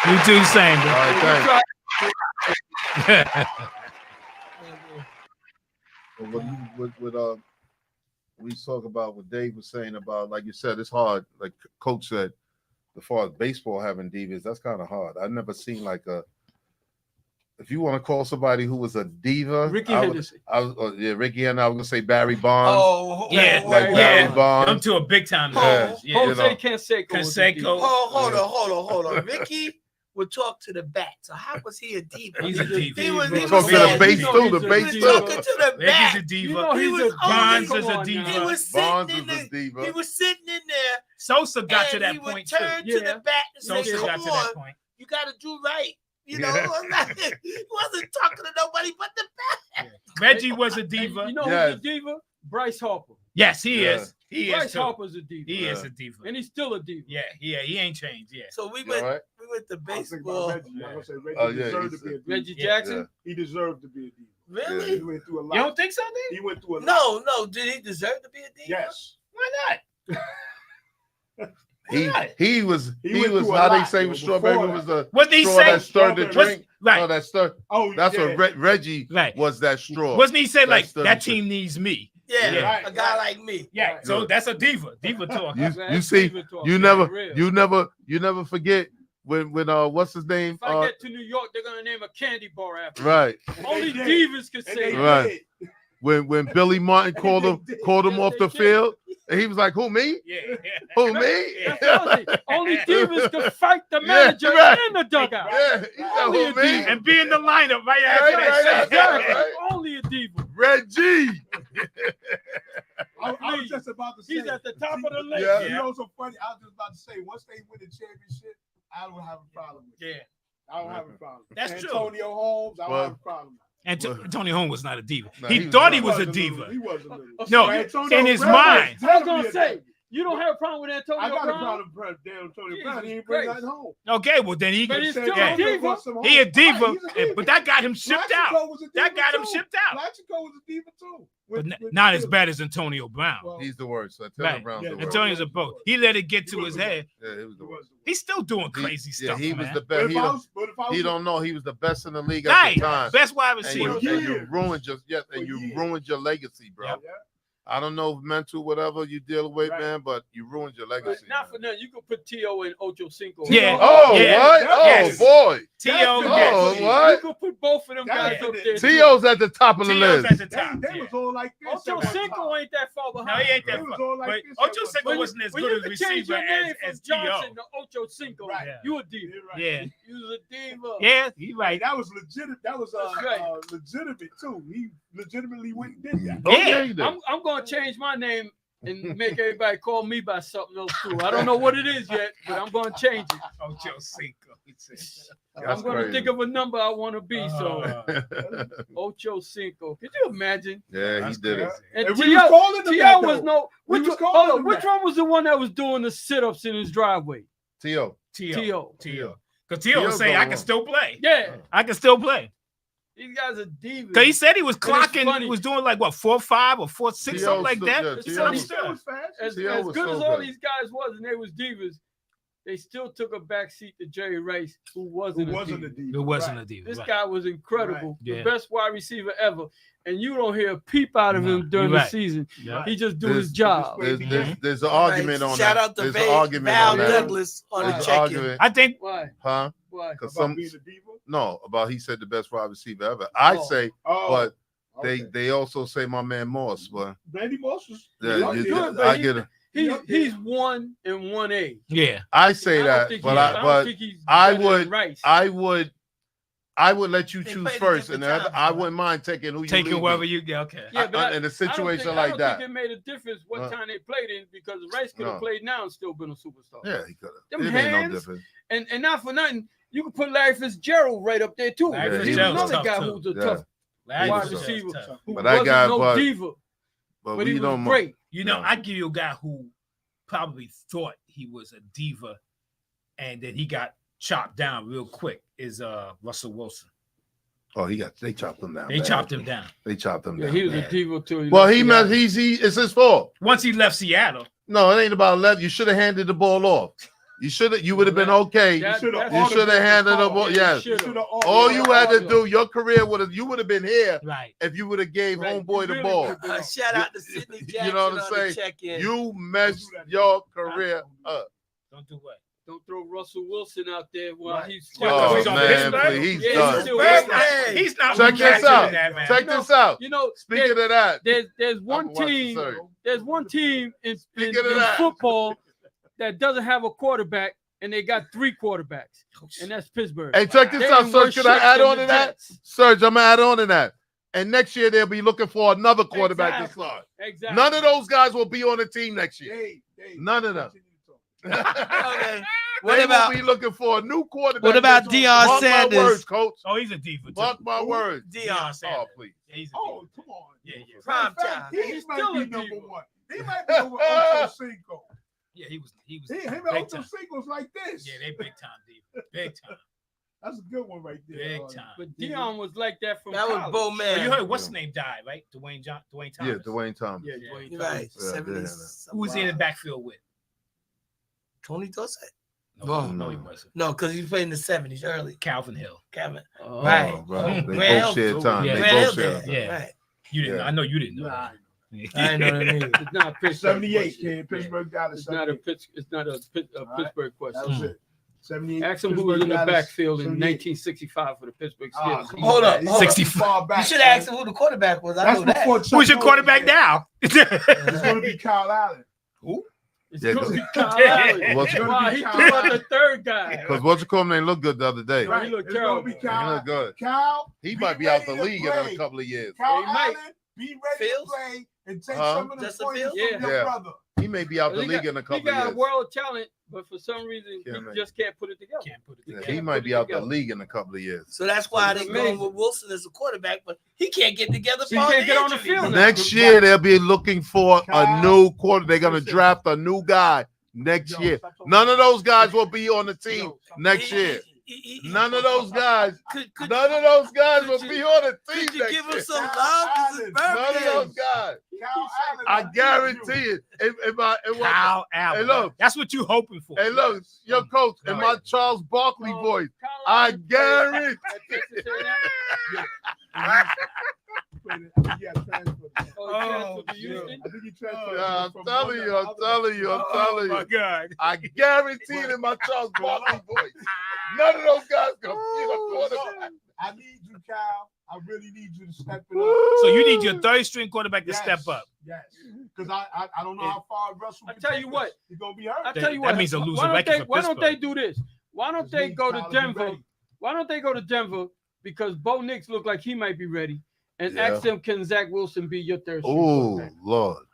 You do the same, All bro. right, thanks. What we talk about what Dave was saying about, like you said, it's hard. Like Coach said, as far as baseball having divas, that's kind of hard. I've never seen like a. If you want to call somebody who was a diva, Ricky I Henderson. yeah, Ricky Henderson. I was gonna say Barry Bonds. Oh, Yeah, like yeah. Barry Them Bonds. to a big time. Yeah. Yeah. Jose you know. Canseco. was a Canseco. diva. hold on. Ricky would talk to the bat. So how was he a diva? He's a diva. He was Talk to the saying- base You know too. he's The a base He diva. was too. talking to the Ricky's bat. a diva. You know He he's was a Bonds Come is a on diva. now. He was sitting Bonds in is a the, diva. he was sitting in there. Sosa got to and that he point would too. turn to Yeah. the bat and say, Sosa "Come got to on, that point. you got to do right." You know, Yeah. he wasn't talking to nobody but the bat. Reggie was a And diva. you know Yes. who's a diva? Bryce Harper. Yes, he Yeah. is. He Bryce is too. Harper's a diva. He is Yeah. a diva. And he's still a diva. Yeah, he ain't changed. Yeah. So we You went, all right? we went to I was thinking baseball. about Reggie. I'm gonna say Reggie Oh, yeah, deserved he's to be a diva. Reggie Yeah. Jackson. He deserved to be a diva. Really? He went through a lot. You don't think so, then? He went through a lot. No. Did he deserve to be a diva? Yes. Why not? He was He went through a how they lot, say though, with strawberry before was the What did he straw that say? stirred the Strawberry. drink. Right. No, that stirred. Oh, That's yeah. what Reggie Right. was. That straw. Wasn't he say That's like the that difference. team needs me? Yeah, Yeah. a guy like me. Yeah. Right. So Yeah. that's a diva. Diva talk. You, Man, you see, diva talk, you man, never, real. you never forget when what's his name? If I get to New York, they're gonna name a candy bar after me. Right. Only They did. divas can And say they that. Right. did. When Billy Martin called him Yes, off they the did. field, and he was like, "Who me? Yeah. Who me?" That's what I'm saying. Only divas can fight the Yeah, manager right. in the dugout. Yeah, he said, Only "Who a me?" diva. And be in the lineup right after Right, that. right, shit. right. Exactly. Only a diva. Reggie. I was just about to say. He's at the top of the list. Yeah. You know, so funny. I was just about to say, once they win the championship, I don't have a problem with it. Yeah. I don't have a problem. That's true. Antonio Holmes, I don't Well- have a problem. And Tony Holmes was not a diva. Nah, he he was thought not. he was a He diva. He was a little. No, Antonio in his Brown mind. had I was to gonna be a say, diva. you don't have a problem with Antonio I got a Brown? problem with Antonio Brown. He Jesus ain't bring Christ. nothing home. Okay, well then he But he's Said still a yeah. Antonio diva. brought some he a home. diva, Right, he's a diva. but that got him shipped out. Plaxico was a That diva got him too. shipped out. Plaxico was a diva too. But With not as Philly. bad as Antonio Brown. Well, He's the worst. Antonio Right. Brown's Yeah, the worst. Antonio's a boat. He let it get to his head. Yeah, he was the he worst. was the He's still doing He- crazy yeah, stuff. he man. was the But best. if I was, but if I was He don't know he was the best in the league at Right. the time. Best wide And receiver. you, For and you years. ruined your For you years. ruined your legacy, bro. Yep. Yeah. I don't know if mental whatever you deal with, Right. man, but you ruined your But legacy. not for man. nothing. You could put T.O. and Ocho Cinco. Yeah. Oh, Yeah. what? Yes. Oh boy. T.O. That's yes. Oh, good. what? You could put both of them That- guys up there. T.O.'s at the top of the T.O.'s list. at the They, top. they yeah. was all like this. Ocho at one Cinco time. ain't that far No, behind. he ain't They that was far. all like But this at Ocho one Cinco time. wasn't as When good you a could change receiver your name as from T.O. Johnson to Ocho Cinco, Right. Yeah. you a diva. You're right. Yeah. You was a diva. Yeah, you right. That was legitimate. That was That's right. legitimate too. He legitimately went and did that. Okay, Yeah. then. I'm gonna change my name and make everybody call me by something else too. I don't know what it is yet, but I'm gonna change it. Ocho Cinco. I'm gonna think of a number I want to be. So Ocho Cinco. Could you imagine? Yeah, he did it. And And we was calling him T.O. that, was though. no. We Which was one, calling hold on, him which that. one was the one that was doing the sit-ups in his driveway? T.O. T.O. T.O. Because T.O. was T.O. saying, I going can on. still play. Yeah, I can still play. these guys are divas. Because he said he was it's clocking, funny. he was doing like, what, 4.5 or 4.6, T.O. something like still- that. yeah, He T.O. said, I'm was- still. as T.O. was good so as all good. these guys was, and they was divas, they still took a backseat to Jerry Rice, who wasn't, Who wasn't a a diva. diva. It wasn't Right. a deal. This right. guy was incredible, Right. the Yeah. best wide receiver ever, and you don't hear a peep out of Nah, him during you're the right. season. Yeah. He just do There's- his job. There's an argument on Shout that. out to There's an Val argument on that. Douglas on the There's an check-in. argument, I think Why? huh? Why? Because About some being a diva? no about he said the best wide receiver ever. I Oh. say, Oh, but okay. they also say my man Moss, but Randy Moss was. yeah, He's you- good, but I he- get it. He's 1 and 1A. yeah. I say I don't that, think but he- I don't but think he's I better than would- Rice. I would let you They choose played at first, different and times, I man. wouldn't mind taking who you Taking leave wherever with. you get. Okay. Yeah, but in a I situation don't like think that. it made a difference what No. time they played in because Rice could have No. played now and still been a superstar. Yeah, he could Them have. It ain't no hands, difference. And not for nothing, you could put Larry Fitzgerald right up there too. Larry Yeah, He's Fitzgerald's another tough, guy too. who's a Yeah. tough Larry wide Fitzgerald's receiver tough. who But that wasn't guy- no but- diva, But but he we was don't. great. You know, No. I give you a guy who probably thought he was a diva and then he got chopped down real quick is Russell Wilson. Oh, they chopped him down. They bad. chopped him down. They chopped him Yeah, down. he was bad. a diva too. Well, he meant he. It's his fault. Once he left Seattle, No, it ain't about left. You should have handed the ball off. You would have been okay. That- You that's- You should have handed the ball. Yes. All you had to do, your career you would have been here right? if you would have gave Right. homeboy You the really ball. would've been Shout out to Sidney You Jackson know what I'm on the saying? check-in. You messed your career up. Don't do what? Don't throw Russell Wilson out there while Right. he's Oh he's on man, Pittsburgh? please, he's Yeah, done. he's still- He's not Check this catching out. that, man. Check this out. You know, Speaking of that, there's one I'm watching team. Surrey. There's one team in Speaking of in that. football that doesn't have a quarterback, and they got 3 quarterbacks, and that's Pittsburgh. Hey, check this They out, ain't Serge. worse Can I shape add than on the to that? Jets. Serge, I'm gonna add on to that. And next year they'll be looking for another quarterback Exactly. to start. Exactly. None of those guys will be on the team next year. None of them. Okay. They What about will be looking for a new quarterback. what about next year. Deion Mark Sanders? my words, coach. Oh, he's a diva. Too. Mark my words. Deion Oh, Sanders. please. Yeah, he's a diva. Oh, come on. Yeah, yeah. Prime In fact, time. He He's might still be a number diva. 1. He might be over Ocho Cinco. Yeah, he was. Him big and Ocho time. Cinco's like this. Yeah, they big time diva. Big time. That's a good one right there. Big time. But Dion was like that from That was college. Bo Oh, Man. you heard what's his name died, right? Dwayne Yeah, Thomas. Dwayne Thomas. Yeah, Yeah. Dwayne You're Thomas. right. Yeah, 70. yeah. Who was he in the backfield with? Tony Dorsett? No, Oh, no, he wasn't. No, because he played in the 70s early. Calvin Hill. Kevin. Oh, Right. Oh, bro. They Grant both Hill. share time. Yeah. They Grant both Hill share did. time. Yeah. Right. You didn't. Yeah. I know you didn't know. Nah, that. I ain't know that either. It's not a Pittsburgh 78, question. kid. Pittsburgh got it. It's not a 78. Pitts. It's not a Pittsburgh That was question. it. 78. Ask him who was in the Pittsburgh got it. backfield in 78. 1965 for the Pittsburgh Ah, Steelers. come Hold on, up, man. hold He's up. too far back, You should have asked man. him who the quarterback was. I That's know that. before Chuck Who's your Norris quarterback was there. now? It's going to be Kyle Allen. It's Yeah, gonna be cause- Kyle Allen. What's- Wow, he threw out the third guy. Because what's your call name looked good the other day. Right. He looked It's gonna be terrible. He Kyle. looked good. Kyle, He be might be out the ready to league in play. a couple of years. Kyle He might. Allen, be ready Fields? to play and take Huh? some of the Justin points Fields? from your Yeah. brother. He may be out the He league got- in a He couple got of a years. world of talent, but for some reason Yeah, he man. just can't put it together. Can't put it Yeah, together. he might be out the league in a couple of years. So that's why It's they're going amazing. with Wilson as a quarterback, but he can't get together. He for can't the get on the injuries. field. Next year they'll be looking for a Kyle, new quarter. They're gonna listen. draft a new guy next Yo, year. stop talking None of about those guys will be on the team Yo, stop next He- year. he- None of those guys. Could None of those guys will could be you- on the team Could you next give him year. some Kyle love? This is Allen. None of birthday. those guys. Kyle Allen, I need guarantee you. it. If I Kyle Allen. Hey, look. That's what you hoping for. hey, look, your coach in my Charles Barkley Oh, voice. Kyle I Allen played guarantee. at Texas A&M. Yeah, transfer. Oh, he transferred to Houston. I think he transferred. Yeah, I'm from telling one you, to I'm the other. telling you, I'm telling my you. God. I guarantee it in my Charles Barkley voice. None of those guys gonna be a quarterback. I need you, Kyle. I really need you to step it up. So you need your third string quarterback to Yes, step up. Yes, because I don't know how far Russell. I can tell take you us. what. He's gonna be hurt. I That- tell you that what. means a losing why don't record they? for Why don't they Pittsburgh. do this? Why don't Just they need go Kyle to be Denver? ready. Why don't they go to Denver? Because Bo Nix look like he might be ready, and Yeah. ask them, can Zach Wilson be your third string Oh quarterback? Lord.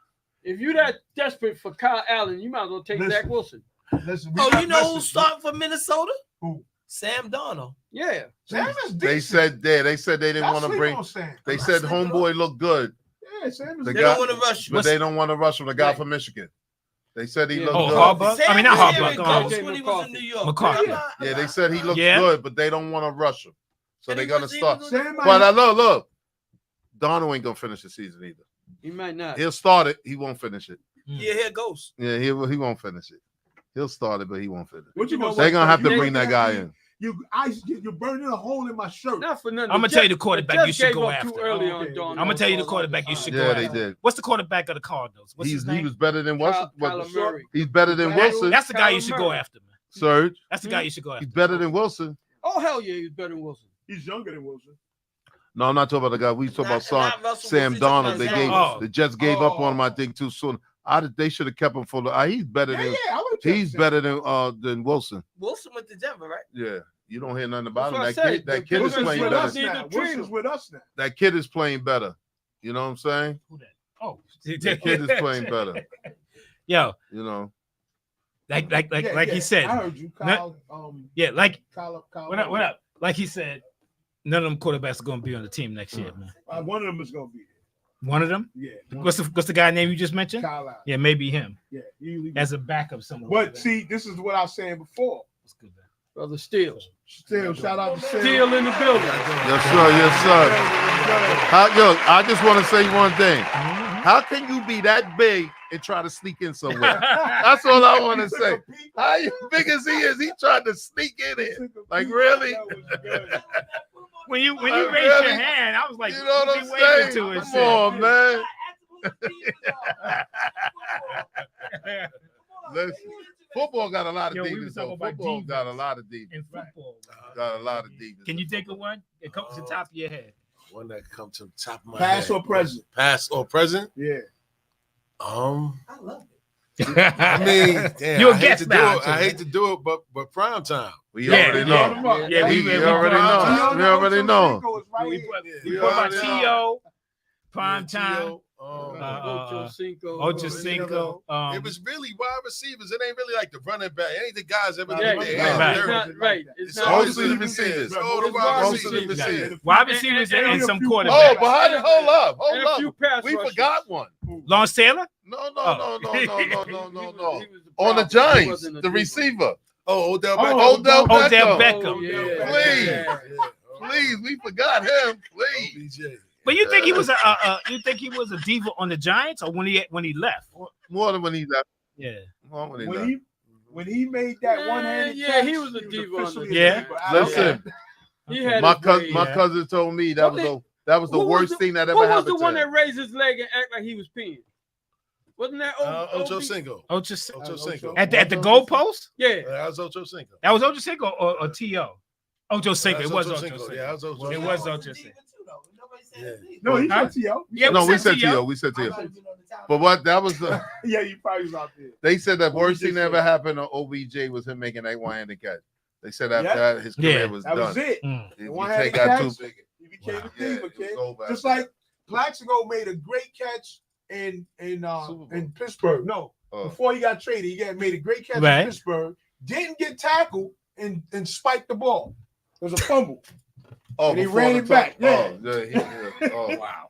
If you're that desperate for Kyle Allen, you might as well take Listen. Zach Wilson. Listen, Oh, you know who's starting for Minnesota? Who? Sam Darnold. Yeah. Sam is They decent. said they didn't Y'all want to sleep bring. on Sam. They I'm not said sleeping on homeboy looked good, Yeah, Sam is The They guy- don't want to rush you. but they don't want to rush him. The guy Right. from Michigan. They said he Yeah. looked Oh, good. Harbaugh? I mean, not Sam was Harbaugh, here in um, Ghost when he was in New York. McCarthy. Yeah, they said he looked Yeah. good, but they don't want to rush him. So And they're he gonna was start. even Sam might- But look, Darnold ain't gonna finish the season either. He might not. He'll start it. He won't finish it. Yeah, here Ghost. Yeah, he won't finish it. He'll start it, but he won't finish it. What you gonna They're say? gonna have to You bring that looking guy at me, in. You're burning a hole in my shirt. Not for nothing. I'm gonna The tell you the Jets- quarterback Jets you should gave go up too after. early Oh, on okay. Darnold. I'm gonna tell you the quarterback you should go Yeah, they after. did. What's the quarterback of the Cardinals? What's his He name? was better than Wilson. Kyler Murray. He's better than That's- Wilson. That's the guy you Kyler should go Murray. after, man. Serge. That's the guy you should go after. He's better than Wilson. Oh hell yeah, he's better than Wilson. He's younger than Wilson. No, I'm not talking about the guy. We talking about Not Russell Sam Wilson, talking Donald. They about gave Oh. the Jets gave up on him, I think, too soon. They should have kept him for the. He's better Yeah, than I would take he's Sam. better than Wilson. Wilson went to Denver, right? Yeah, you don't hear nothing about That's him. what I That said. kid is Wilson's playing with better. us. Need to treat Wilson's him. with us now. That kid is playing better. You know what I'm saying? Who that? Oh, The kid is playing better. Yo, You know. like Yeah, he said. I heard you, Kyle. Yeah, like Kyle. what up? Like he said, none of them quarterbacks are gonna be on the team next year, man. One of them is gonna be there. One of them? Yeah. What's the guy name you just mentioned? Kyle Allen. Yeah, maybe him Yeah. Usually. as a backup somewhere. But see, this is what I was saying before. What's good, man? Brother Steele. Still, shout out to Sam. Steele in the building. Yes, sir. Yes, sir. I just want to say one thing. How can you be that big and try to sneak in somewhere? That's all I want to say. How big as he is, he tried to sneak in here. Like, really? When you Like, raised your really? hand, I was like, You know what what I'm you waving saying? to and Come shit. on, man. Listen, football got a lot of Yo, we demons. was talking though. about Football divas. got a lot of demons. In football. Got a lot of demons. Can you think of one? It comes to the top of your head. One that come to the top of my Past head. or present? Past or present? Yeah. I love it. I mean, damn, You're a I hate guest to do now, it. I too. hate to do it, but prime time. We Yeah, already yeah. know. Yeah, We already know. We already know. We We put about already T.O., Prime Time, Ocho Cinco. Ocho Cinco. It was really wide receivers. It ain't really like the running back. It ain't the guys that really Yeah, get it's there. Right. not right. It's It's not always Mostly the the receivers. receivers. Oh, the It's wide wide receivers. receivers. Receivers. Wide receivers and some Oh, quarterbacks. but hold up. And a few pass We rushers. forgot one. Lawrence Taylor? No. He was On the problem. He Giants, wasn't a the diva. receiver. Oh, Odell Oh, Beckham. Odell Odell Beckham. Beckham. Oh, yeah. Please. Yeah. Please, we forgot him. Please. OBJ. But you think he was a diva on the Giants or when he left? More than when he left. Yeah. More when he left. When he made that one-handed Yeah, catch, he was a diva on officially the a Yeah. diva. I don't Listen, He had my his cousin, way. my yeah. cousin told me that was the Who was worst the- thing that Who ever was happened the to one him. that raised his leg and act like he was peeing? Wasn't that Ocho OB? Cinco. Ocho Ocho Cinco. at the goalpost? Yeah. That was Ocho Cinco. That was Ocho Cinco or T.O.? Ocho Cinco. It was Ocho Cinco. Yeah, that was Ocho It Cinco. was Ocho Cinco. No, he Huh? said T.O. Yeah, No, we said said T.O. T.O. We said T.O. But what that was the Yeah, you probably was out there. they said that worst did thing that say. ever happened to OBJ was him making that one-handed catch. They said after Yeah. that his career Yeah. was That done. was it. Mm. He One-handed got too catch. big. He became a Yeah, diva, it was kid. over Just after like Plaxico made a great catch in Bowl. Pittsburgh. No, Oh. before he got traded, he made a great catch Right. in Pittsburgh. Didn't get tackled and spiked the ball. It was a fumble. Oh, And he before ran the it back, Oh, yeah. Oh, Wow.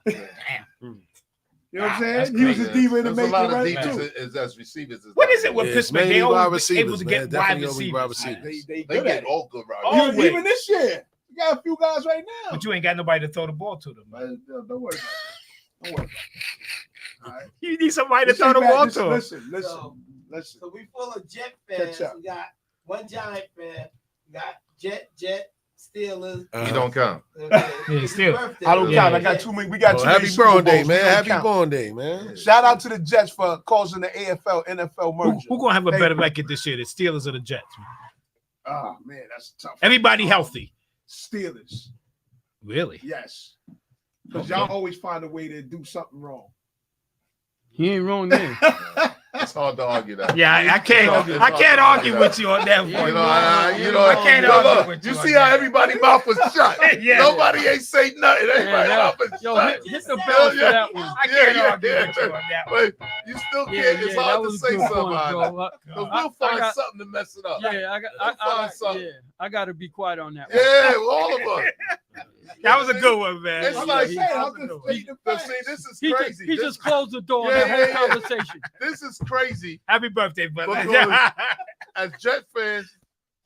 You know what I'm That's saying? He was a crazy. diva in the There's a making lot of right divas too. as receivers. What is it with Yeah, Pittsburgh? mainly They wide always able receivers, to man. get wide Definitely gonna be wide receivers. receivers. They They good get at it. all good right. Always. Even this year, you got a few guys right now. But you ain't got nobody to throw the ball to them. Man. Don't worry about that. Don't worry about that. All right. You need somebody to This throw is the bad. ball Listen, to them. listen. So we full of Jet Catch fans. up. We got one Giant fan. We got Jet Steelers. He don't count. Okay. Yeah, It's still. his birthday. I don't Yeah. count. I got too many. We got Oh, too many happy Super born day, Bowls. man. We don't Happy count. born day, man. Shout out to the Jets for causing the AFL NFL Who, merger. who gonna have a Thank better you. record this year, the Steelers or the Jets? Oh man, that's tough. Everybody healthy. Steelers, Really? yes, because y'all always find a way to do something wrong. He ain't wrong there. It's hard to argue that. Yeah, I can't. I can't argue with you on that You one. know, I can't look, argue with you you see on how that. everybody's mouth was shut. Yeah. Nobody ain't say nothing. Everybody's mouth was Yo, shut. hit the bell for Yeah. that one. I can't Yeah, argue yeah. with you on that one. But you still can't. Yeah, It's that hard to was a say good something point, about bro. that. Because I we'll find got- something to mess it up. Yeah, I got to be quiet on that one. Yeah, all of us. That was a good one, man. It's That like, was Hey, a I'm good just one. stating the facts. See, this is He just, crazy. he This- just closed the door Yeah, on that yeah, whole yeah. conversation. This is crazy. Happy birthday, brother. Because as Jet fans,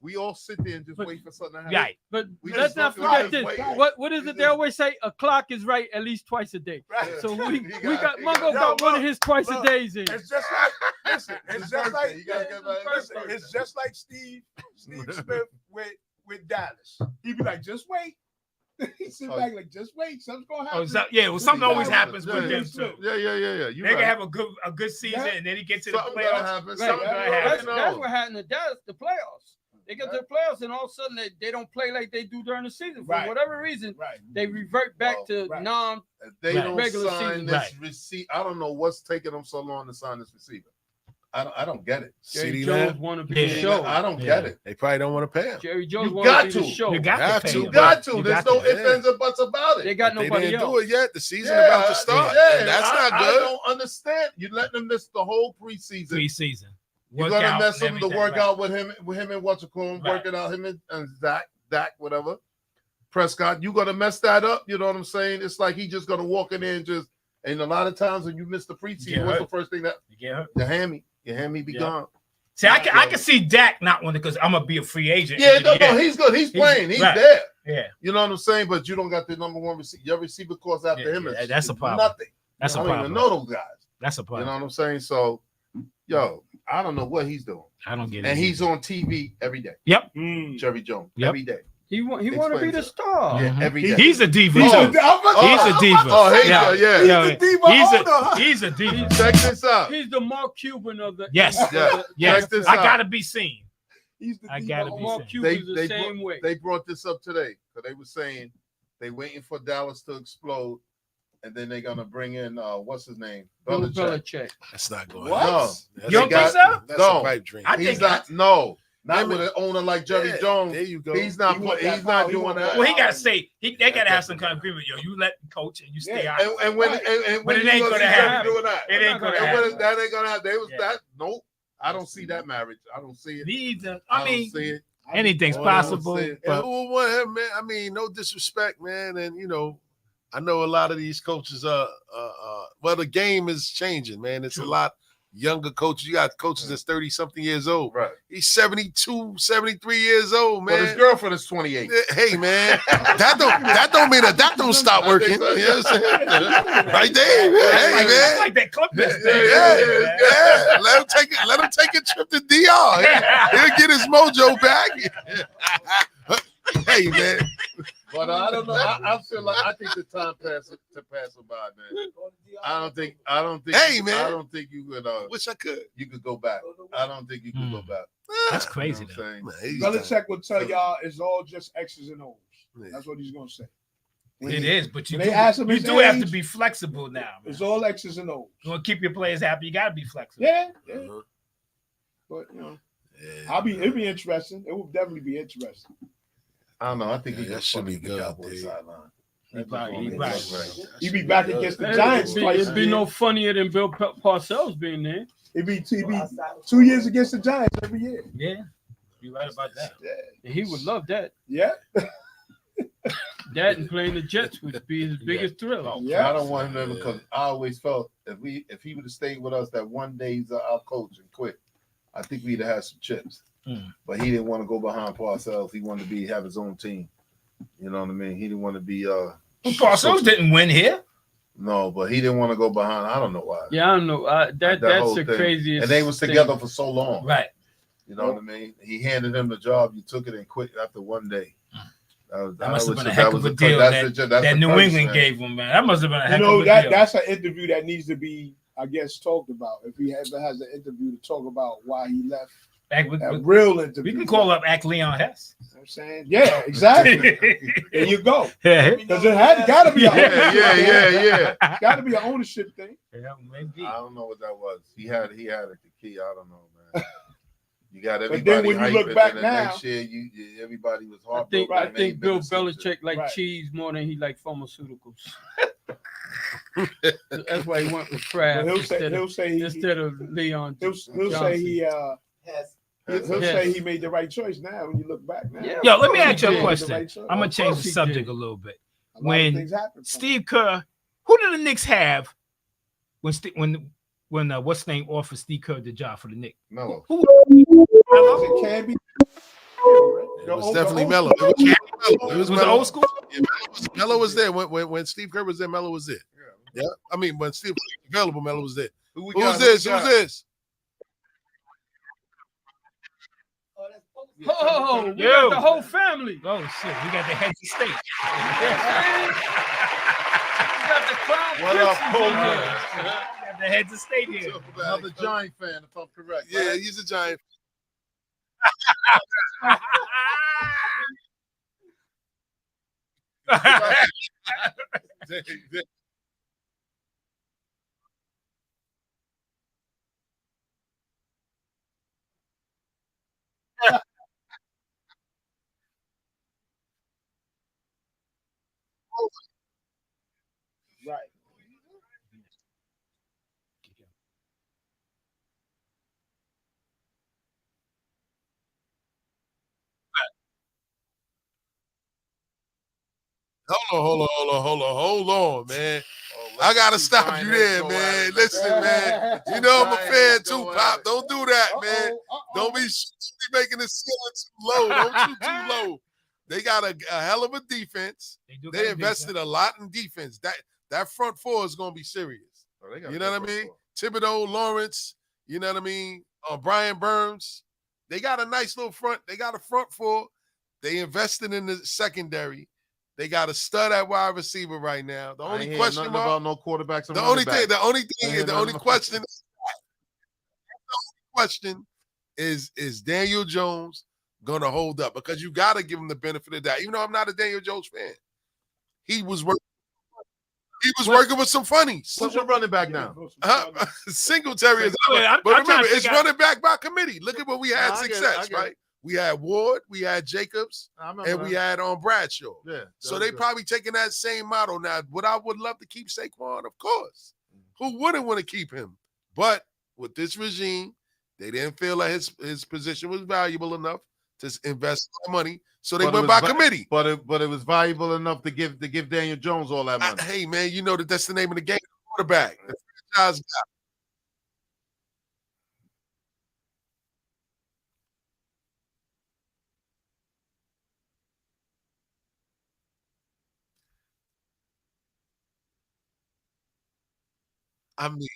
we all sit there and just But- wait for something to happen. Right. But We let's just not fucking forget right, this. wait. What is it they always say? A clock is right at least twice a day. Right. So Yeah. we He got got- Mungo he got got- one of his twice a look, days in. It's just like listen. It's His just birthday. like You gotta get back- listen, it's just like Steve Smith with Dallas. He'd be like, just wait. He sit back like, just wait. Something's gonna happen. Oh, so, yeah, well, something always happens with them too. Yeah. You They can right. have a good season, Yeah. and then he gets to the Something gonna playoffs. happen. Right. Something gonna That's, happen. that's what happened to Dallas, the playoffs. They get to the playoffs, and all of a sudden they don't play like they do during the season. For Right. whatever reason, Right. they revert back to Right. non. If they Right. don't Regular sign season. this Right. receipt, I don't know what's taking them so long to sign this receiver. I don't get it. Jerry CD Jones Lamb? want to be the Yeah. show. I don't Yeah. get it. They probably don't want to pay him. Jerry Jones You want got to be the to. show. You got Have to pay to. him. You got to. You There's got no to. ifs, ands, or buts about They it. got They nobody didn't else. do it yet. The season Yeah, about to start. yeah, And that's not I good. don't understand. You letting them miss the whole preseason. Preseason. You're Work gonna out mess and him to everything, work right. out with him and what's it called, Right. working out him and Dak, whatever. Prescott, you gonna mess that up. You know what I'm saying? It's like he just gonna walk in there and a lot of times when you miss the preseason, Get what's hurt. the first thing that You get hurt. your hammy be Yeah. gone? See, I can see Dak not wanting because I'm gonna be a free agent. Yeah, end of the no, year. he's good. He's playing. He's right. there. Yeah, You know what I'm saying? But you don't got the number one receiver. Your receiver course after Yeah, him yeah, is that's a problem. Nothing. that's a I don't problem. even know those guys. That's a You problem. know what I'm saying? So, yo, I don't know what he's doing. I don't get it. And he's on TV every day. Yep. Jerry Jones, Yep. every day. He want to be Explain the to- star. Yeah, Mhm. every day. He's a diva. He's too. a- He's a diva. Oh, hey, Yeah. yeah. Yeah, He's a diva he's owner. he's a diva. Check this out. He's the Mark Cuban of the. Yes. Yeah. Yes, Check this I out. gotta be seen. He's the I diva gotta be owner. Mark saying. Cuban's the same way. They brought this up today because they were saying they waiting for Dallas to explode, and then they're gonna bring in what's his name, Bill Belichick. Belichick. That's not going. What? on. No. That's- You don't got- think so? That's No. a pipe dream. I He's think not. No, not with Maybe- an owner like Jerry Yeah, Jones. There you go. He's not. He want that He's not power. He doing want that. that Well, he gotta say they gotta have some kind of agreement. Yo, you let the coach and you stay Yeah, out. And when Right. and But when it you ain't gonna gonna see Jerry happen. doing that? It ain't gonna And happen. when that ain't gonna happen. They was Yeah. that. Nope. I don't see that marriage. I don't see it. Neither. I I don't mean, see it. anything's I don't possible. see it. And But who would want him, man? I mean, no disrespect, man. And I know a lot of these coaches well, the game is changing, man. It's a lot younger coaches. You got coaches that's 30-something years old. Right. He's 72, 73 years old, But his man. girlfriend is 28. Hey, man, that don't mean that don't stop working. You know what I'm saying? Right there, hey, I man. like that clip. Yeah, Yeah. Let him take a trip to DR. He'll get his mojo back. Hey, man. But I don't know. I feel like I think the time passed him by, man. I don't think. Hey, man. I don't think you could. Wish I could. You could go back. I don't think you could go back. That's You know crazy. what Though. I'm saying? Man, he's Belichick will tell y'all it's all just X's and O's. Yeah. That's what he's gonna say. When It he- is, but you when they ask him you his do have to age, be flexible now. Man. It's all X's and O's. You want to keep your players happy, you got to be flexible. Yeah, yeah. Uh-huh. But Yeah. it'll be interesting. It will definitely be interesting. I don't know. I think Yeah, he that just should funny be the good, Cowboys dude. sideline. He probably- he probably- He'd be back against the Giants twice. It'd be no funnier than Bill Parcells being there. It'd be 2 years against the Giants every year. Yeah, you're right about that. Yeah. He would love that. Yeah. That and playing the Jets would be his biggest thrill. Yeah. I don't want him there because I always felt if he would have stayed with us that one day he's our coach and quit, I think we'd have had some chips. But he didn't want to go behind Parcells. He wanted to have his own team. You know what I mean? He didn't want to be Parcells didn't win here. No, but he didn't want to go behind. I don't know why. Yeah, I don't know. That's whole the thing. craziest. And they was thing. together for so long. Right. You know what I mean? He handed him the job. You took it and quit after one day. That must have been a heck of a deal that New England gave him, man. That must have been a heck of a deal. That's an interview that needs to be, I guess, talked about. If he ever has an interview to talk about why he left A real interview. We can call up Act Leon Hess. You know what I'm saying? Yeah, exactly. There you go. Yeah, Because it had got to be. Yeah. Got to be an ownership thing. maybe. I don't know what that was. He had it the key. I don't know, man. You got But everybody. then when you hyping, look back and then now- next year, everybody was I heartbroken. think, I and think made Bill business decisions. Belichick like Right. cheese more than he like pharmaceuticals. That's why he went with Kraft But instead of Leon. he'll say he'll Yes. say he made the right choice now when you look back now. Yeah. Yo, let me ask you He a made the question. right choice. I'm gonna change course the he subject did. a little bit. A lot of When things happen for him. Steve Kerr, who did the Knicks have when what's his name offered Steve Kerr the job for the Knicks? Melo. Who? It can be. It was definitely Melo. It was Was it Melo. old school? Yeah, Melo was there when Steve Kerr was there. Melo was there. Yeah, I mean when Steve was available, Melo was there. Who's Who's this? Who's this? Oh, we Yo. got the whole family. Oh shit, we got the heads of state. We got the crown What up, princes Cole? in here. We got the heads of state here. Another Giant fan, if I'm correct. Yeah, right? he's a Giant. Right. Hold on, man. Oh, I gotta let's stop Giant you heads there, go man. at it. Listen, man. You know I'm a Giant fan heads too, go at Pop. it. Don't do that, man. Don't be making the ceiling too low. Don't shoot too low. They got a hell of a defense. They invested a lot in defense. That front four is gonna be serious. Oh, they got You a know good what I mean? football. Thibodeau, Lawrence. You know what I mean? Brian Burns. They got a nice little front. They got a front four. They invested in the secondary. They got a stud at wide receiver right now. The I only ain't hear question nothing mark. about no quarterbacks. And The running only backs. thing, the only I thing, hear the nothing only about question, is Daniel Jones gonna hold up? Because you gotta give him the benefit of that. Even though I'm not a Daniel Jones fan, he was working. He was working with some funnies. Who's your running back now? Singletary is, Wait, I'm but trying to remember, it's figure out- running back by committee. Look at what we had I get it, I success, get it. right? We had Ward, we had Jacobs, I remember and we that. had Bradshaw. Yeah. So that they was good. probably taking that same model now. Would I would love to keep Saquon, of course. Who wouldn't want to keep him? But with this regime, they didn't feel like his position was valuable enough to invest money. So they But it went was by committee. But it was valuable enough to give Daniel Jones all that money. Hey man, you know that's the name of the game. Quarterback. The franchise guy. I mean,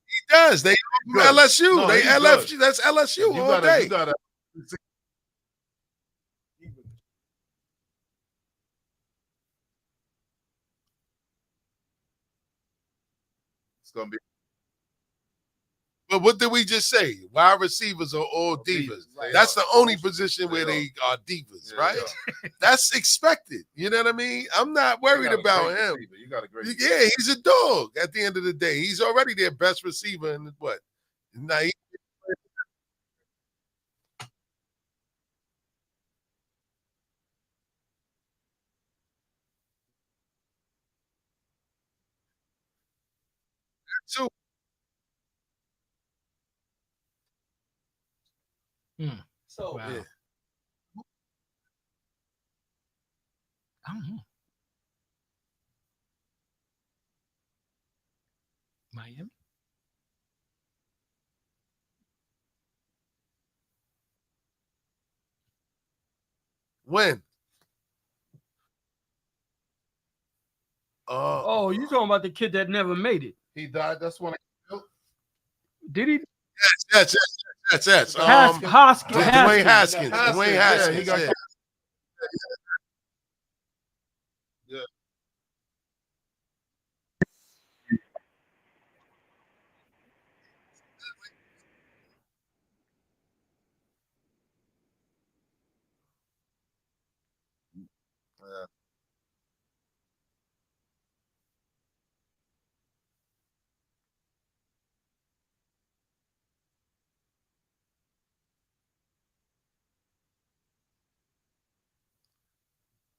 he does. They Good. LSU. No, they he's LSU. good. That's LSU You all gotta, day. you gotta. It's gonna be But what did we just say? Wide receivers are all divas. They That's are. the only position where They they are divas, Yeah, right? yeah. That's expected. You know what I mean? I'm not You worried got a about great him. receiver. You got a great. Yeah, he's a dog at the end of the day. He's already their best receiver in what? Now, So So Wow. yeah. I don't know. Miami. When? Oh, you talking about the kid that never made it? He died. That's when. Did he? Yes. Haskins. Dwayne Haskins. Dwayne Yeah, Haskins. he got yeah.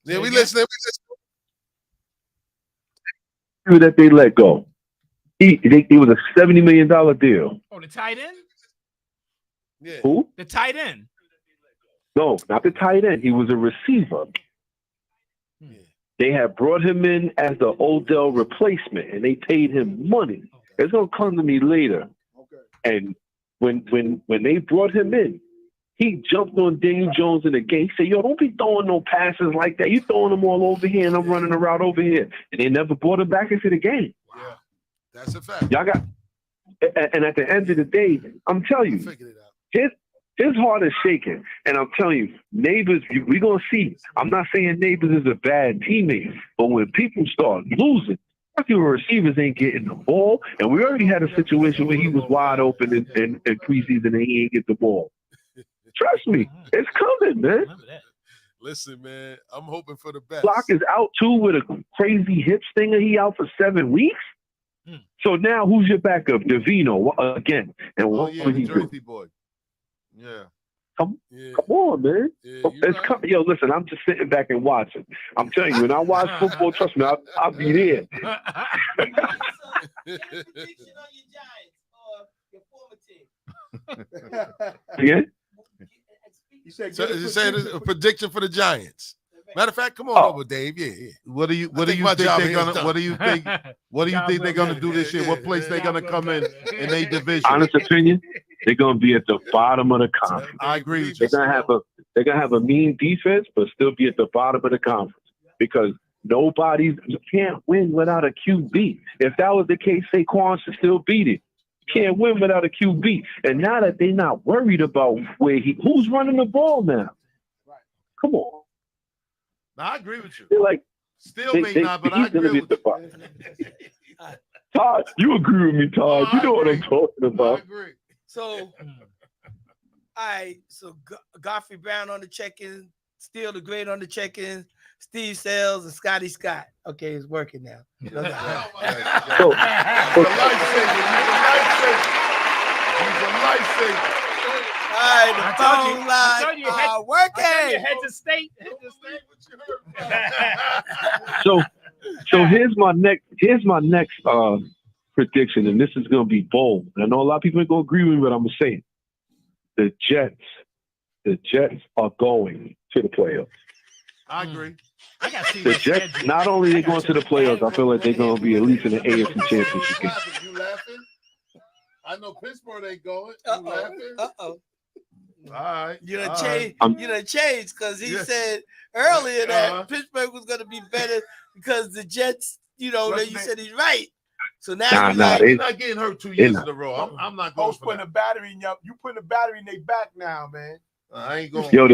Yeah, we listening. That they let go. It was a $70 million deal. Oh, the tight end. Yeah. Who? The tight end. No, not the tight end. He was a receiver. They had brought him in as the Odell replacement, and they paid him money. It's gonna come to me later. And when they brought him in, he jumped on Daniel Jones in the game. He said, "Yo, don't be throwing no passes like that. You throwing them all over here, and I'm running a route over here." And they never brought him back into the game. Yeah, that's a fact. Y'all got. And at the end of the day, I'm telling you, Figured it out. his heart is shaking. And I'm telling you, Neighbors, we're going to see. I'm not saying Neighbors is a bad teammate, but when people start losing, your receivers ain't getting the ball. And we already had a situation where he was wide open in preseason and he ain't get the ball. Trust me, it's coming, man. Listen, man, I'm hoping for the best. Block is out too with a crazy hip stinger. He out for 7 weeks. So now who's your backup? Davino again. And what yeah, would the he do? Jersey boy. Yeah. Come on, man. It's Yo, listen, I'm just sitting back and watching. I'm telling you, when I watch football, trust me, I'll be there. Yeah? He said, So, "Get a you said prediction a for-" prediction for the Giants. Matter of fact, come on over, Dave. Yeah. What do you I think my think job they're here is gonna done. what do you think they're gonna do this year? What place they're gonna come in their division? Honest opinion, they're gonna be at the bottom of the conference. I agree with They're you. gonna have a mean defense, but still be at the bottom of the conference because you can't win without a QB. If that was the case, Saquon should still beat it. You can't win without a QB. And now that they're not worried about who's running the ball now. Come on. No, I agree with you. They're like Still may not, but I he's gonna agree be with at the you. bottom. Todd, you agree with me, Todd. You know what I'm talking I about. agree. So, all right. So Godfrey Brown on the check-in, Steele the Great on the check-in, Steve Sales and Scotty Scott. Okay, it's working now. He's a lifesaver. All right, the phone lines are working. Head to state. So here's my next prediction, and this is gonna be bold. I know a lot of people ain't gonna agree with me, but I'm gonna say it. The Jets are going to the playoffs. I agree. I got to see The Jets, not only they going to the playoffs, I feel like they're gonna be at least in the AFC Championship game. You laughing? I know Pittsburgh ain't going. You laughing? Uh-oh. All right. You done all changed. right. You done changed because he Yeah. said earlier that Uh-huh. Pittsburgh was going to be better because the Jets. You know that you Russ, said he's right. So now Nah, you nah, like, they- You're not getting hurt 2 years not. in a row. I'm not going Coach for putting that. a battery in you putting a battery in their back now, man. I ain't going. Yo,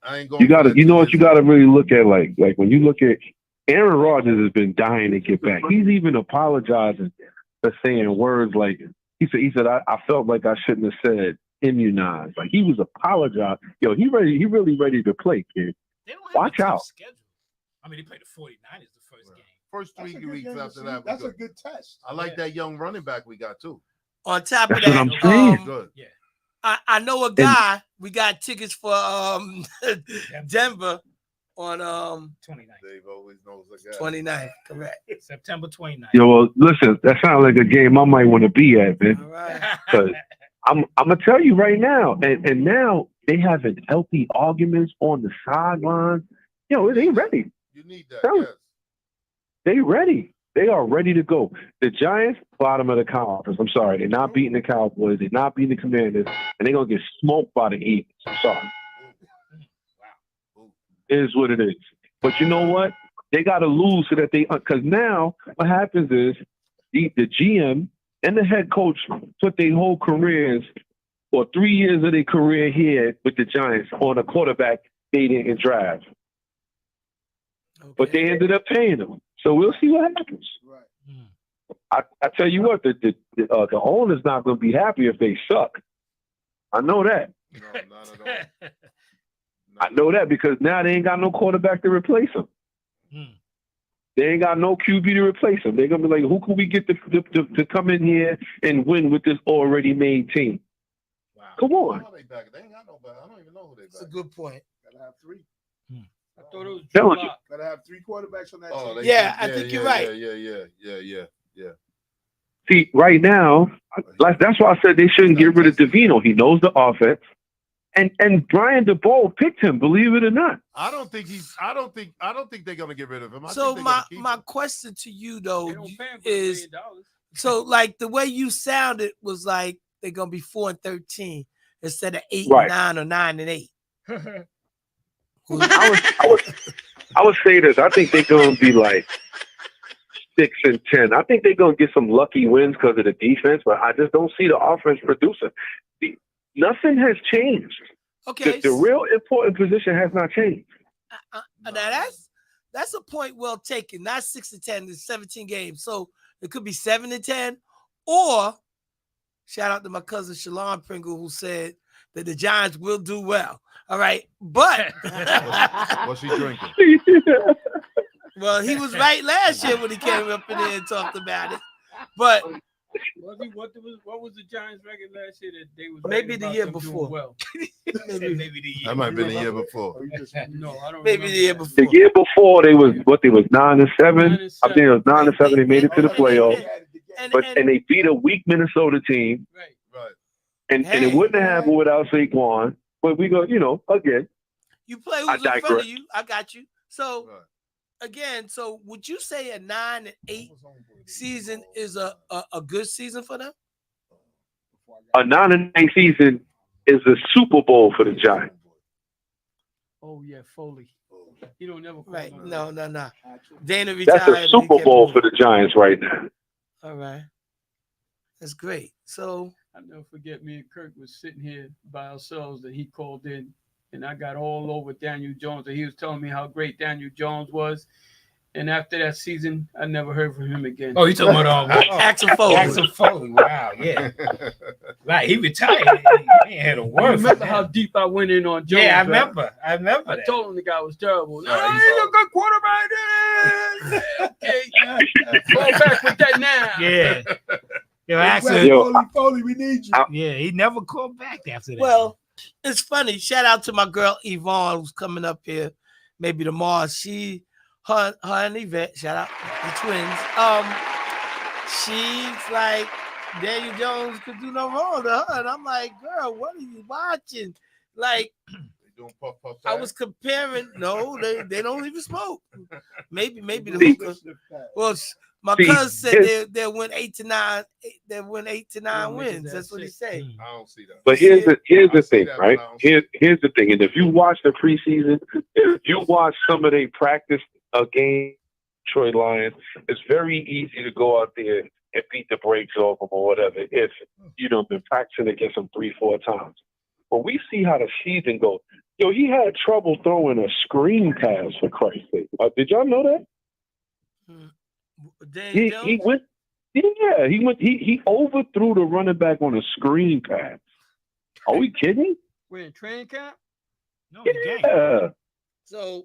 I ain't going. you gotta, for that you know 2 what you years. gotta really look at, like when you look at Aaron Rodgers has been dying to get back. He's even apologizing for saying words like he said I felt like I shouldn't have said immunized. Like he was apologizing. Yo, he really ready to play, kid. They don't have Watch a tough out. schedule. I mean, they played the 49ers the first game. First That's 3 a good weeks game to after see. that. was That's a good. good test. I like that young running back we got too. on top of That's what that, I'm saying. Good. I know a guy. We got tickets for Denver on 29th. Dave always knows the guy. 29th, correct. September 29th. Yo, well, listen, that sounds like a game I might want to be at, man. All right. Because I'm gonna tell you right now, and now they having healthy arguments on the sidelines. Yo, they ready. You need that. Tell Yes. They ready. They are ready to go. The Giants, bottom of the conference. I'm sorry, they're not beating the Cowboys. They're not beating the Commanders, and they're gonna get smoked by the Eagles. I'm sorry. It is what it is. But you know what? They got to lose so that because now what happens is the GM and the head coach put their whole careers or 3 years of their career here with the Giants on a quarterback they didn't draft. But they ended up paying them. So we'll see what happens. Right. I tell you what, the owner's not going to be happy if they suck. I know that. No, not at all. I know that because now they ain't got no quarterback to replace him. They ain't got no QB to replace him. They're gonna be like, who can we get to come in here and win with this already made team? Wow. Come on. They ain't got no back. I don't even know who they That's a back. good point. Gotta have three. I thought it was Telling Drew you. Lock. Gotta have three quarterbacks on that Oh, team. they- Yeah, I think you're right. Yeah. See, right now, that's why I said they shouldn't get rid of Davino. He knows the offense. And Brian DeBoer picked him, believe it or not. I don't think they're gonna get rid of him. I So think they're my gonna keep him. question to you They though don't pay him for $1 is million. so like the way you sounded was like they're gonna be 4-13 instead of 8-9 or 9-8. I would say this. I think they're going to be like 6-10. I think they're going to get some lucky wins because of the defense, but I just don't see the offense producing. Nothing has changed. Okay, The real important position has not changed. now that's a point well taken. Not 6-10, it's 17 games, so it could be 7-10, or shout out to my cousin Shalon Pringle who said that the Giants will do well. All right, but What's he drinking? well, he was right last year when he came up in there and talked about it. But What was the Giants record last year that they was Maybe writing the about year them doing before. Well, maybe the year. That might have been the year before. no, I don't. maybe the year remember that. before. The year before, they was 9-7. I think it was 9-7. They made it to the playoffs, and they beat a weak Minnesota team. Right. Right. And it wouldn't have happened without Saquon. But we go, again. You play who's I in front of digress. you. I got you. So Right. again, so would you say a 9-8 season is a good season for them? A 9-9 season is a Super Bowl for the Giants. Oh yeah, Foley. He don't never. call Right. him. No. Dana retired. That's a Super Bowl for the Giants right now. All right. That's great. So I'll never forget me and Kirk was sitting here by ourselves that he called in and I got all over Daniel Jones and he was telling me how great Daniel Jones was. And after that season, I never heard from him again. Oh, you talking about Axel Foley. Axel Foley. Wow, yeah. Right, he retired. He ain't had a I word. remember for how him. deep I went in on Jones. Yeah, I right? remember. I remember. I that. told him the guy was terrible. No, he's he's a good quarterback. Okay. Fall back with that now. Yeah. Yo, Axel. Foley, we need you. Yeah, he never called back after that. Well, it's funny. Shout out to my girl Yvonne who's coming up here maybe tomorrow. Her and Yvette, shout out the twins. She's like, Daniel Jones could do no wrong to her. And I'm like, girl, what are you watching? Like, Doing puff, puff, I tag? was comparing. No, they don't even smoke. Maybe the hookah. Well, my See, cousin said they'll win 8 to 9. They'll win 8 to 9 Yeah, make wins. it That's what he sick. said. I don't see that. But here's the I see thing, that, right? but I don't- Here's the thing. And if you watch the preseason, if you watch some of their practice game, Detroit Lions, it's very easy to go out there and beat the brakes off them or whatever if been practicing against them 3-4 times. But we see how the season goes. Yo, he had trouble throwing a screen pass for Christ's sake. Did y'all know that? Daniel He Jones? went. Yeah, he overthrew the running back on a screen pass. Are we kidding? We're in training camp. no, the game. Yeah. So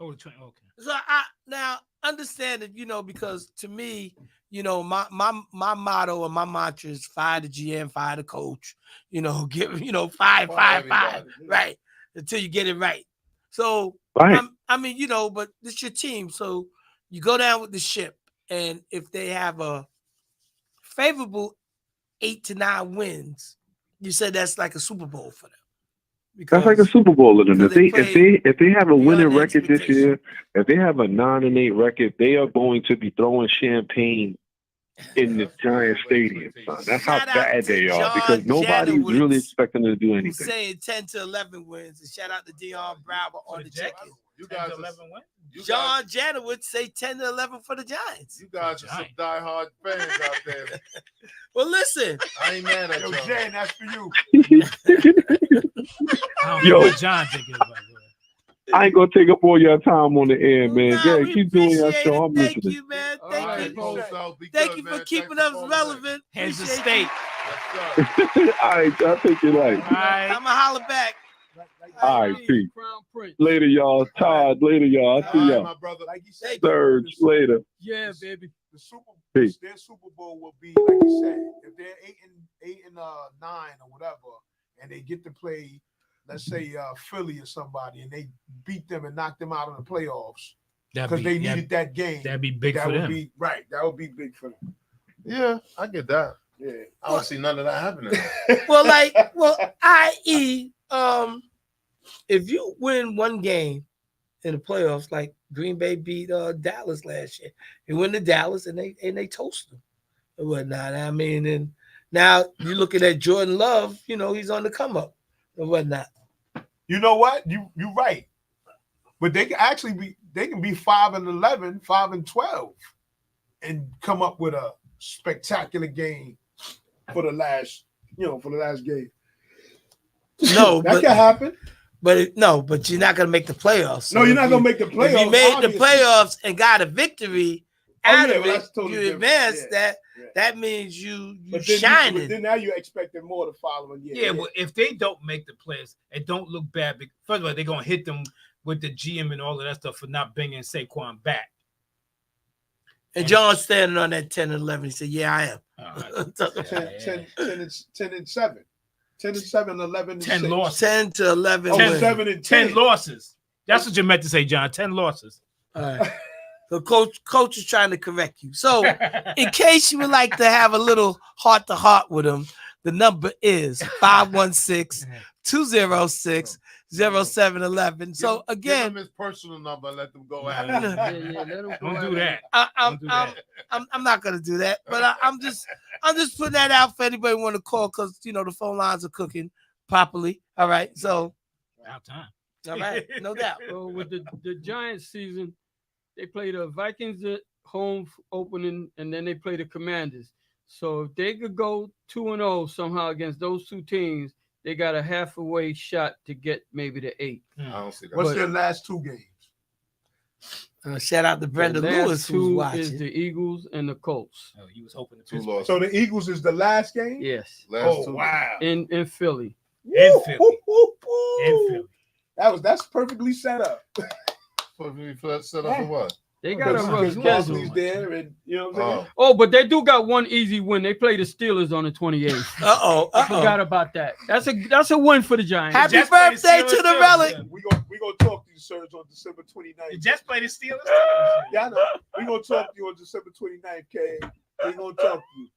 Oh, the train. Okay. So I now understand it, because to me, my motto and my mantra is fire the GM, fire the coach, fire, everybody. right, until you get it right. So Right. I mean, you know, but it's your team. So you go down with the ship, and if they have a favorable 8 to 9 wins, you said that's like a Super Bowl for them. That's like a Super Bowl in them. If because they have a winning beyond record this expectation. year, if they have a 9-8 record, they are going to be throwing champagne in the Giant Stadium, son. That's how Shout out bad to they are John because nobody's Janowitz, really expecting them to do who's anything. saying 10 to 11 wins, and shout out to Dion Browder on the check-in. You 10 guys, to are, 11 wins. you John guys, Janowitz say 10 to 11 for the Giants. you guys are some diehard fans out there. Well, listen, I ain't mad at Yo, y'all. Jan, that's for you. I don't Yo. know what John thinking about that. I ain't gonna take up all your time on the air, man. Nah, Yeah, we keep doing your appreciate show. it. I'm Thank listening. you, man. All Thank right, you. folks. Thank you for keeping us relevant. Here's the Appreciate state. you. All right, I'll take your life. All right. I'ma holler back. All right, peace. Crown Prince. Later, y'all. Todd, later, y'all. I'll see All right, y'all. my brother. Like you said, Surge, later. Yeah, baby. the Super Peace. their Super Bowl will be like you said, if they're 8 and 9 or whatever, and they get to play, let's say Philly or somebody, and they beat them and knock them out of the playoffs because they needed that game. That'd be big that for would them. be right. That would be big for them. Yeah, I get that. Yeah. I don't see none of that happening. I.e., if you win one game in the playoffs, like Green Bay beat Dallas last year, you win to Dallas and they toast them and whatnot. I mean, and now you're looking at Jordan Love, you know, he's on the come up and whatnot. You know what? You're right. But they can actually be 5-11, 5-12, and come up with a spectacular game for the last game. No, that can happen. But you're not gonna make the playoffs. No, you're not gonna make the playoffs. If you made obviously. the playoffs and got a victory out of that's it, totally you different. advance. Yeah. That means you But then shining. but then now you're expecting more the following year. Yeah, well, if they don't make the playoffs, it don't look bad. First of all, they're gonna hit them with the GM and all of that stuff for not bringing Saquon back. And John's standing on that 10 and 11. He said, "Yeah, I am." All right. 10 and 7. 10 and 7, 11 and 10 6. losses. 10 to 11. 10, wins. 7 and 10. 10 losses. That's what you meant to say, John. 10 losses. All right. So coach is trying to correct you. So in case you would like to have a little heart to heart with him, the number is 516-206-0711. So Give again, him his personal number. Let them go at Yeah, it. Yeah, let him go Don't at do it. that. I'm Don't do that. not gonna do that, but I'm just putting that out for anybody want to call because you know the phone lines are cooking properly. All right, so About time. all right, no doubt. So with the Giants season, they play the Vikings at home opening, and then they play the Commanders. So if they could go 2-0 somehow against those two teams, they got a halfway shot to get maybe to 8. I don't see that. What's their last 2 games? Shout out to Brenda The last Lewis who's 2 watching. is the Eagles and the Colts. Oh, he was hoping to 2 Pittsburgh. losses. So the Eagles is the last game? Yes, Last 2. Wow. in Philly. In Philly. In Philly. That's perfectly set up. Set up for what? They got a rough Because schedule. Barkley's there, and you know what I'm saying? Oh, Oh, but they do got one easy win. They play the Steelers on the 28th. I forgot about that. That's a win for the Giants. Happy Jets play the birthday Steelers to the too. relic. We gonna talk to you, Serge, on December 29th. The Jets play the Steelers. Yeah, I know. We're gonna talk to you on December 29th, K. We're gonna talk to you.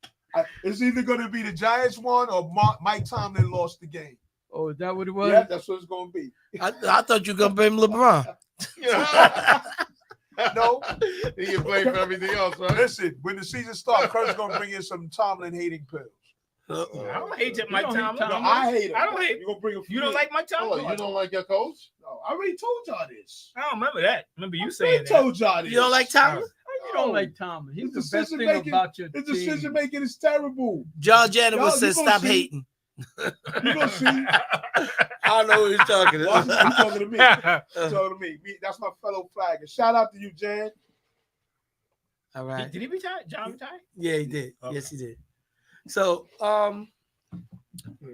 It's either gonna be the Giants won or Mike Tomlin lost the game. Oh, is that what it was? Yeah, that's what it's gonna be. I thought you were gonna blame LeBron. No, he can play for everything else, right? listen. When the season starts, Kurt's gonna bring in some Tomlin hating pills. I don't hate Mike don't hate Tomlin. No, Tomlin. I hate him. I don't hate- You gonna bring him? You don't like Mike Oh, Tomlin? you don't like your coach? No, I already told y'all this. I don't remember that. Remember you I saying that. told y'all this. You don't like Tomlin? You don't like Tomlin. He's His the best thing decision-making- about your His team. decision making is terrible. John Janowitz Y'all, said, you gonna "Stop see- hating." You gonna see? I don't know what you're talking Watch, about. you talking to me? You talking to me? That's my fellow flagger. Shout out to you, Jan. All right. Did he retire? John retire? Yeah, he did. Okay. Yes, he did. So,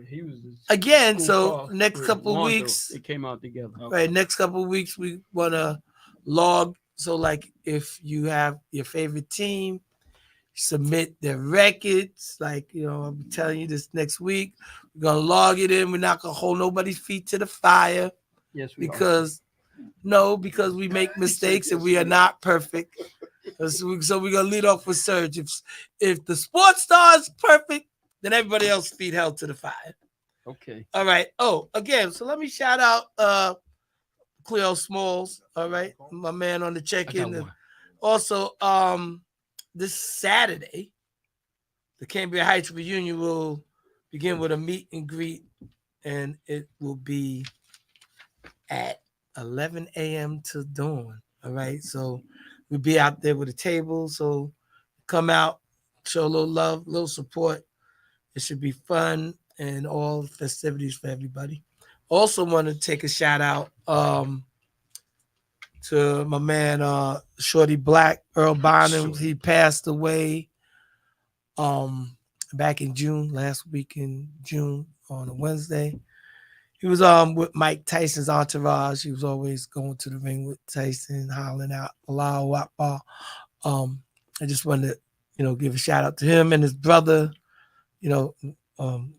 He was again, school so call next with couple of Rondo. weeks, They came out together. right? Next couple of weeks, we want to log. So, like, if you have your favorite team, submit their records. Like, you know, I'm telling you this next week, we're gonna log it in. We're not gonna hold nobody's feet to the fire Yes, we are. because No, because we make mistakes and we are not perfect. So we're gonna lead off with Serge. If the sports star is perfect, then everybody else feed hell to the fire. Okay. All right. Oh, again, so let me shout out Cleo Smalls. All right, my man on the I got check-in. one. Also, this Saturday, the Cambria Heights reunion will begin with a meet and greet, and it will be at 11 a.m. to dawn. All right, so we'll be out there with a table. So come out, show a little love, a little support. It should be fun and all festivities for everybody. Also, want to take a shout out to my man Shorty Black, Earl Bonham. He passed away back in June, last week in June on a Wednesday. He was with Mike Tyson's entourage. He was always going to the ring with Tyson, hollering out Allahu Akbar. I just wanted to, give a shout out to him and his brother.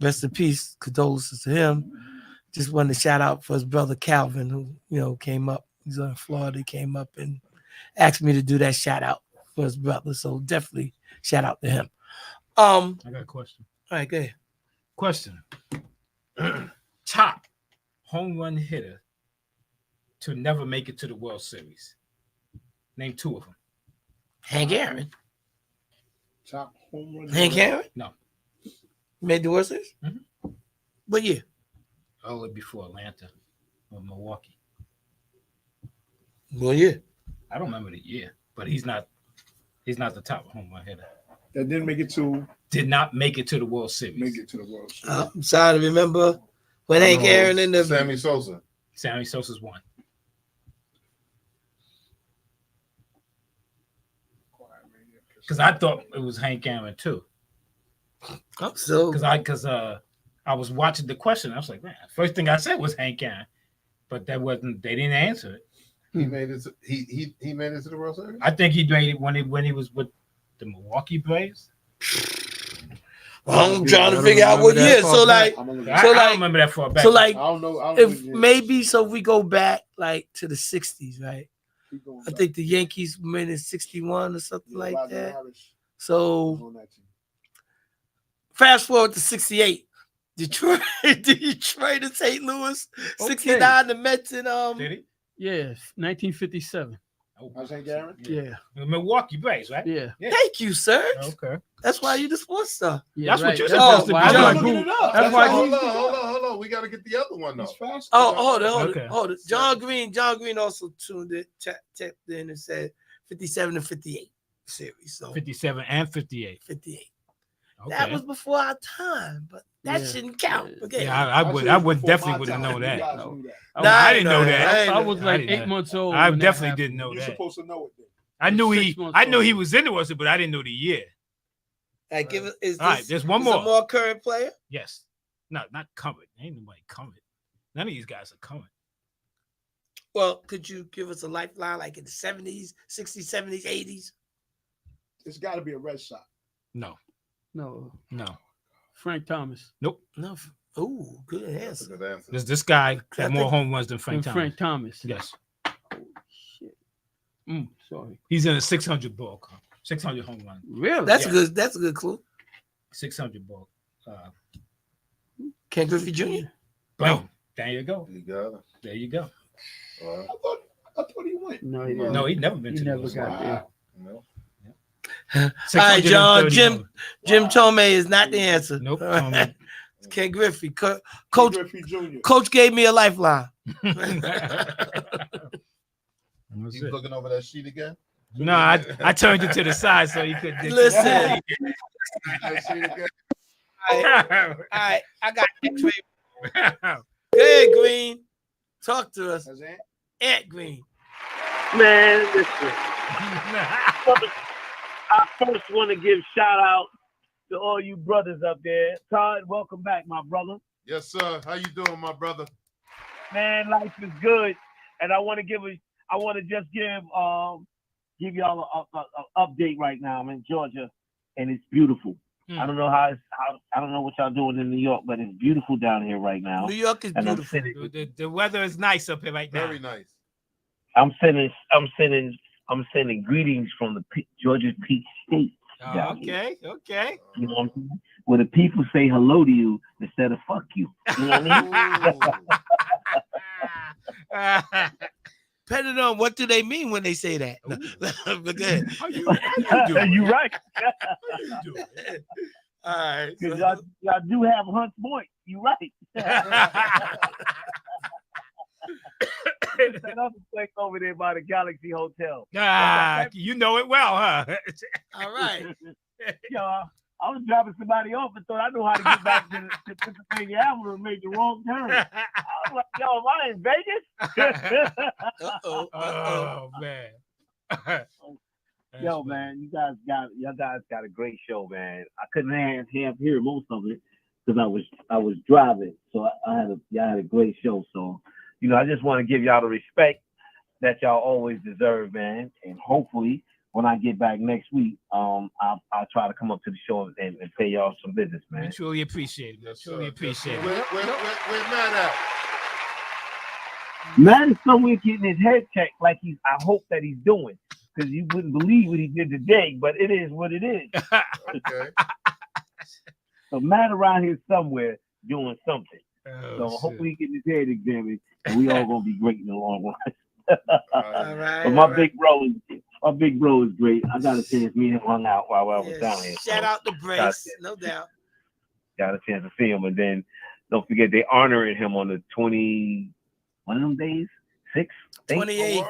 Rest in peace, condolences to him. Just wanted to shout out for his brother Calvin, who came up. He's in Florida. He came up and asked me to do that shout out for his brother. So definitely shout out to him. I got a question. All right, go ahead. Question. Top home run hitter to never make it to the World Series. Name two of them. Hank Aaron. Top home run. Hank Aaron? No. Made the World Series? Mhm. What year? Only before Atlanta or Milwaukee. What year? I don't remember the year, but he's not the top home run hitter. That didn't make it to Did not make it to the World Series. the World Series. I'm sorry to remember when Hank Aaron in the Sammy Sosa. Sammy Sosa's one. Because I thought it was Hank Aaron too. so Because I was watching the question. I was like, man, first thing I said was Hank Aaron, but that wasn't. They didn't answer it. He made it. He made it to the World Series. I think he made it when he was with the Milwaukee Braves. I'm trying to figure out what year. So like, I don't remember that far back. so like, I don't know. if maybe so, we go back like to the '60s, right? I think the Yankees went in '61 or something like that. So fast forward to '68, Detroit and St. Louis, '69 the Mets and Did he? Yes, 1957. How's Hank Aaron? Yeah. The Milwaukee Braves, right? Yeah. Thank you, sir. Okay. That's why you the sports star. Yeah, That's what right. you're That's supposed to why be I doing. Googled- That's That's why Hold you- on. We got to get the other one though. He's fast. Oh, hold on. Okay. John Green also tuned in, tapped in and said 57 and 58 series. So 57 and 58. 58. Okay. That was before our time, but that Yeah. shouldn't count. Okay. Yeah, I would definitely wouldn't know that. I Nah, I didn't know I that. ain't I was like didn't 8 know. months old. I when that definitely happened. didn't know You're that. supposed to know it then. I knew 6 months I knew he old. was into us, but I didn't know the year. Like, give it. Is All right, this there's one is more. a more current player? Yes. No, not covered. Ain't nobody covered. None of these guys are covered. Well, could you give us a lifeline like in the 70s, 60s, 70s, 80s? It's got to be a Red Sox. No. No, No. Frank Thomas. Nope. No. Oh, good That's a answer. good answer. This guy I had more think- home runs than Frank And Thomas. Frank Thomas. Yes. Shit. Sorry. He's in a 600 ball club. 600 home run. Really? That's Yeah. a good. That's a good clue. 600 ball. Ken Griffey Jr. Boom. There you go. You got it. There you go. All right. I thought he went. No, he didn't. No, he'd never been He to the never World got Series. there. No. All right, John. 630 Jim home- Jim Tomei is not the answer. Nope. All right. It's Ken Griffey. Coach Griffey Jr. Coach gave me a lifeline. That's He's it. looking over that sheet again. No, I turned it to the side so he could Listen. That sheet again. All right, I got X-ray. Hey, Green. Talk to us. Has Ant? Ant Green. Man, listen. I first want to give shout out to all you brothers up there. Todd, welcome back, my brother. Yes, sir. How you doing, my brother? Man, life is good, and I want to just give y'all a update right now. I'm in Georgia, and it's beautiful. I don't know I don't know what y'all doing in New York, but it's beautiful down here right now. New York is And I'm beautiful. sitting- The weather is nice up here right now. Very nice. I'm sending greetings from the Georgia Peach State. Oh, okay. You know what I'm saying? Where the people say hello to you instead of fuck you. You know what I mean? Depending on what do they mean when they say that. No. But good. How you doing? You right. How you doing? All right. Because y'all do have Hunts Point. You right. That other place over there by the Galaxy Hotel. You know it well, huh? All right. Yo, I was dropping somebody off and thought I knew how to get back to Pennsylvania Avenue and made the wrong turn. I was like, yo, am I in Vegas? Oh man. Yo, man, you guys got a great show, man. I couldn't hear most of it because I was driving, so y'all had a great show. So, you know, I just want to give y'all the respect that y'all always deserve, man. And hopefully, when I get back next week, I'll try to come up to the show and pay y'all some business, man. We truly appreciate it. Truly appreciate it. Where Matt at? Matt is somewhere getting his head checked, like I hope that he's doing, because you wouldn't believe what he did today. But it is what it is. Okay. So Matt around here somewhere doing something. Oh, So shit. hopefully he get his head examined, and we all gonna be great in the long run. All right. But my big bro is great. I got a chance me and him hung out while I was down here. Shout out to Brace, no doubt. Got a chance to see him, and then don't forget they honoring him on the 20. One of them days, 6th, 28th.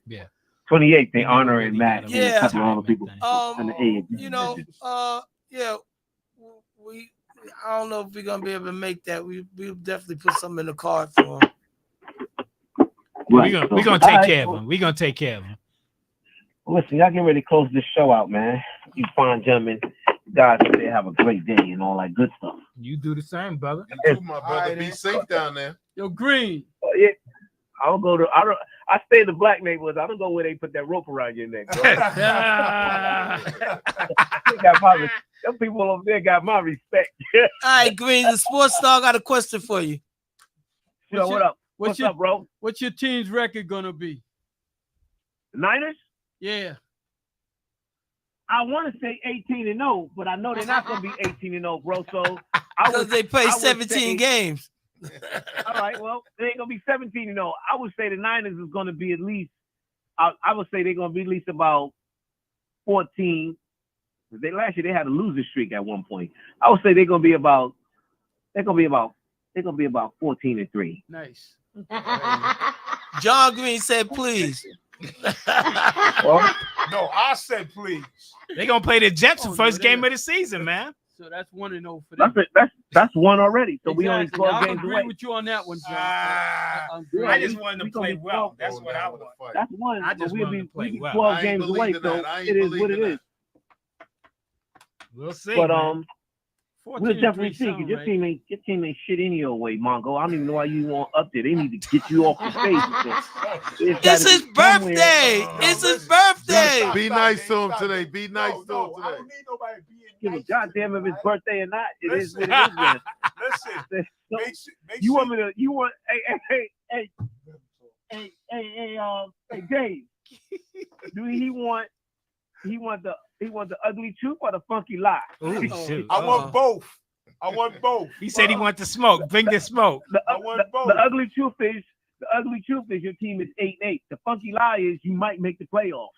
Yeah. 28th. They honoring Matt. Yeah. And a couple of other people. And the age. You know, yeah, I don't know if we're gonna be able to make that. We'll definitely put something in the card for him. Right. We're gonna take care of him. We're gonna take care of him. Listen, y'all get ready to close this show out, man. You fine gentlemen. You guys they have a great day and all that good stuff. You do the same, brother. You too, my brother. Be safe down there. Yo, Green. Yeah. I stay in the black neighborhoods. I don't go where they put that rope around your neck, bro. Them people over there got my respect. All right, Green, the Sports Star got a question for you. Yo, what up? What's up, bro? What's your team's record gonna be? The Niners? Yeah. I want to say 18-0, but I know they're not going to be 18-0, bro. So because they play 17 games. All right, well, they ain't going to be 17-0. I would say the Niners is going to be at least. I would say they're going to be at least about 14. Last year they had a losing streak at one point. I would say they're going to be about 14-3. Nice. John Green said, please. Well, no, I said please. They're gonna play the Jets the first game of the season, man. So that's 1-0 for them. That's one already. So we only 12 I games agree away. with you on that one, John. I just wanted them to play well. That's what I want. That's one. I just wanted to play well. 12 games away, so it is what it is. We'll see. But we'll definitely see. sound Cause your right. team ain't shit any your way, Mongo. I don't even know why you want up there. They need to get you off the stage. It's his birthday. It's his birthday. Be nice to him today. Be nice to him I today. don't need nobody being Give a nice. goddamn if it's birthday or not. It is what it is. Man. Listen, make You sure want me to? You want? Hey, Dave. Do he want? He want the ugly truth or the funky lie? Ooh, shoot. I want both. I want both. He said he want the smoke. Bring the smoke. I want both. The ugly truth is your team is 8-8. The funky lie is you might make the playoffs.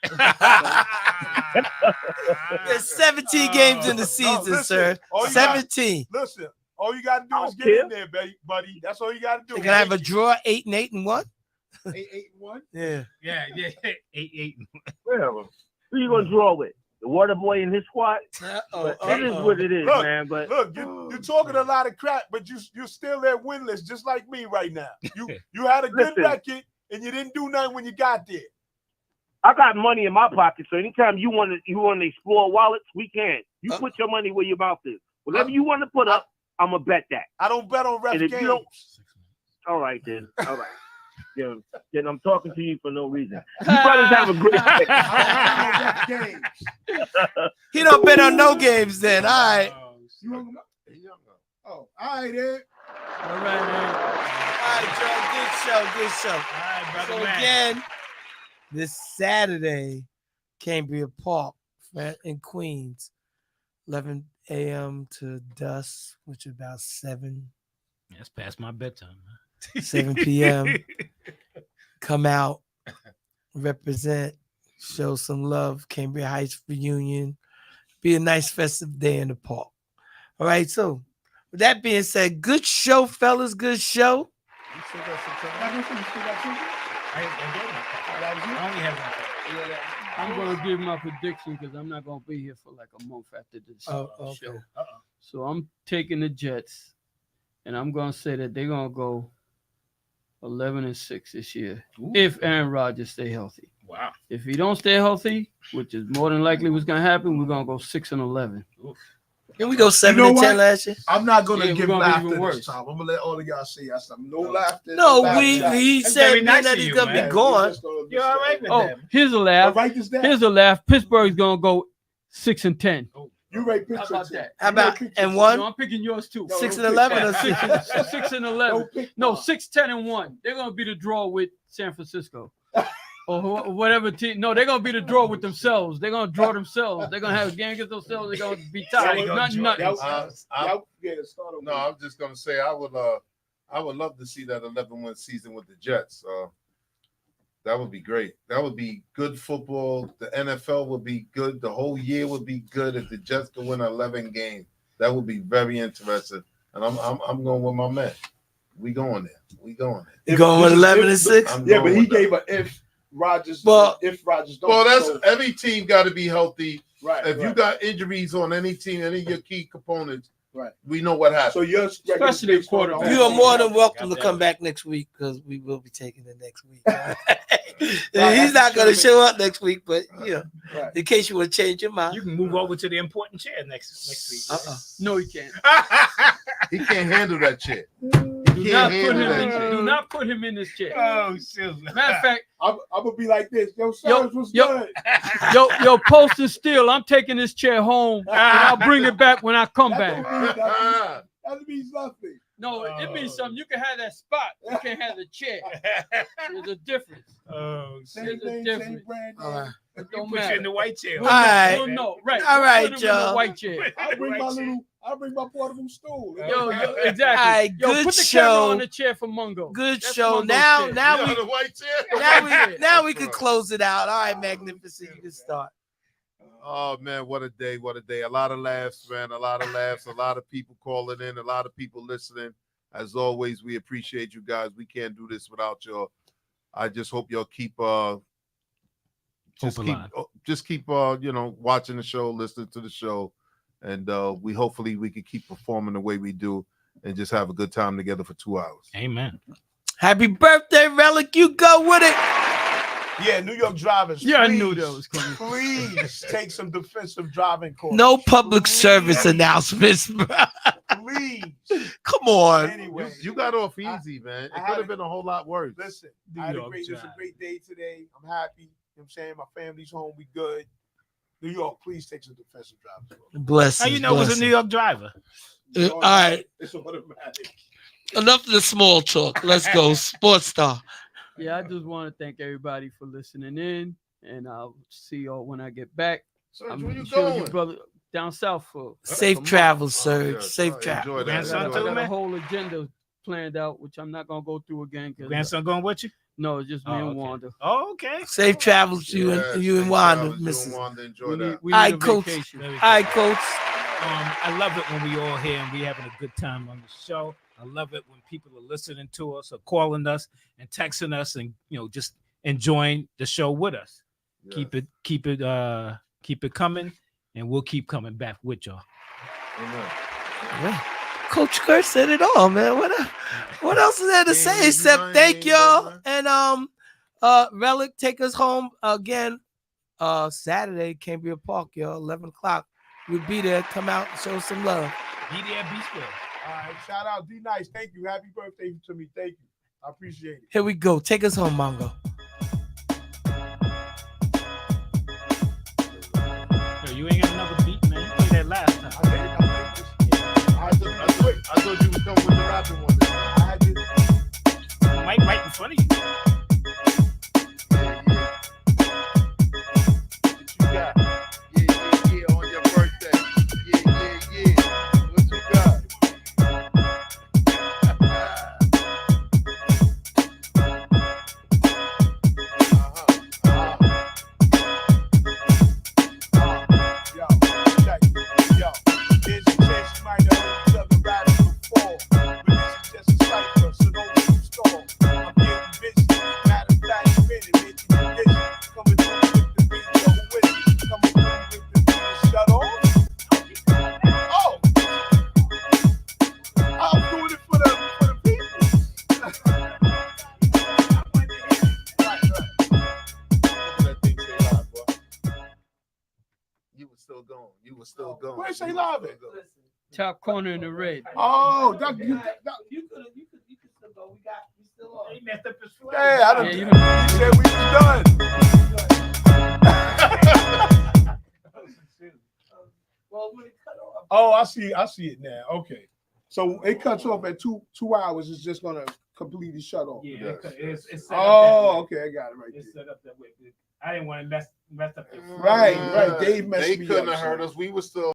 There's 17 games in the season, listen, sir. all you 17. Listen, all you got to do I is don't get care. in there, buddy. That's all you got to do. They're gonna have a draw 8-8-1. 8-1. Yeah. Yeah. 8-8. Whatever. Who you gonna draw with? The Water Boy and his squad? But it is what it is, Look, man. But Look, you're talking a lot of crap, but you're still there winless, just like me right now. You had a good Listen. record, and you didn't do nothing when you got there. I got money in my pocket, so anytime you want to explore wallets, we can. You put your money where your mouth is. Whatever you want to put up, I'm gonna bet that. I don't bet on ref And if you games. don't- All right then. All right. Then I'm talking to you for no reason. You brothers have a great day. I don't bet on ref games. He don't bet on no games then. All right. You want to go? Oh, all right, Ed. All right, man. All right, Joe. Good show. All right, brother So man. again, this Saturday, Cambria Park in Queens, 11 a.m. to dusk, which is about 7 That's past my bedtime, man. 7 p.m. Come out, represent, show some love. Cambria Heights reunion. Be a nice festive day in the park. All right, so with that being said, good show, fellas. Good show. I only have one. I'm gonna give my prediction because I'm not gonna be here for like a month after this Okay. show. So I'm taking the Jets, and I'm gonna say that they're gonna go 11-6 this year if Aaron Rodgers stay healthy. Wow. If he don't stay healthy, which is more than likely what's gonna happen, we're gonna go 6-11. Can we go 7 know and 10 what? last year? I'm not gonna Yeah, we're give gonna be laughter even this worse. time. I'm gonna let all of y'all see. I said no laughter. No, laughter. he That's said very nice that of he's you, gonna man. be gone. You're all right with Oh, that. here's a Now, laugh. write this down. Here's a laugh. Pittsburgh's gonna go 6-10. You write How pictures. about that? How about and No, one, I'm picking yours too. 6 and 11 or 6? 6-11. No, 6-10-1. They're gonna be the draw with San Francisco. Or whatever team. No, they're gonna be the draw with themselves. They're gonna draw themselves. They're gonna have a game against themselves. They're gonna be tied. Nothing. No, I'm just gonna say I would love to see that 11-win season with the Jets. That would be great. That would be good football. The NFL would be good. The whole year would be good if the Jets could win 11 games. That would be very interesting. And I'm going with my man. We going there. We going there. You going with 11 and 6? I'm Yeah, going but he with that. gave a if Rodgers. Well- if Rodgers don't. Well, that's so- every team got to be healthy. right. If you right. got injuries on any team, any of your key components, Right. we know what happened. So you're Especially the quarterback. You are more than welcome to come back next week because we will be taking it next week. He's not going to show up next week, but Right. in case you want to change your mind. You can move over to the important chair next week. No, he can't. He can't handle that shit. Do not put him in this chair. Oh, silly. Matter of fact, I'm gonna be like this. Yo, Sarge was good. yo, Post and Steel, I'm taking this chair home and I'll bring it back when I come back. That means nothing. No, it means something. You can have that spot. You can't have the chair. There's a difference. Oh, Same There's a thing, difference. same brand. All right. It you don't put you matter. in the white chair. All right. No, right. All right, Put him in the y'all. white chair. I bring my White chair. little. I bring my portable stool. Yo, exactly. All right, Yo, good put the show. camera on the chair for Mungo. Good That's show. Mungo's Now, chair. now You we know the white chair? now we can close it out. All right, Magnificent. You can start. Oh man, what a day, what a day. A lot of laughs, man. A lot of laughs, a lot of people calling in, a lot of people listening. As always, we appreciate you guys. We can't do this without y'all. I just hope y'all keep just keep watching the show, listening to the show, and we hopefully we can keep performing the way we do and just have a good time together for 2 hours. Amen. Happy birthday, Relic. You go with it. Yeah, New York drivers. Yeah, I please, knew that was coming. Please take some defensive driving courses. No public service announcements. Please. Come on. Anyway, You got off easy, man. It I could had have been a whole lot worse. listen. New I had York it was a drive. great day today. I'm happy. You know what I'm saying? My family's home. We good. New York, please take some defensive driving courses. Bless How you know it was a New York driver? All right. It's automatic. Enough of the small talk. Let's go. Sports Star. Yeah, I just want to thank everybody for listening in, and I'll see y'all when I get back. Serge, I'm where you sure you going? brother down south for Safe a travels, Oh, Serge. yes. Safe Oh, travels. enjoy that. Grandson I Enjoy too, got that. a whole agenda planned out, which I'm not gonna go through again. 'Cause, Grandson going with you? no, it's just me Oh, and okay. Wanda. Oh, okay. Safe travels to you Yes, and you and safe Wanda, travels. You and Mrs. Wanda, enjoy We that. need, we All need right, a Coach. vacation. There we All go. right, Coach. I love it when we all here and we having a good time on the show. I love it when people are listening to us or calling us and texting us and just enjoying the show with us. Yes. Keep it coming, and we'll keep coming back with y'all. Amen. Yeah. Coach Kurt said it all, man. What else is there to say Ain't except nothing, thank y'all brother. and Relic take us home again. Saturday, Cambria Park, y'all, 11 o'clock. We'll be there. Come out and show some love. Be there, be square. All right, shout out D Nice. Thank you. Happy birthday to me. Thank you. I appreciate it. Here we go. Take us home, Mongo. Yo, you ain't got another beat, man. You played that last time. I thought you would come with the rapping one. funny. What you got? Yeah, on your birthday. Yeah. What you got? Yo, there's a chance you might have heard each other riding before, but this is just a cipher, so don't keep score. I'm getting busy, matter of fact, spinning, making you busy, coming through with the beat, yo, who is it? Coming through with the beat, shut off. Oh, I'm doing it for the people. Right. Look at that thing say live, boy. You were still going. Where's Say Live at? Top corner in the red. Oh, that, You could still go. We still on. He messed up his flag. hey, I done, Yeah, you you said we was done. Well, when it cut off. Oh, I see it now. Okay. So it cuts off at 2 hours. It's just gonna completely shut off. Yeah, it's set up Oh, that way. okay, I got it right It's there. set up that way. I didn't want to mess up the Right. Dave messed They me couldn't up, have heard so. us. We were still